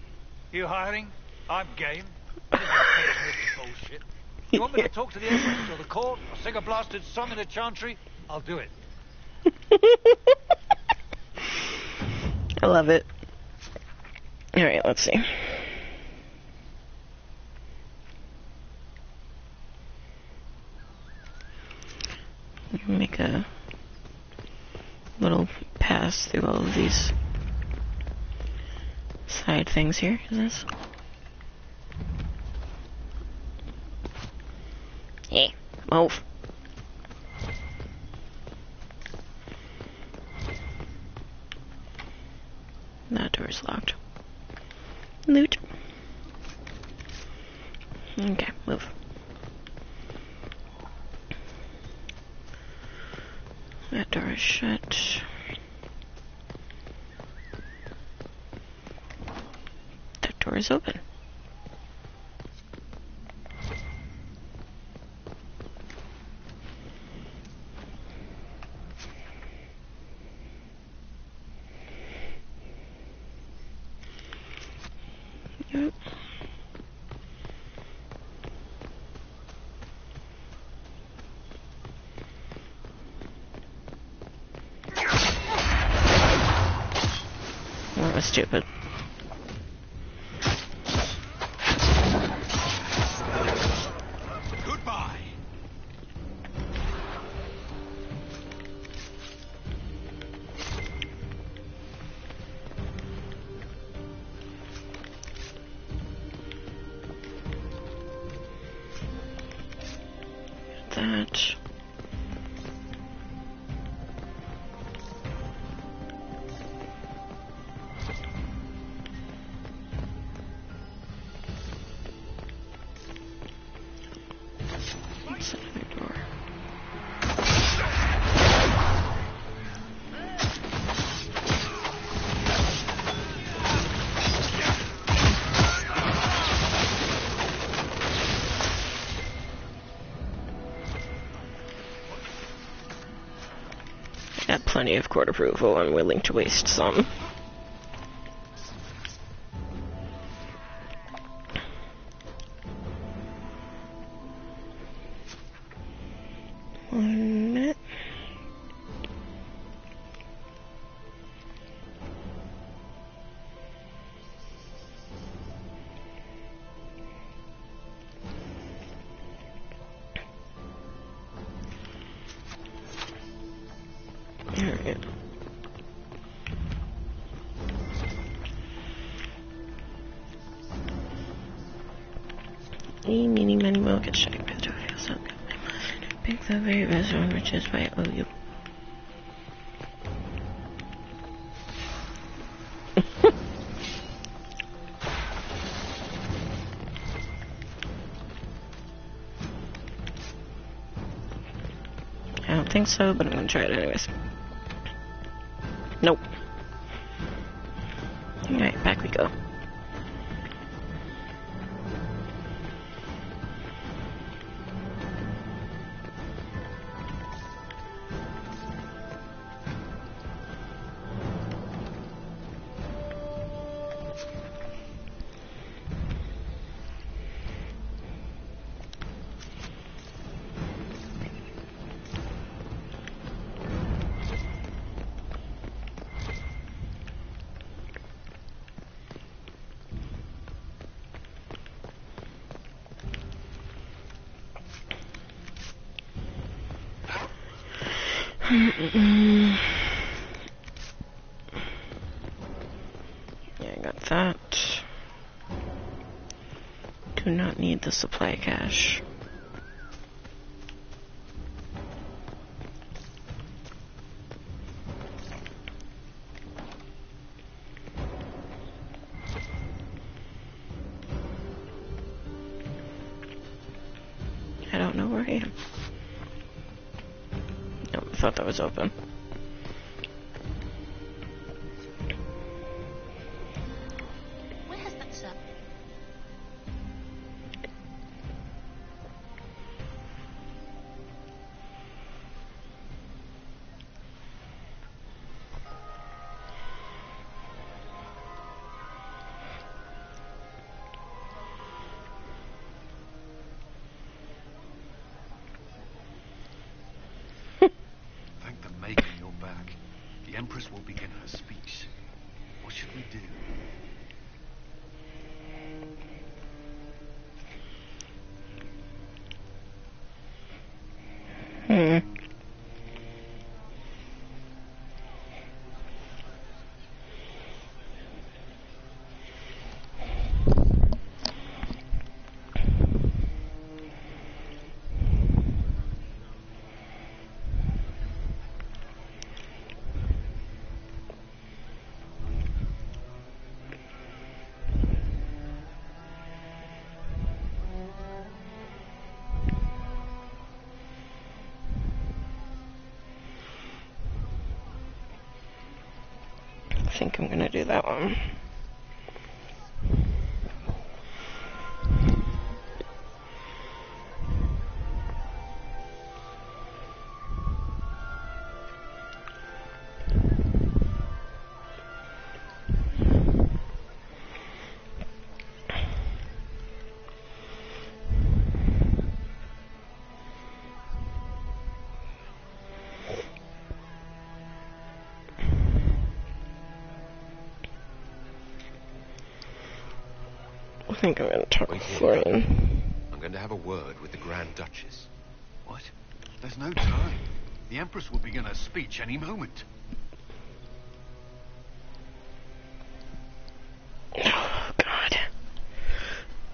You hiring? I'm game. Bullshit. You want me to talk to the Empress or the court or sing a blasted song in a chantry? I'll do it. I love it. Alright, let's see. Make a little pass through all of these side things here. Is this? Yeah, move. That door's locked. Loot. Okay, move. That door is shut. That door is open. Yep. That was stupid. Goodbye. That. That's another door. Got plenty of court approval. I'm willing to waste some. One minute. Alright. Meeny, many, mo, get shot by the door. Pick the very best one, which is why I owe you. I don't think so, but I'm gonna try it anyways. Nope. Alright, back we go. Yeah, I got that. Do not need the supply cache. I don't know where I am. Nope, I thought that was open. Where's that sub? Thank the Maker you're back. The Empress will begin her speech. What should we do? I think I'm gonna do that one. I think I'm going to talk to Florian. I'm going to have a word with the Grand Duchess. What? There's no time. The Empress will begin her speech any moment. Oh, God.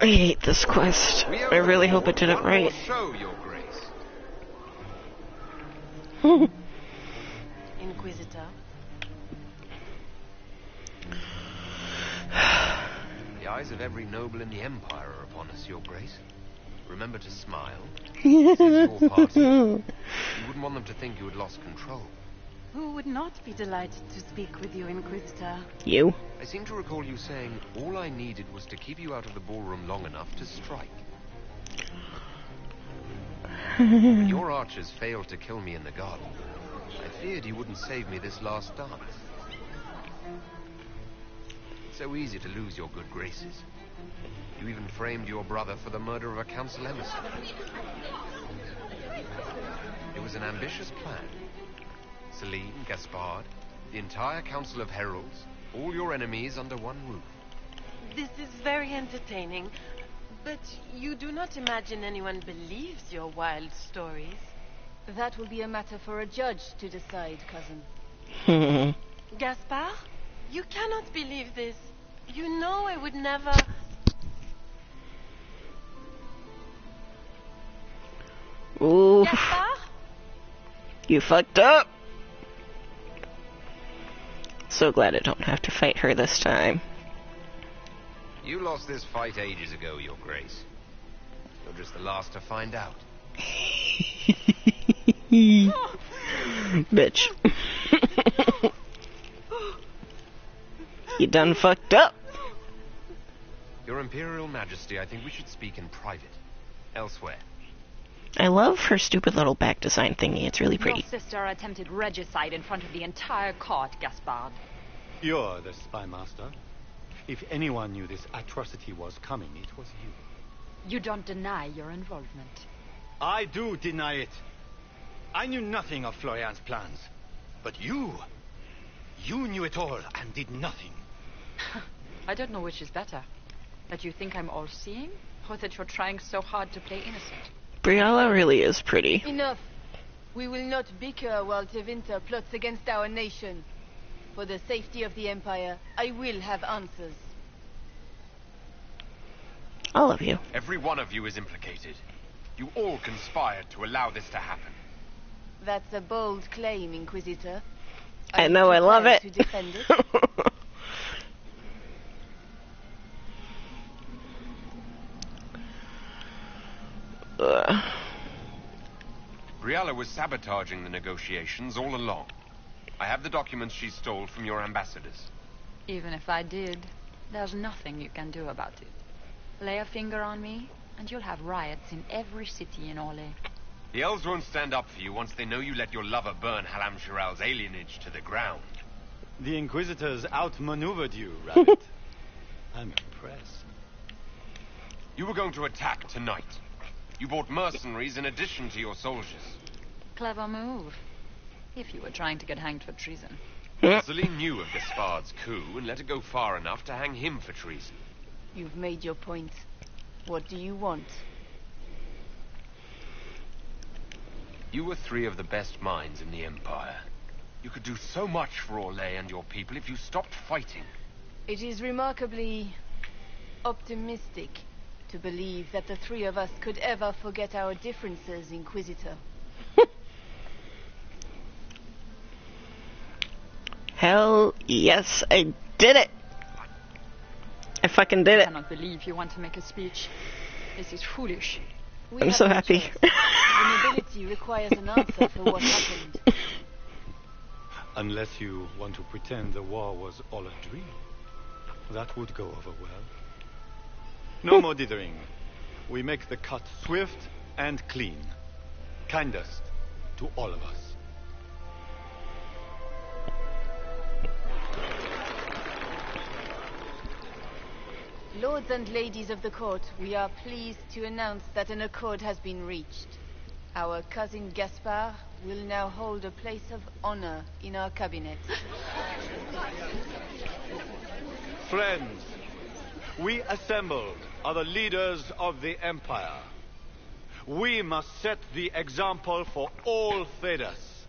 I hate this quest. I really hope I did it right. Show, Your Grace. Inquisitor. The eyes of every noble in the Empire are upon us, Your Grace. Remember to smile. This is your party. You wouldn't want them to think you had lost control. Who would not be delighted to speak with you, Inquisitor? You? I seem to recall you saying all I needed was to keep you out of the ballroom long enough to strike. Your archers failed to kill me in the garden. I feared you wouldn't save me this last dance. It's so easy to lose your good graces. You even framed your brother for the murder of a council emissary. It was an ambitious plan. Celine, Gaspard, the entire Council of Heralds, all your enemies under one roof. This is very entertaining, but you do not imagine anyone believes your wild stories. That will be a matter for a judge to decide, cousin. Gaspard, you cannot believe this. You know I would never... Ooh. Gaspard? You fucked up. So glad I don't have to fight her this time. You lost this fight ages ago, Your Grace. You're just the last to find out. Bitch. You done fucked up. Your Imperial Majesty, I think we should speak in private. Elsewhere. I love her stupid little back design thingy. It's really pretty. Your sister attempted regicide in front of the entire court, Gaspard. You're the spy master. If anyone knew this atrocity was coming, it was you. You don't deny your involvement. I do deny it. I knew nothing of Florian's plans. But you knew it all and did nothing. I don't know which is better. That you think I'm all-seeing, or that you're trying so hard to play innocent? Briella really is pretty. Enough. We will not bicker while Tevinter plots against our nation. For the safety of the Empire, I will have answers. All of you. Every one of you is implicated. You all conspired to allow this to happen. That's a bold claim, Inquisitor. I know, I love it. To defend it? Briella was sabotaging the negotiations all along. I have the documents she stole from your ambassadors. Even if I did, there's nothing you can do about it. Lay a finger on me, and you'll have riots in every city in Orlais. The elves won't stand up for you once they know you let your lover burn Halam Shiral's alienage to the ground. The Inquisitors outmaneuvered you, Rabbit. I'm impressed. You were going to attack tonight. You brought mercenaries in addition to your soldiers. Clever move. If you were trying to get hanged for treason. Celine knew of Gaspard's coup and let it go far enough to hang him for treason. You've made your point. What do you want? You were three of the best minds in the Empire. You could do so much for Orlais and your people if you stopped fighting. It is remarkably optimistic to believe that the three of us could ever forget our differences, Inquisitor. Hell yes, I did it. I fucking did it. I cannot believe you want to make a speech. This is foolish. I'm so happy. The nobility requires an answer for what happened. Unless you want to pretend the war was all a dream. That would go over well. No more dithering. We make the cut swift and clean. Kindest to all of us. Lords and ladies of the court, we are pleased to announce that an accord has been reached. Our cousin Gaspard will now hold a place of honor in our cabinet. Friends, we assembled are the leaders of the Empire. We must set the example for all Thedas.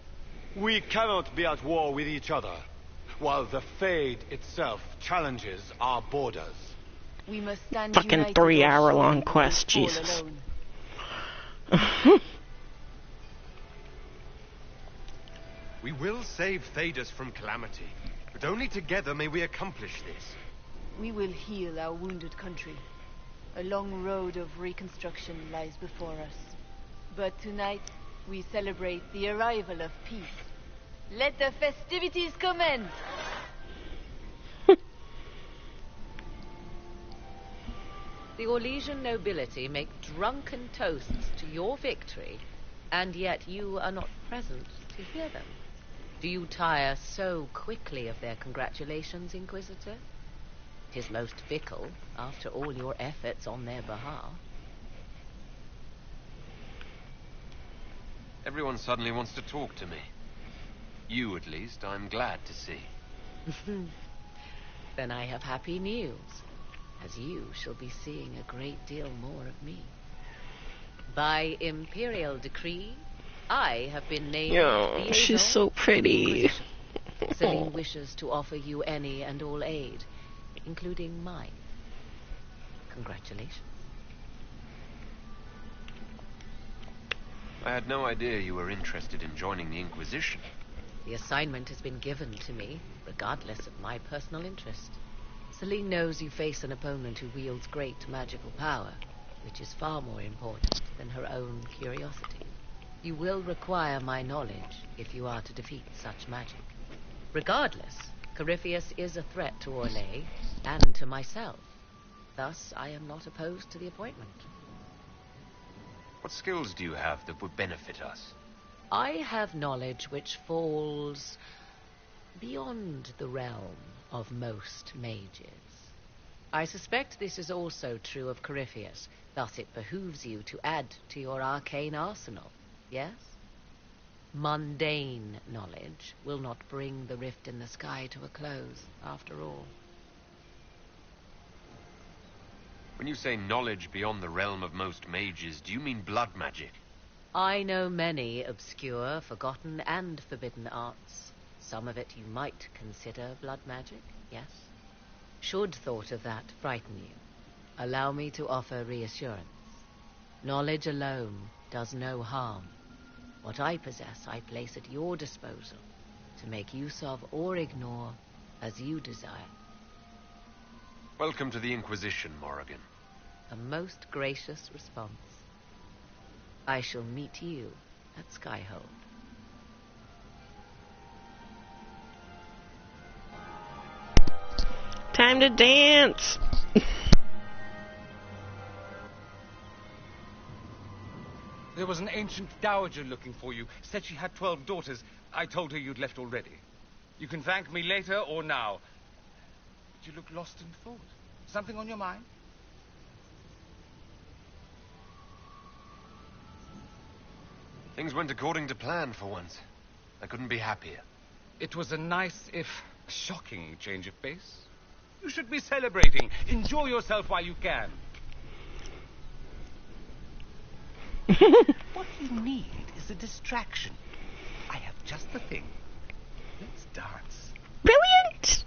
We cannot be at war with each other, while the Fade itself challenges our borders. We must stand fucking united 3-hour-long quest, Jesus. We will save Thedas from calamity, but only together may we accomplish this. We will heal our wounded country. A long road of reconstruction lies before us. But tonight, we celebrate the arrival of peace. Let the festivities commence! The Orlesian nobility make drunken toasts to your victory, and yet you are not present to hear them. Do you tire so quickly of their congratulations, Inquisitor? 'Tis most fickle, after all your efforts on their behalf. Everyone suddenly wants to talk to me. You, at least, I'm glad to see. Then I have happy news, as you shall be seeing a great deal more of me. By imperial decree, I have been named Oh, she's so pretty. Celine wishes to offer you any and all aid, including mine. Congratulations. I had no idea you were interested in joining the Inquisition. The assignment has been given to me, regardless of my personal interest. Celine knows you face an opponent who wields great magical power, which is far more important than her own curiosity. You will require my knowledge if you are to defeat such magic. Regardless, Corypheus is a threat to Orlais and to myself. Thus, I am not opposed to the appointment. What skills do you have that would benefit us? I have knowledge which falls beyond the realm of most mages. I suspect this is also true of Corypheus, thus it behooves you to add to your arcane arsenal, yes? Mundane knowledge will not bring the rift in the sky to a close, after all. When you say knowledge beyond the realm of most mages, do you mean blood magic? I know many obscure, forgotten, and forbidden arts. Some of it you might consider blood magic, yes? Should thought of that frighten you, allow me to offer reassurance. Knowledge alone does no harm. What I possess I place at your disposal to make use of or ignore as you desire. Welcome to the Inquisition, Morrigan. A most gracious response. I shall meet you at Skyhold. Time to dance! There was an ancient dowager looking for you. Said she had 12 daughters. I told her you'd left already. You can thank me later or now. But you look lost in thought. Something on your mind? Things went according to plan for once. I couldn't be happier. It was a nice, if shocking, change of pace. You should be celebrating. Enjoy yourself while you can. What you need is a distraction. I have just the thing. Let's dance. Brilliant!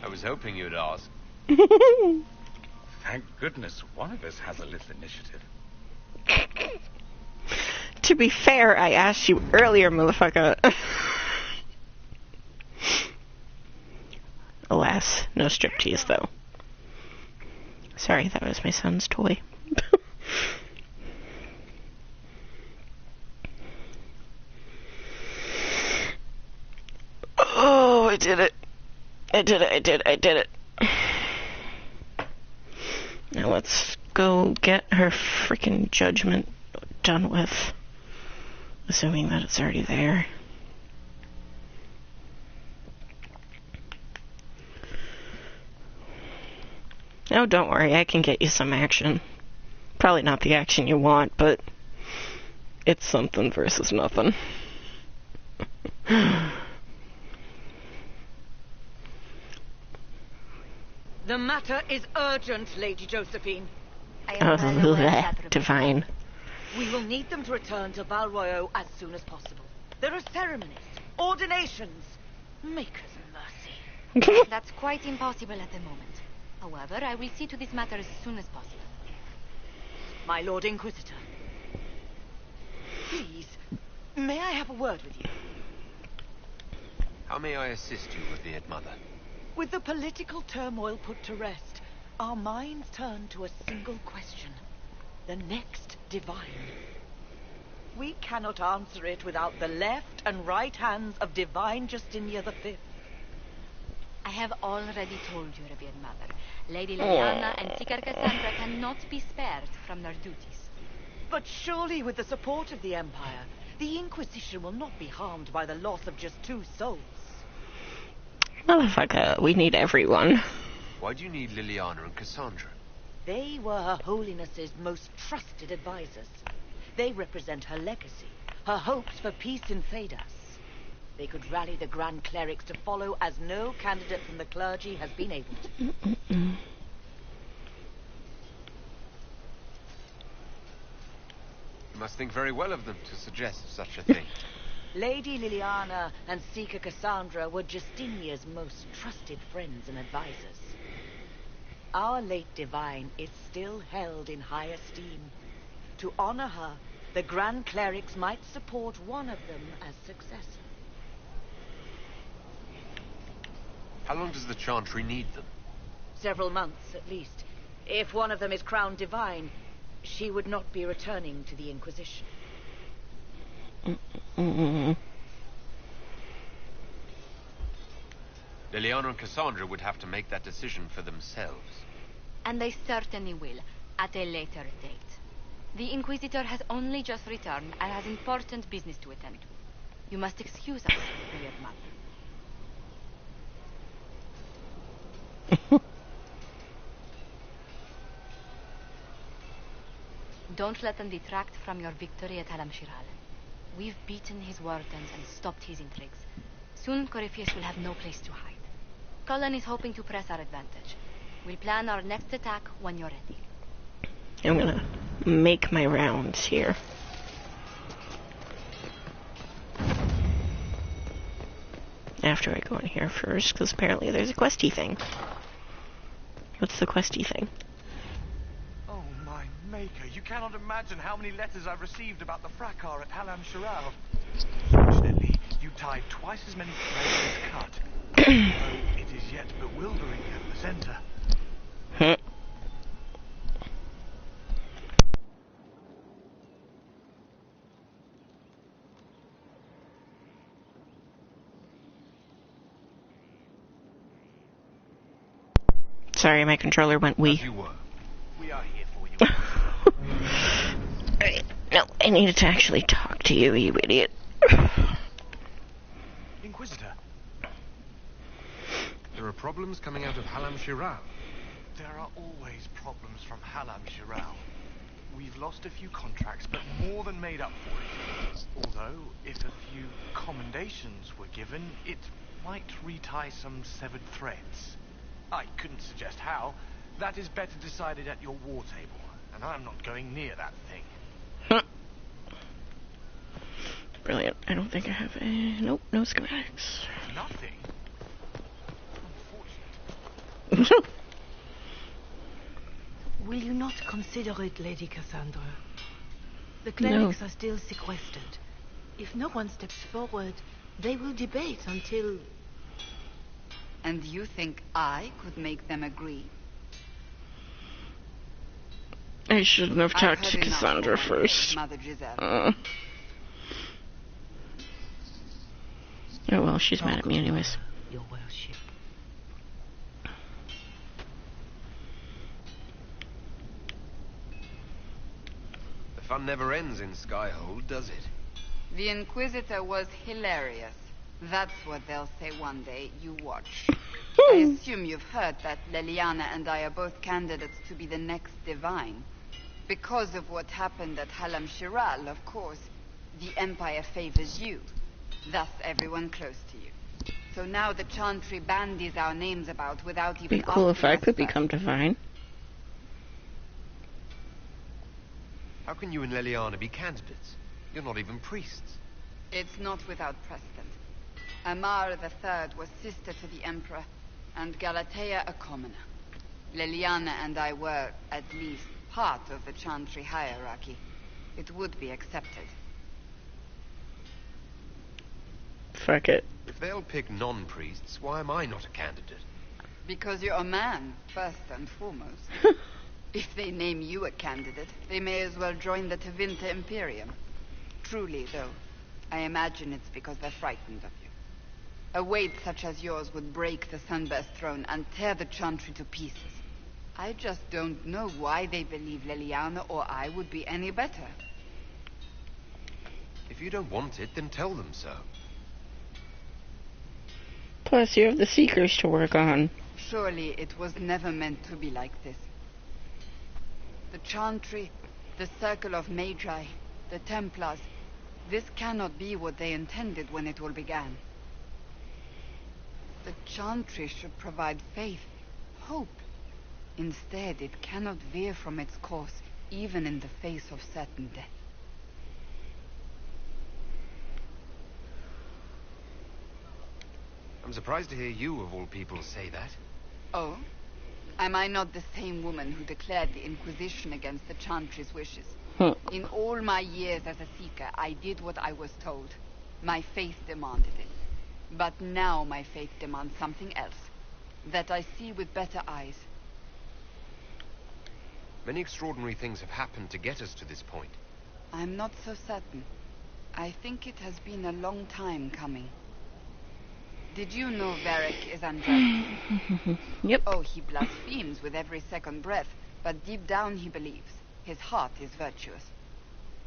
I was hoping you'd ask. Thank goodness one of us has a little initiative. To be fair, I asked you earlier, motherfucker. Alas, no striptease, though. Sorry, that was my son's toy. Oh, I did it. I did it. Now let's go get her freaking judgment done with. Assuming that it's already there. Oh, don't worry, I can get you some action. Probably not the action you want, but it's something versus nothing. The matter is urgent, Lady Josephine. Divine. We will need them to return to Val Royeaux as soon as possible. There are ceremonies, ordinations. Maker's mercy. That's quite impossible at the moment. However, I will see to this matter as soon as possible. My Lord Inquisitor. Please, may I have a word with you? How may I assist you, revered mother? With the political turmoil put to rest, our minds turn to a single question. The next divine. We cannot answer it without the left and right hands of Divine Justinia V. I have already told you, revered mother. Lady Liliana and Seeker Cassandra cannot be spared from their duties. But surely with the support of the Empire, The Inquisition will not be harmed by the loss of just 2 souls. Motherfucker, we need everyone. Why do you need Liliana and Cassandra? They were Her Holiness's most trusted advisors. They represent her legacy, her hopes for peace in Thedas. They could rally the Grand Clerics to follow as no candidate from the clergy has been able to. You must think very well of them to suggest such a thing. Lady Liliana and Seeker Cassandra were Justinia's most trusted friends and advisors. Our late divine is still held in high esteem. To honor her, the Grand Clerics might support one of them as successor. How long does the Chantry need them? Several months, at least. If one of them is crowned divine, she would not be returning to the Inquisition. Liliana and Cassandra would have to make that decision for themselves. And they certainly will, at a later date. The Inquisitor has only just returned and has important business to attend to. You must excuse us, dear mother. Don't let them detract from your victory at Halam Shiral. We've beaten his wardens and stopped his intrigues. Soon Corypheus will have no place to hide. Cullen is hoping to press our advantage. We'll plan our next attack when you're ready. I'm gonna make my rounds here. After I go in here first, because apparently there's a questy thing. What's the questy thing? Oh, my maker. You cannot imagine how many letters I've received about the fracas at Halam Shiral. Fortunately, you tied twice as many threads as cut. Though it is yet bewildering at the center. Sorry, my controller went wee. We are here for you. No, I needed to actually talk to you, you idiot. Inquisitor. There are problems coming out of Halam Shiral. There are always problems from Halam Shiral. We've lost a few contracts, but more than made up for it. Although, if a few commendations were given, it might retie some severed threads. I couldn't suggest how. That is better decided at your war table, and I'm not going near that thing. Brilliant. I don't think I have a... Nope, no schematics. Nothing? Unfortunate. Will you not consider it, Lady Cassandra? The clerics are still sequestered. If no one steps forward, they will debate until... And you think I could make them agree? I shouldn't have talked to Cassandra first. Mother Giselle. Oh well, she's mad at me anyways. Your worship. The fun never ends in Skyhold, does it? The Inquisitor was hilarious. That's what they'll say one day. You watch. I assume you've heard that Liliana and I are both candidates to be the next divine. Because of what happened at Halam Shiral, of course, the Empire favors you. Thus, everyone close to you. So now the Chantry bandies our names about without even Be cool if I could first. become divine. How can you and Liliana be candidates? You're not even priests. It's not without precedent. Amar III was sister to the Emperor, and Galatea a commoner. Liliana and I were, at least, part of the Chantry hierarchy. It would be accepted. Fuck it. If they'll pick non-priests, why am I not a candidate? Because you're a man, first and foremost. If they name you a candidate, they may as well join the Tevinter Imperium. Truly, though, I imagine it's because they're frightened of you. A weight such as yours would break the Sunburst throne and tear the Chantry to pieces. I just don't know why they believe Liliana or I would be any better. If you don't want it, then tell them so. Plus, you have the Seekers to work on. Surely it was never meant to be like this. The Chantry, the Circle of Magi, the Templars. This cannot be what they intended when it all began. The Chantry should provide faith, hope. Instead, it cannot veer from its course, even in the face of certain death. I'm surprised to hear you, of all people, say that. Oh? Am I not the same woman who declared the Inquisition against the Chantry's wishes? In all my years as a Seeker, I did what I was told. My faith demanded it. But now my faith demands something else. That I see with better eyes. Many extraordinary things have happened to get us to this point. I'm not so certain. I think it has been a long time coming. Did you know Varric is unjust? Yep. Oh, he blasphemes with every second breath, but deep down he believes. His heart is virtuous.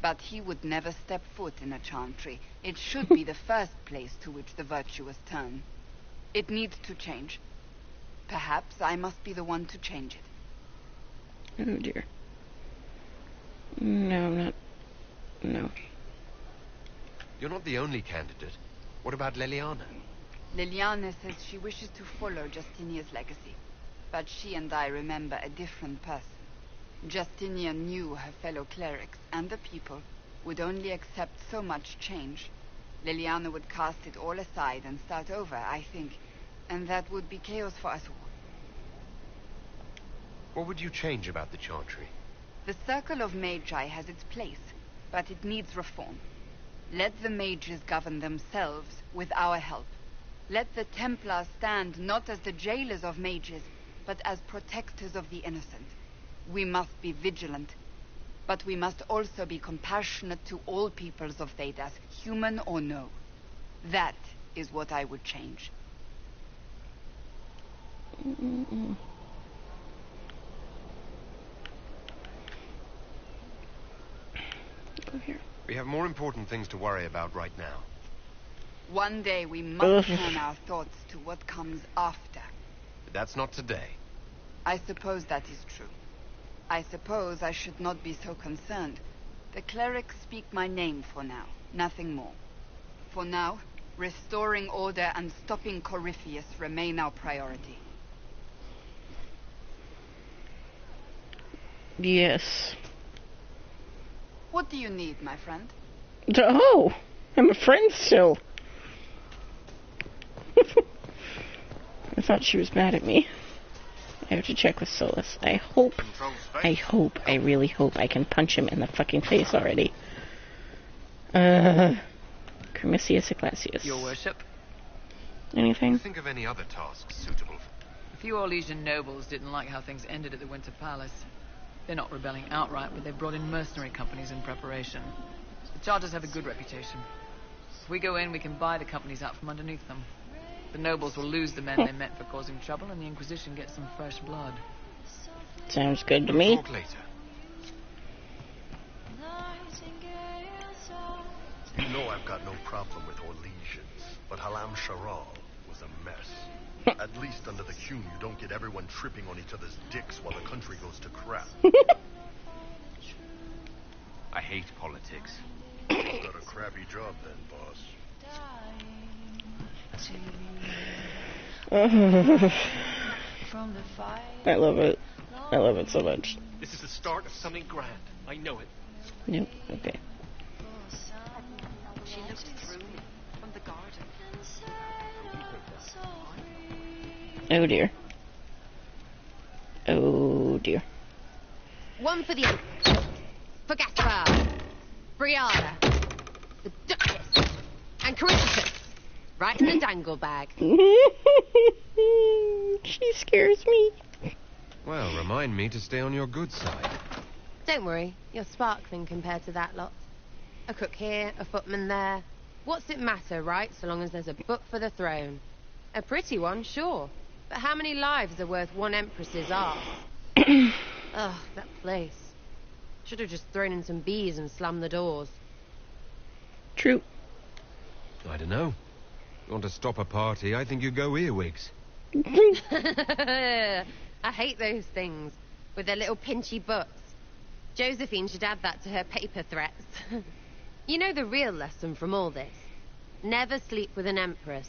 But he would never step foot in a Chantry. It should be the first place to which the virtuous turn. It needs to change. Perhaps I must be the one to change it. Oh dear. No, not... No. You're not the only candidate. What about Leliana? Liliana says she wishes to follow Justinia's legacy. But she and I remember a different person. Justinia knew her fellow clerics and the people would only accept so much change. Liliana would cast it all aside and start over, I think. And that would be chaos for us all. What would you change about the Chantry? The Circle of Magi has its place, but it needs reform. Let the mages govern themselves with our help. Let the Templars stand not as the jailers of mages, but as protectors of the innocent. We must be vigilant, but we must also be compassionate to all peoples of Thedas, human or no. That is what I would change. Go here. We have more important things to worry about right now. One day we must turn our thoughts to what comes after. But that's not today. I suppose that is true. I suppose I should not be so concerned. The clerics speak my name for now, nothing more. For now, restoring order and stopping Corypheus remain our priority. Yes. What do you need, my friend? Oh! I'm a friend still. I thought she was mad at me. I have to check with Solus. I really hope I can punch him in the fucking face already. Cremisius Ecclesius. Your worship? Anything? Think of any other tasks suitable. A few Orlesian nobles didn't like how things ended at the Winter Palace. They're not rebelling outright, but they've brought in mercenary companies in preparation. The Charters have a good reputation. If we go in, we can buy the companies out from underneath them. The nobles will lose the men they met for causing trouble, and the Inquisition gets some fresh blood. Sounds good to me. Talk later. You know I've got no problem with Orlesians, but Halam Sharal was a mess. At least under the Qun, you don't get everyone tripping on each other's dicks while the country goes to crap. I hate politics. You've got a crappy job then, boss. I love it. I love it so much. This is the start of something grand. I know it. Nope. Okay. She looked through me from the garden. Oh dear. Oh dear. One for the Empress, for Gaspar, Brianna, the Duchess, and Corypheus. Right in the dangle bag. She scares me. Well, remind me to stay on your good side. Don't worry, you're sparkling compared to that lot. A cook here, a footman there. What's it matter, right, so long as there's a book for the throne? A pretty one, sure. But how many lives are worth one empress's arse? Ugh, that place. Should have just thrown in some bees and slammed the doors. True. I don't know. You want to stop a party, I think you go earwigs. I hate those things with their little pinchy butts. Josephine should add that to her paper threats. You know the real lesson from all this? Never sleep with an empress.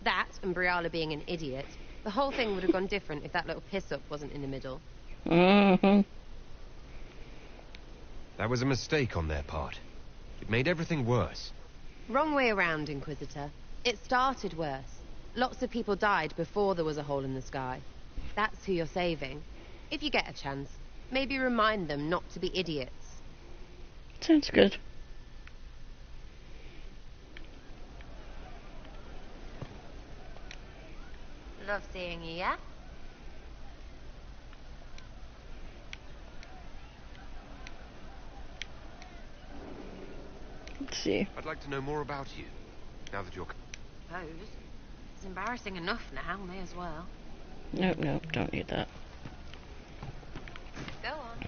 That, and Briala being an idiot, the whole thing would have gone different if that little piss-up wasn't in the middle. Mm-hmm. That was a mistake on their part. It made everything worse. Wrong way around, Inquisitor. It started worse. Lots of people died before there was a hole in the sky. That's who you're saving. If you get a chance, maybe remind them not to be idiots. Sounds good. Love seeing you, yeah? Let's see. I'd like to know more about you, now that you're... Pose? It's embarrassing enough now, may as well. Nope, nope, don't need that. Go on.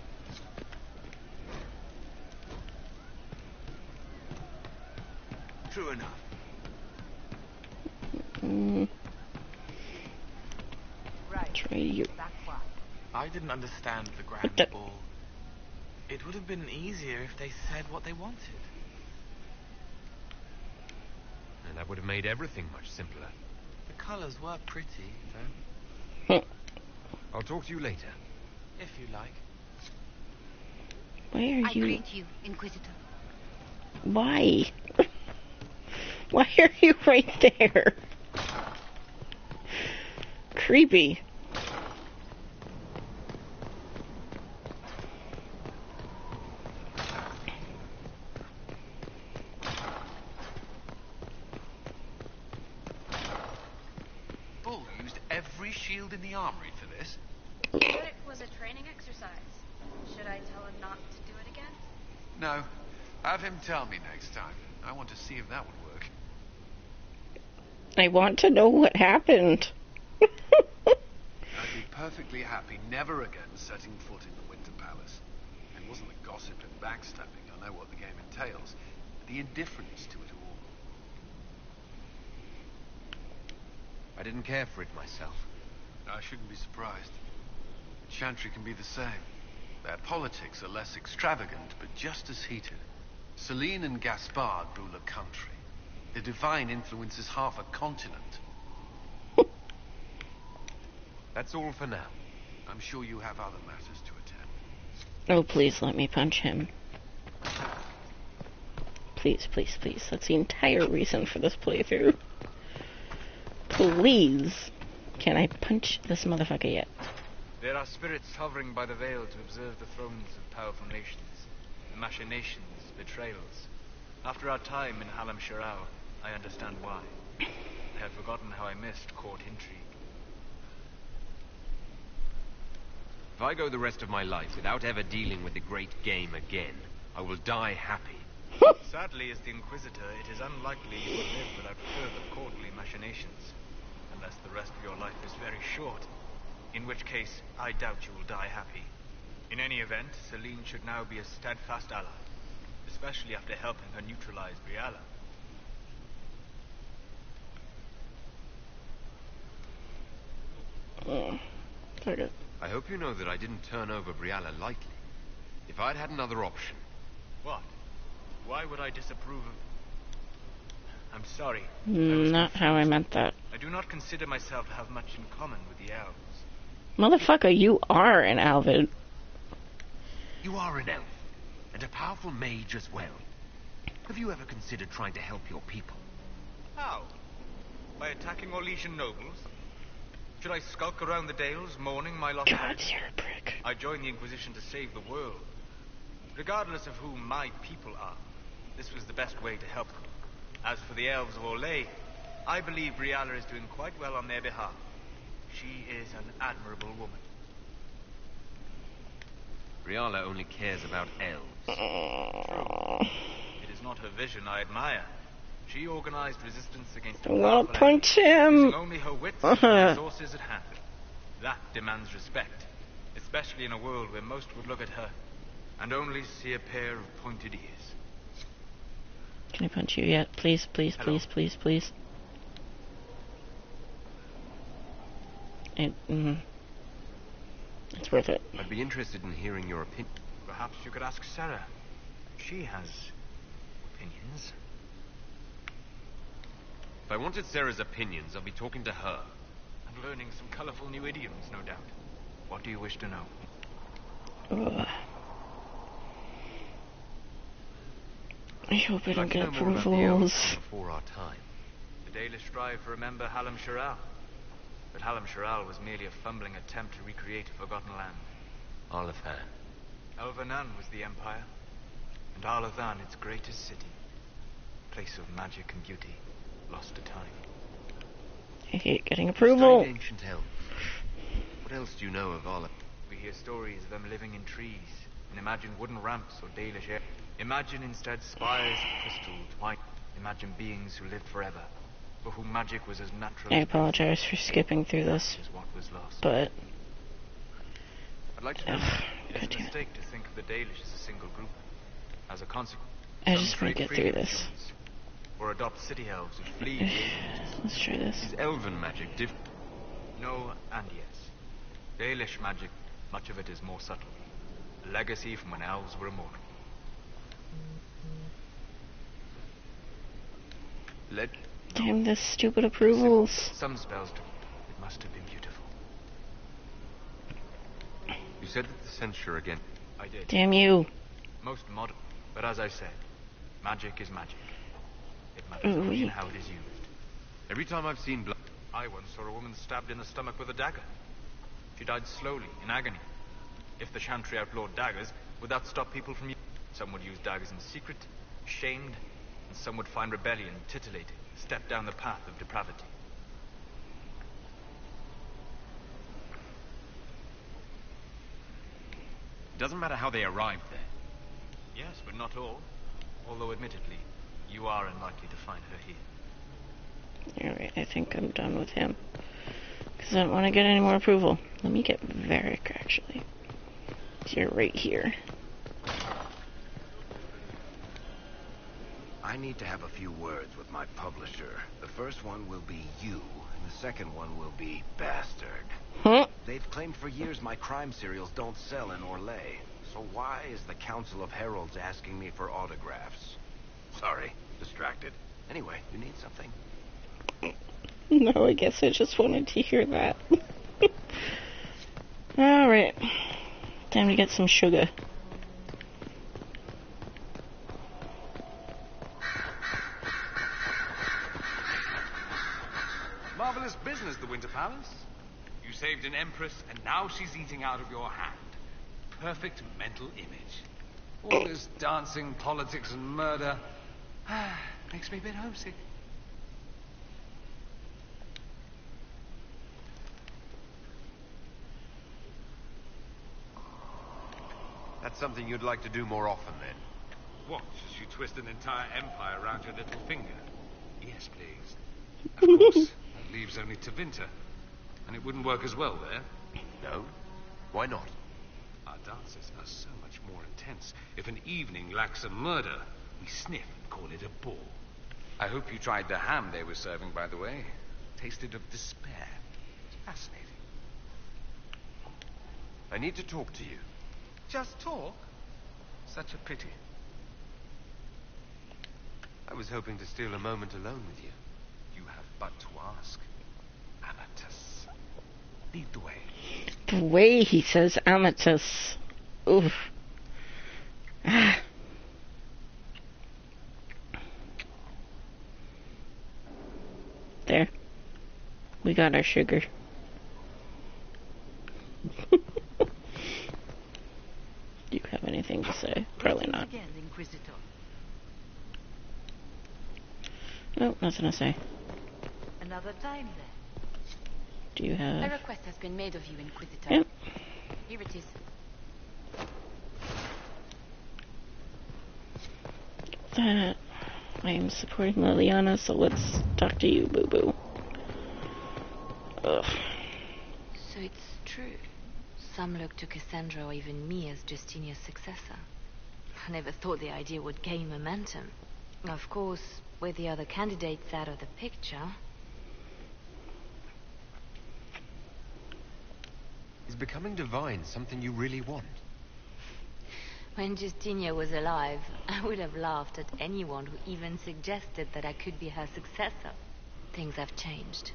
True enough. Right. Try you. That's why. I didn't understand the grand ball. It would have been easier if they said what they wanted. And that would have made everything much simpler. The colors were pretty, Hmm. I'll talk to you later. if you like. Why are I you... greet you, Inquisitor. Why? Why are you right there? Creepy. Bull used every shield in the armory for this. But it was a training exercise. Should I tell him not to do it again? No. Have him tell me next time. I want to see if that would work. I want to know what happened. I'd be perfectly happy never again setting foot in the Winter Palace. It wasn't the gossip and backstabbing. I know what the game entails. The indifference to it all. I didn't care for it myself. I shouldn't be surprised. Chantry can be the same. Their politics are less extravagant, but just as heated. Celine and Gaspard rule a country. The divine influences half a continent. That's all for now. I'm sure you have other matters to attend. Oh, please let me punch him. Please, please, please. That's the entire reason for this playthrough. Please. Can I punch this motherfucker yet? There are spirits hovering by the veil to observe the thrones of powerful nations, the machinations, betrayals. After our time in Halam Shirao, I understand why. I had forgotten how I missed court intrigue. If I go the rest of my life without ever dealing with the great game again, I will die happy. Sadly, as the Inquisitor, it is unlikely you will live without further courtly machinations, unless the rest of your life is very short, in which case I doubt you will die happy. In any event, Celine should now be a steadfast ally, especially after helping her neutralize Briala. I hope you know that I didn't turn over Briala lightly. If I'd had another option... What? Why would I disapprove of... I'm sorry. Not how I meant that. I do not consider myself to have much in common with the elves. Motherfucker, you are an Alvid. You are an elf, and a powerful mage as well. Have you ever considered trying to help your people? How? By attacking Orlesian nobles? Should I skulk around the Dales, mourning my lost God, you're a prick. I joined the Inquisition to save the world. Regardless of who my people are, this was the best way to help them. As for the elves of Orlais, I believe Briala is doing quite well on their behalf. She is an admirable woman. Briala only cares about elves. True. It is not her vision I admire. She organized resistance against I want to punch him. using only her wits and resources at hand. That demands respect, especially in a world where most would look at her and only see a pair of pointed ears. Can I punch you yet? Please, please, Hello. please, please, please. It's worth it. I'd be interested in hearing your opinion. Perhaps you could ask Sarah. She has opinions. If I wanted Sarah's opinions, I'd be talking to her. And learning some colorful new idioms, no doubt. What do you wish to know? Ugh. I hope I don't get approvals. Before our time. The Dalish strive to remember Hallam Shiral. But Hallam Shiral was merely a fumbling attempt to recreate a forgotten land. Arlathan. Elvanan was the empire, and Arlathan its greatest city. Place of magic and beauty, lost to time. I hate getting approval. Studied ancient elves. What else do you know of Arlathan? We hear stories of them living in trees, and imagine wooden ramps or Dalish air. Imagine instead spires of crystal twine. Imagine beings who lived forever, for whom magic was as natural I as apologize for skipping through this, what was lost. but I'd like to know it is a mistake to think of the Dalish as a single group. As a consequence, I just want to get through this. Humans, or adopt city elves who flee the ages. Let's try this. Is elven magic different? No and yes. Dalish magic, much of it is more subtle. A legacy from when elves were immortal. Damn this stupid approvals. Some spells, it must have been beautiful. You said that the censure again. I did. Damn you. Most modern. But as I said, magic is magic. It matters only in how it is used. Every time I've seen blood... I once saw a woman stabbed in the stomach with a dagger. She died slowly, in agony. If the Chantry outlawed daggers, would that stop people from... Some would use daggers in secret, shamed, and some would find rebellion titillating, step down the path of depravity. It doesn't matter how they arrived there. Yes, but not all. Although, admittedly, you are unlikely to find her here. Alright, I think I'm done with him. Because I don't want to get any more approval. Let me get Varric, actually. You're right here. I need to have a few words with my publisher. The first one will be you, and the second one will be Bastard. Huh? They've claimed for years my crime serials don't sell in Orlais. So why is the Council of Heralds asking me for autographs? Sorry, distracted. Anyway, you need something? No, I guess I just wanted to hear that. Alright. Time to get some sugar. Marvelous business, the Winter Palace. You saved an empress, and now she's eating out of your hand. Perfect mental image. All this dancing, politics, and murder makes me a bit homesick. That's something you'd like to do more often, then? Watch as you twist an entire empire around your little finger. Yes, please. Of course, that leaves only Tevinter. And it wouldn't work as well there. No? Why not? Our dances are so much more intense. If an evening lacks a murder, we sniff and call it a ball. I hope you tried the ham they were serving, by the way. Tasted of despair. It's fascinating. I need to talk to you. Just talk? Such a pity. I was hoping to steal a moment alone with you. You have but to ask. Amatus. Lead the way. The way he says Amatus. Oof. Ah. There. We got our sugar. Do you have anything to say? Probably not. Again, Inquisitor. Nope, nothing to say. Another time, then. Do you have... A request has been made of you, Inquisitor. Yep. Here it is. That I am supporting Liliana, so let's talk to you, boo-boo. Ugh. So it's true. Some look to Cassandra or even me as Justinia's successor. I never thought the idea would gain momentum. Of course, with the other candidates out of the picture. Is becoming divine something you really want? When Justinia was alive, I would have laughed at anyone who even suggested that I could be her successor. Things have changed.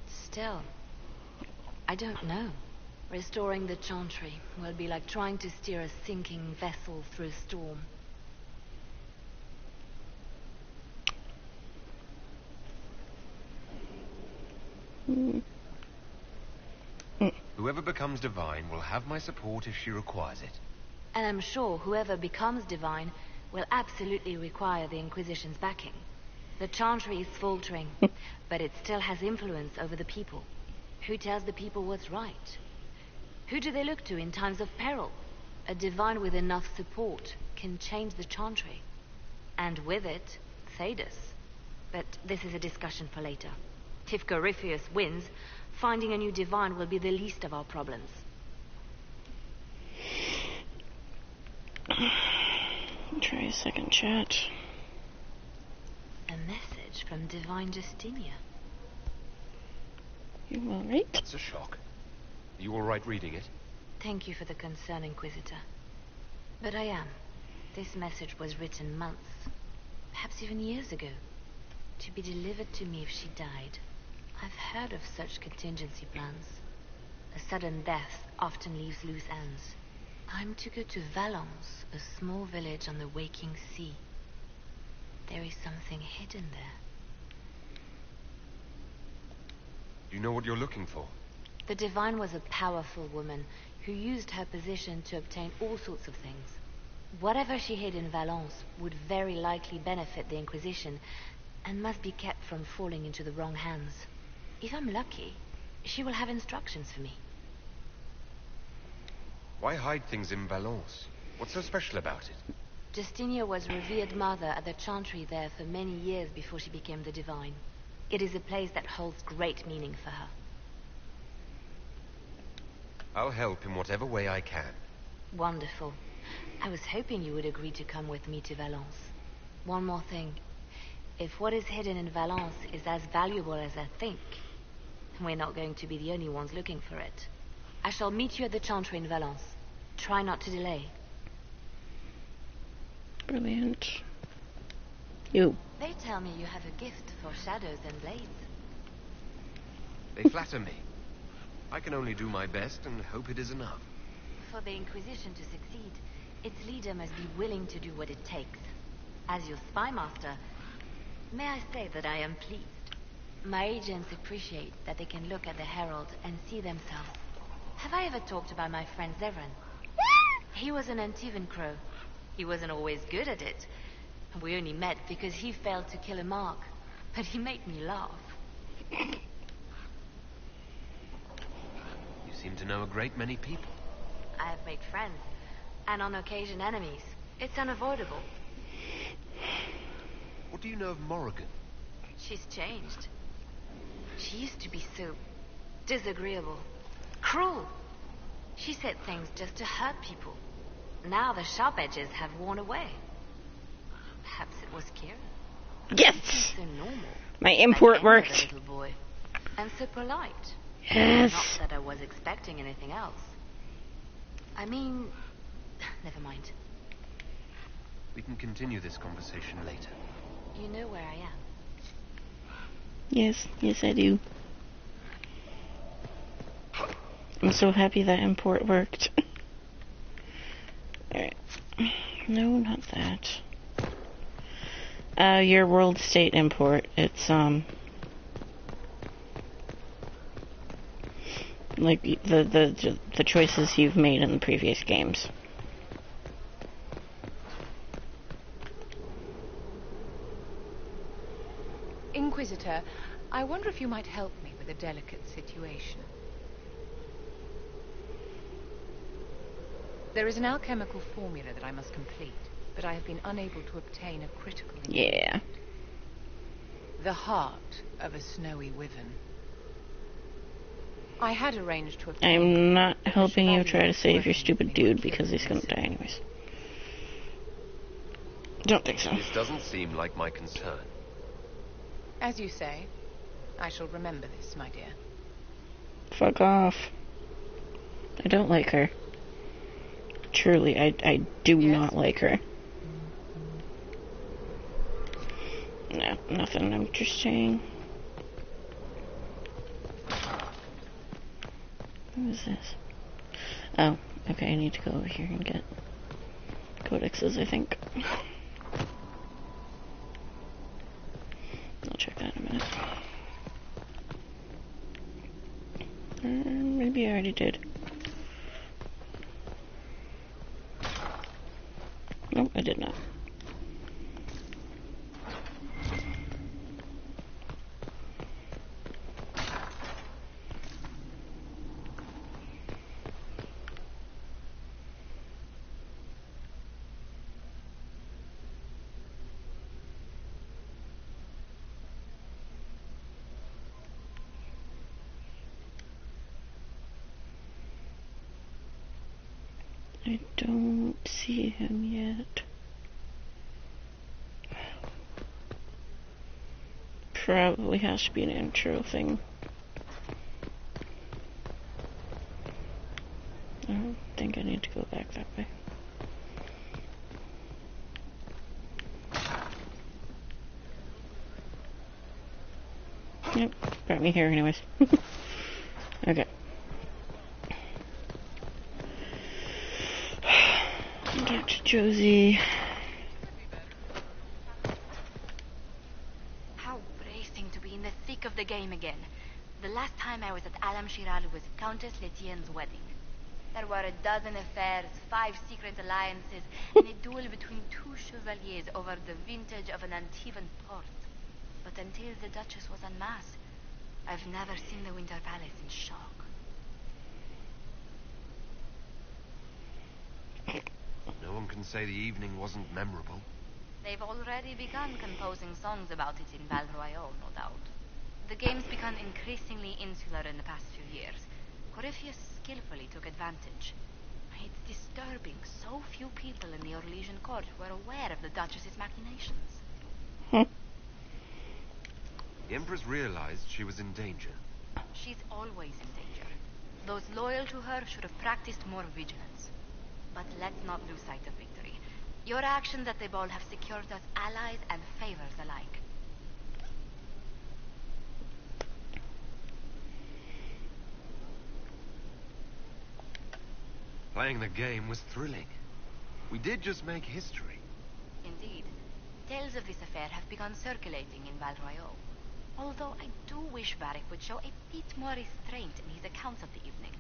Still, I don't know. Restoring the Chantry will be like trying to steer a sinking vessel through a storm. Whoever becomes divine will have my support if she requires it. And I'm sure whoever becomes divine will absolutely require the Inquisition's backing. The Chantry is faltering, but it still has influence over the people. Who tells the people what's right? Who do they look to in times of peril? A divine with enough support can change the Chantry. And with it, Thedas. But this is a discussion for later. If Corypheus wins, finding a new divine will be the least of our problems. Try a second chat. A message from Divine Justinia. You alright? That's a shock. Are you alright reading it? Thank you for the concern, Inquisitor. But I am. This message was written months, perhaps even years ago, to be delivered to me if she died. I've heard of such contingency plans. A sudden death often leaves loose ends. I'm to go to Valence, a small village on the waking sea. There is something hidden there. Do you know what you're looking for? The Divine was a powerful woman who used her position to obtain all sorts of things. Whatever she hid in Valence would very likely benefit the Inquisition and must be kept from falling into the wrong hands. If I'm lucky, she will have instructions for me. Why hide things in Valence? What's so special about it? Justinia was revered mother at the Chantry there for many years before she became the Divine. It is a place that holds great meaning for her. I'll help in whatever way I can. Wonderful. I was hoping you would agree to come with me to Valence. One more thing. If what is hidden in Valence is as valuable as I think, we're not going to be the only ones looking for it. I shall meet you at the Chantry in Valence. Try not to delay. Brilliant. You. They tell me you have a gift for shadows and blades. They flatter me. I can only do my best and hope it is enough. For the Inquisition to succeed, its leader must be willing to do what it takes. As your spy master, may I say that I am pleased. My agents appreciate that they can look at the Herald and see themselves. Have I ever talked about my friend Zevran? He was an Antivan crow. He wasn't always good at it. We only met because he failed to kill a mark. But he made me laugh. You seem to know a great many people. I have made friends, and on occasion enemies. It's unavoidable. What do you know of Morrigan? She's changed. She used to be so disagreeable, cruel. She said things just to hurt people. Now the sharp edges have worn away. Perhaps it was Kieran. Yes! So normal. My import like worked. Little boy. And so polite. Yes. Not that I was expecting anything else. I mean, never mind. We can continue this conversation later. You know where I am. Yes, yes I do. I'm so happy that import worked. Alright. No, not that. Your world state import. It's, like the choices you've made in the previous games. Inquisitor, I wonder if you might help me with a delicate situation. There is an alchemical formula that I must complete, but I have been unable to obtain a critical ingredient. Yeah. The heart of a snowy wyvern. I had arranged to obtain... I'm not helping you try to save your stupid dude because he's gonna die anyways. Don't think so. This doesn't seem like my concern. As you say, I shall remember this, my dear. Fuck off. I don't like her. Truly, I do not like her. No, nothing interesting. What is this? Oh, okay, I need to go over here and get codexes, I think. I'll check that in a minute. Maybe I already did. Nope, I did not. I don't see him yet. Probably has to be an intro thing. I don't think I need to go back that way. Yep, brought me here anyways. Okay. Get to Josie. How bracing to be in the thick of the game again. The last time I was at Alam-Shiral was Countess Letienne's wedding. There were a dozen affairs, 5 secret alliances, and a duel between 2 chevaliers over the vintage of an Antivan port. But until the Duchess was en masse, I've never seen the Winter Palace in shock. No one can say the evening wasn't memorable. They've already begun composing songs about it in Val Royale, no doubt. The game's become increasingly insular in the past few years. Corypheus skillfully took advantage. It's disturbing so few people in the Orlesian court were aware of the Duchess's machinations. The Empress realized she was in danger. She's always in danger. Those loyal to her should have practiced more vigilance. But let's not lose sight of victory. Your actions at the ball have secured us allies and favors alike. Playing the game was thrilling. We did just make history. Indeed. Tales of this affair have begun circulating in Val Royale. Although I do wish Varric would show a bit more restraint in his accounts of the evening.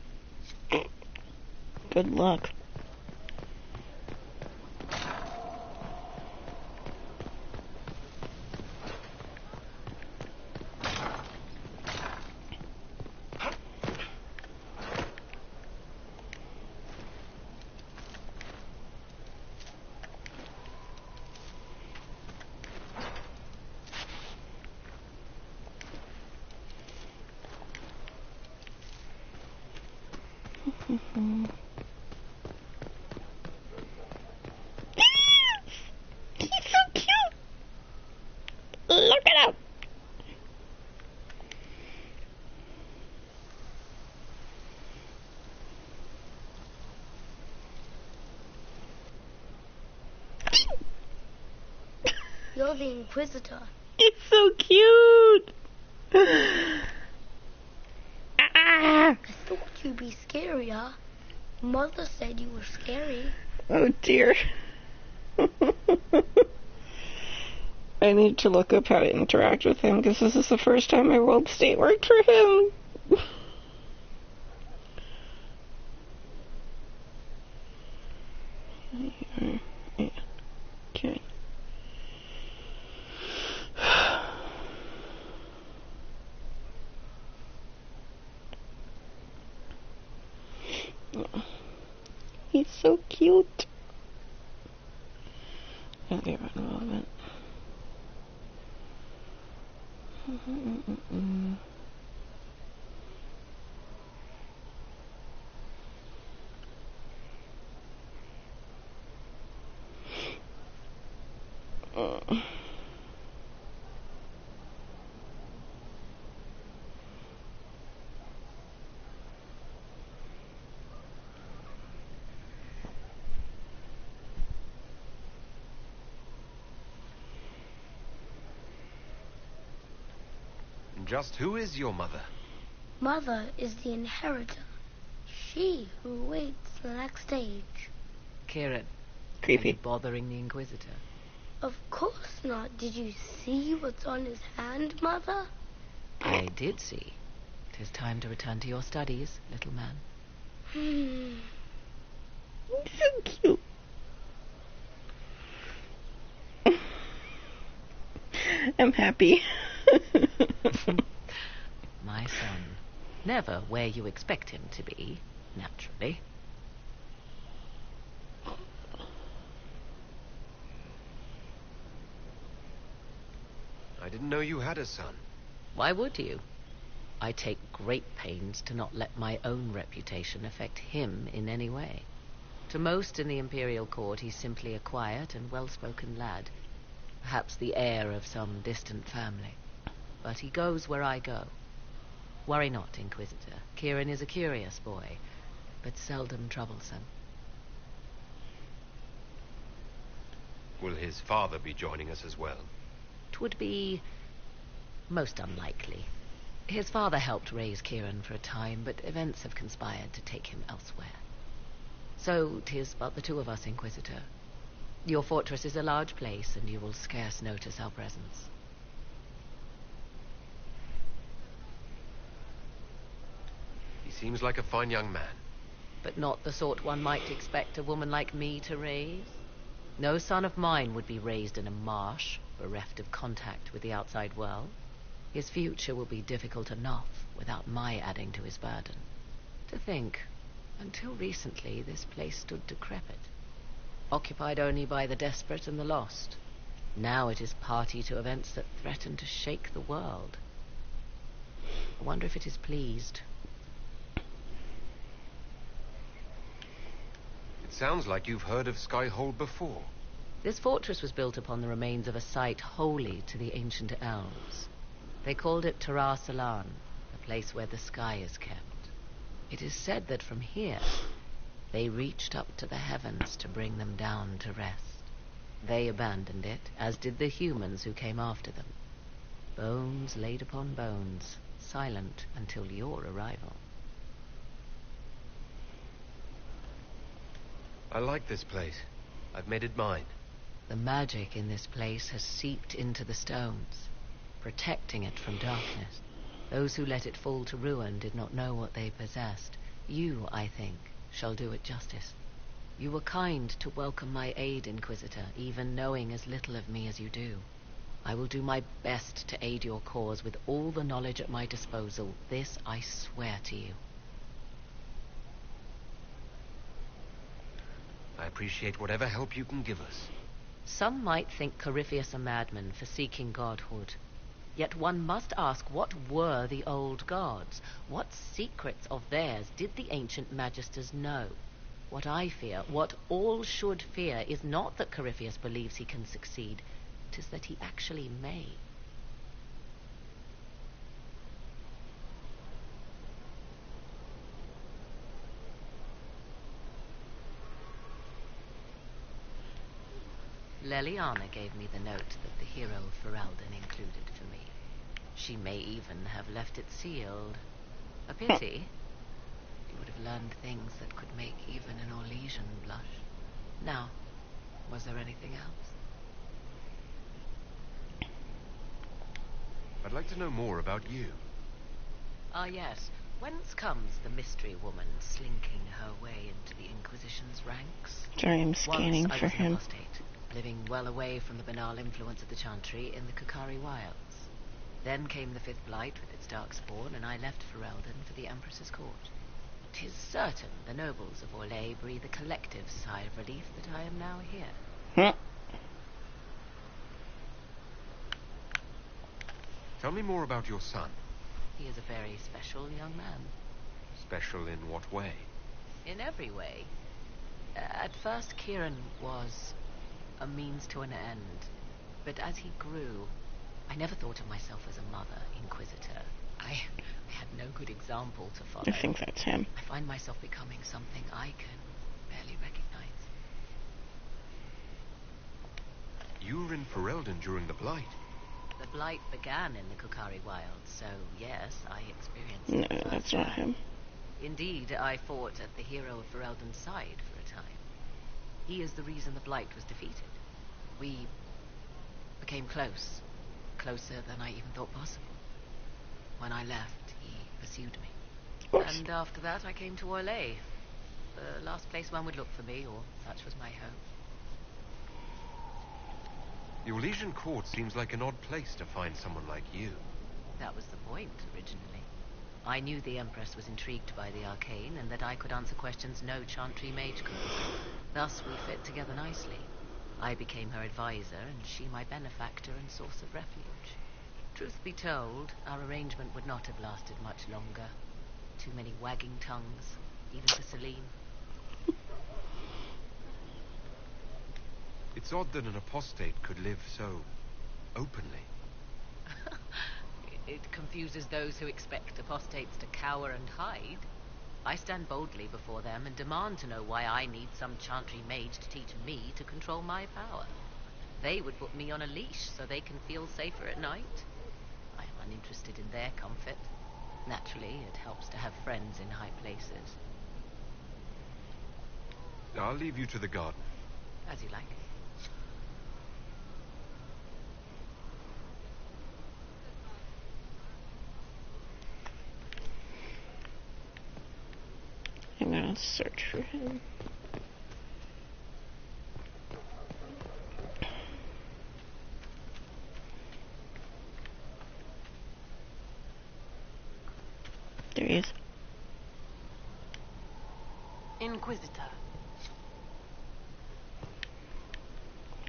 Good luck. He's so cute! Look at him! You're the Inquisitor. He's so cute! I thought you'd be scarier. Mother said you were scary. Oh dear. I need to look up how to interact with him because this is the first time my world state worked for him. Yeah. Okay. He's so cute. Okay, run a moment. Just who is your mother? Mother is the inheritor. She who waits the next stage. Kieran, Creepy. are you bothering the Inquisitor? Of course not. Did you see what's on his hand, Mother? I did see. It is time to return to your studies, little man. So cute. I'm happy. My son. Never where you expect him to be, naturally. I didn't know you had a son. Why would you? I take great pains to not let my own reputation affect him in any way. To most in the Imperial Court, he's simply a quiet and well-spoken lad. Perhaps the heir of some distant family. But he goes where I go. Worry not, Inquisitor. Kieran is a curious boy, but seldom troublesome. Will his father be joining us as well? 'Twould be most unlikely. His father helped raise Kieran for a time, but events have conspired to take him elsewhere. So 'tis but the two of us, Inquisitor. Your fortress is a large place, and you will scarce notice our presence. He seems like a fine young man. But not the sort one might expect a woman like me to raise. No son of mine would be raised in a marsh, bereft of contact with the outside world. His future will be difficult enough without my adding to his burden. To think, until recently, this place stood decrepit, occupied only by the desperate and the lost. Now it is party to events that threaten to shake the world. I wonder if it is pleased. It sounds like you've heard of Skyhold before. This fortress was built upon the remains of a site holy to the ancient elves. They called it Tara Salan, the place where the sky is kept. It is said that from here, they reached up to the heavens to bring them down to rest. They abandoned it, as did the humans who came after them. Bones laid upon bones, silent until your arrival. I like this place. I've made it mine. The magic in this place has seeped into the stones, protecting it from darkness. Those who let it fall to ruin did not know what they possessed. You, I think, shall do it justice. You were kind to welcome my aid, Inquisitor, even knowing as little of me as you do. I will do my best to aid your cause with all the knowledge at my disposal. This I swear to you. I appreciate whatever help you can give us. Some might think Corypheus a madman for seeking godhood. Yet one must ask, what were the old gods? What secrets of theirs did the ancient magisters know? What I fear, what all should fear, is not that Corypheus believes he can succeed. 'Tis that he actually may. Leliana gave me the note that the hero Ferelden included for me. She may even have left it sealed. A pity. You would have learned things that could make even an Orlesian blush. Now, was there anything else? I'd like to know more about you. Ah, yes. Whence comes the mystery woman slinking her way into the Inquisition's ranks? Sorry, I'm scanning Once I for was an him. apostate, living well away from the banal influence of the Chantry in the Kukari wilds. Then came the Fifth Blight with its dark spawn, and I left Ferelden for the Empress's court. 'Tis certain the nobles of Orlais breathe a collective sigh of relief that I am now here. Tell me more about your son. He is a very special young man. Special in what way? In every way. At first, Kieran was a means to an end. but as he grew, I never thought of myself as a mother inquisitor. I had no good example to follow. I think that's him. I find myself becoming something I can barely recognize. You were in Ferelden during the Blight. The Blight began in the Kukari Wilds, so yes, I experienced No, it that's not him. Indeed, I fought at the hero of Ferelden's side for a time. He is the reason the Blight was defeated. We became close. Closer than I even thought possible. When I left, he pursued me. And after that, I came to Orlais. The last place one would look for me, or such was my hope. The Orlesian court seems like an odd place to find someone like you. That was the point, originally. I knew the Empress was intrigued by the arcane, and that I could answer questions no Chantry mage could. Thus, we fit together nicely. I became her advisor, and she my benefactor and source of refuge. Truth be told, our arrangement would not have lasted much longer. Too many wagging tongues, even for Celine. It's odd that an apostate could live so openly. It confuses those who expect apostates to cower and hide. I stand boldly before them and demand to know why I need some Chantry mage to teach me to control my power. They would put me on a leash so they can feel safer at night. I am uninterested in their comfort. Naturally, it helps to have friends in high places. I'll leave you to the garden. As you like. I'm gonna search for him. There he is. Inquisitor.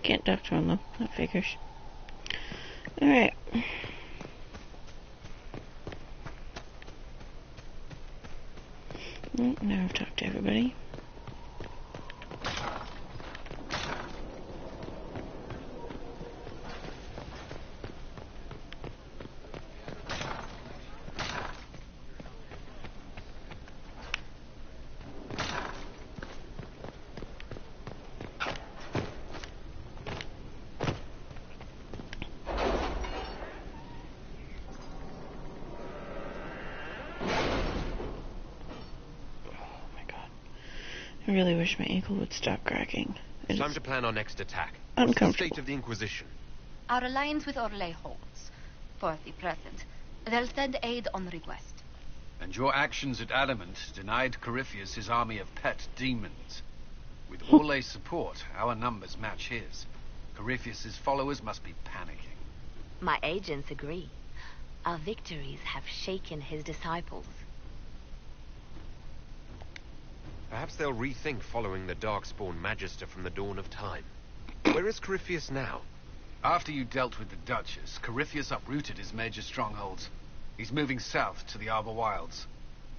Can't talk to him though, that figures. Alright. Now I've talked to everybody. I really wish my ankle would stop cracking. It's time to plan our next attack. Uncomfortable. What's the state of the Inquisition? Our alliance with Orlais holds. For the present. They'll send aid on request. And your actions at Adamant denied Corypheus his army of pet demons. With Orlais' support, our numbers match his. Corypheus' followers must be panicking. My agents agree. Our victories have shaken his disciples. Perhaps they'll rethink following the Darkspawn Magister from the dawn of time. Where is Corypheus now? After you dealt with the Duchess, Corypheus uprooted his major strongholds. He's moving south to the Arbor Wilds.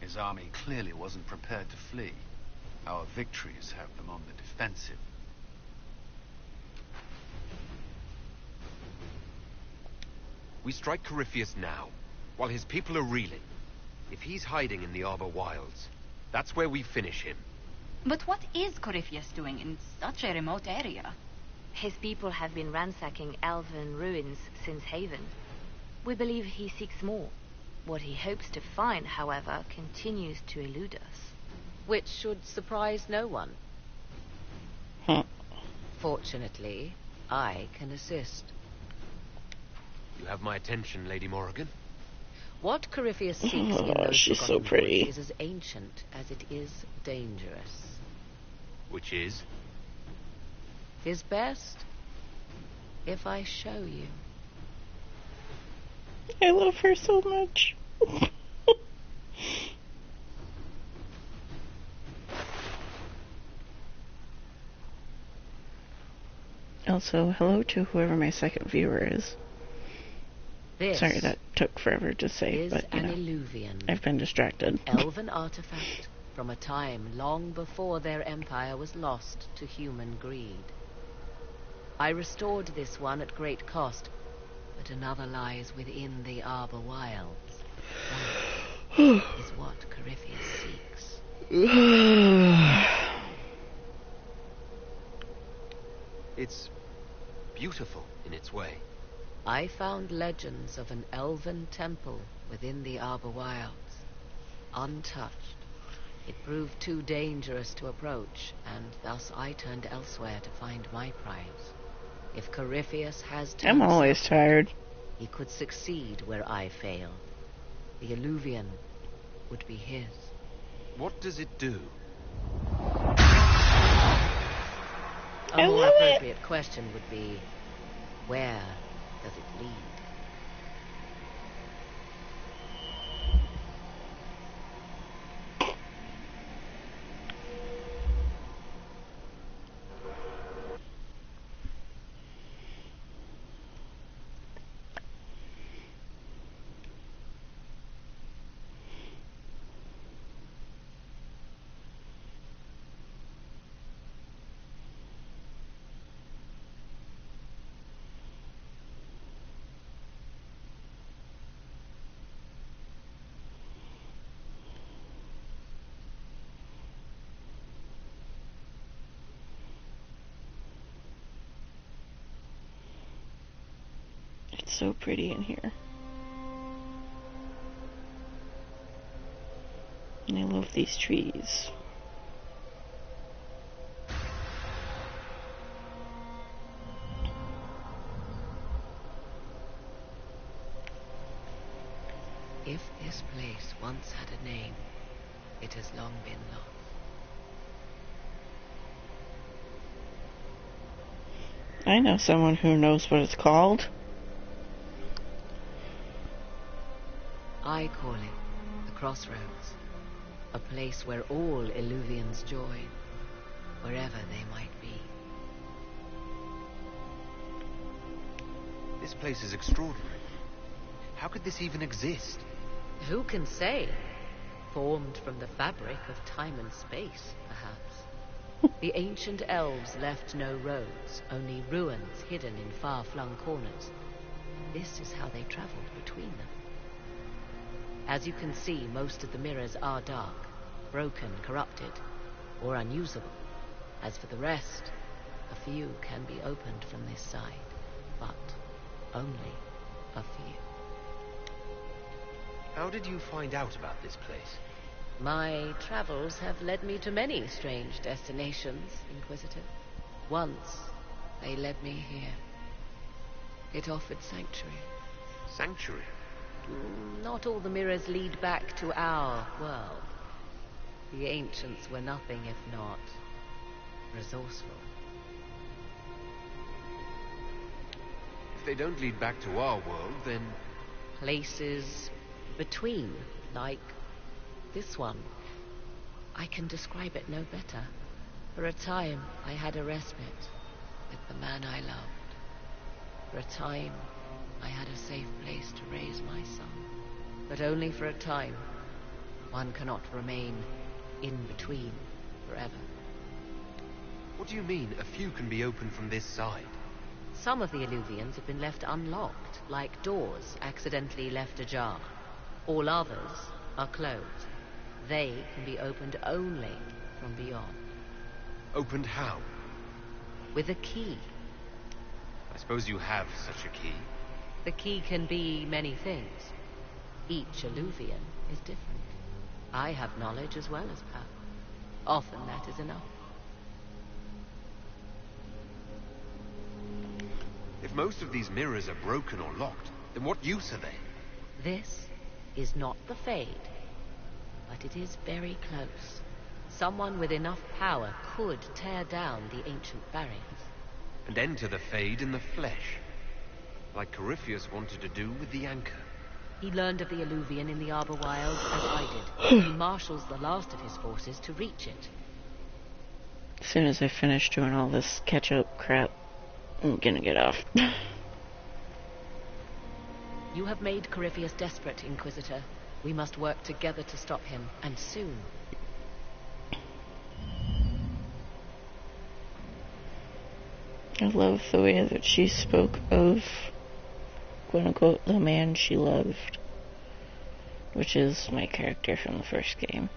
His army clearly wasn't prepared to flee. Our victories have them on the defensive. We strike Corypheus now, while his people are reeling. If he's hiding in the Arbor Wilds, that's where we finish him. But what is Corypheus doing in such a remote area? His people have been ransacking elven ruins since Haven. We believe he seeks more. What he hopes to find, however, continues to elude us. Which should surprise no one. Fortunately, I can assist. You have my attention, Lady Morrigan. What Corypheus seeks in those she's so forgotten pretty. woods is as ancient as it is dangerous. Which is? His best, if I show you. I love her so much. Also, hello to whoever my second viewer is. This Sorry, that took forever to say, is but, you an know, illuvian. I've been distracted. Elven artifact from a time long before their empire was lost to human greed. I restored this one at great cost, but another lies within the Arbor Wilds. That is what Corypheus seeks. It's beautiful in its way. I found legends of an elven temple within the Arbor Wilds, untouched. It proved too dangerous to approach, and thus I turned elsewhere to find my prize. If Corypheus has to... I'm always tired. He could succeed where I failed. The Illuvian would be his. What does it do? A more appropriate question would be, where does it lead? It's so pretty in here. And I love these trees. If this place once had a name, it has long been lost. I know someone who knows what it's called. I call it the Crossroads, a place where all Illuvians join, wherever they might be. This place is extraordinary. How could this even exist? Who can say? Formed from the fabric of time and space, perhaps. The ancient elves left no roads, only ruins hidden in far-flung corners. This is how they traveled between them. As you can see, most of the mirrors are dark, broken, corrupted, or unusable. As for the rest, a few can be opened from this side, but only a few. How did you find out about this place? My travels have led me to many strange destinations, Inquisitor. Once, they led me here. It offered sanctuary. Sanctuary? Not all the mirrors lead back to our world. The ancients were nothing if not resourceful. If they don't lead back to our world, then... Places between, like this one. I can describe it no better. For a time, I had a respite with the man I loved. For a time, I had a safe place to raise my son. But only for a time. One cannot remain in between forever. What do you mean, a few can be opened from this side? Some of the Illuvians have been left unlocked, like doors accidentally left ajar. All others are closed. They can be opened only from beyond. Opened how? With a key. I suppose you have such a key. The key can be many things. Each Illuvian is different. I have knowledge as well as power. Often that is enough. If most of these mirrors are broken or locked, then what use are they? This is not the Fade, but it is very close. Someone with enough power could tear down the ancient barriers. And enter the Fade in the flesh, like Corypheus wanted to do with the Anchor. He learned of the Illuvian in the Arbor Wilds as I did. He marshals the last of his forces to reach it. As soon as I finish doing all this catch-up crap, I'm gonna get off. You have made Corypheus desperate, Inquisitor. We must work together to stop him, and soon. I love the way that she spoke of, quote-unquote, the man she loved, which is my character from the first game.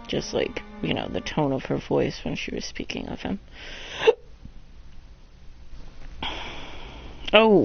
Just like, you know, the tone of her voice when she was speaking of him. Oh,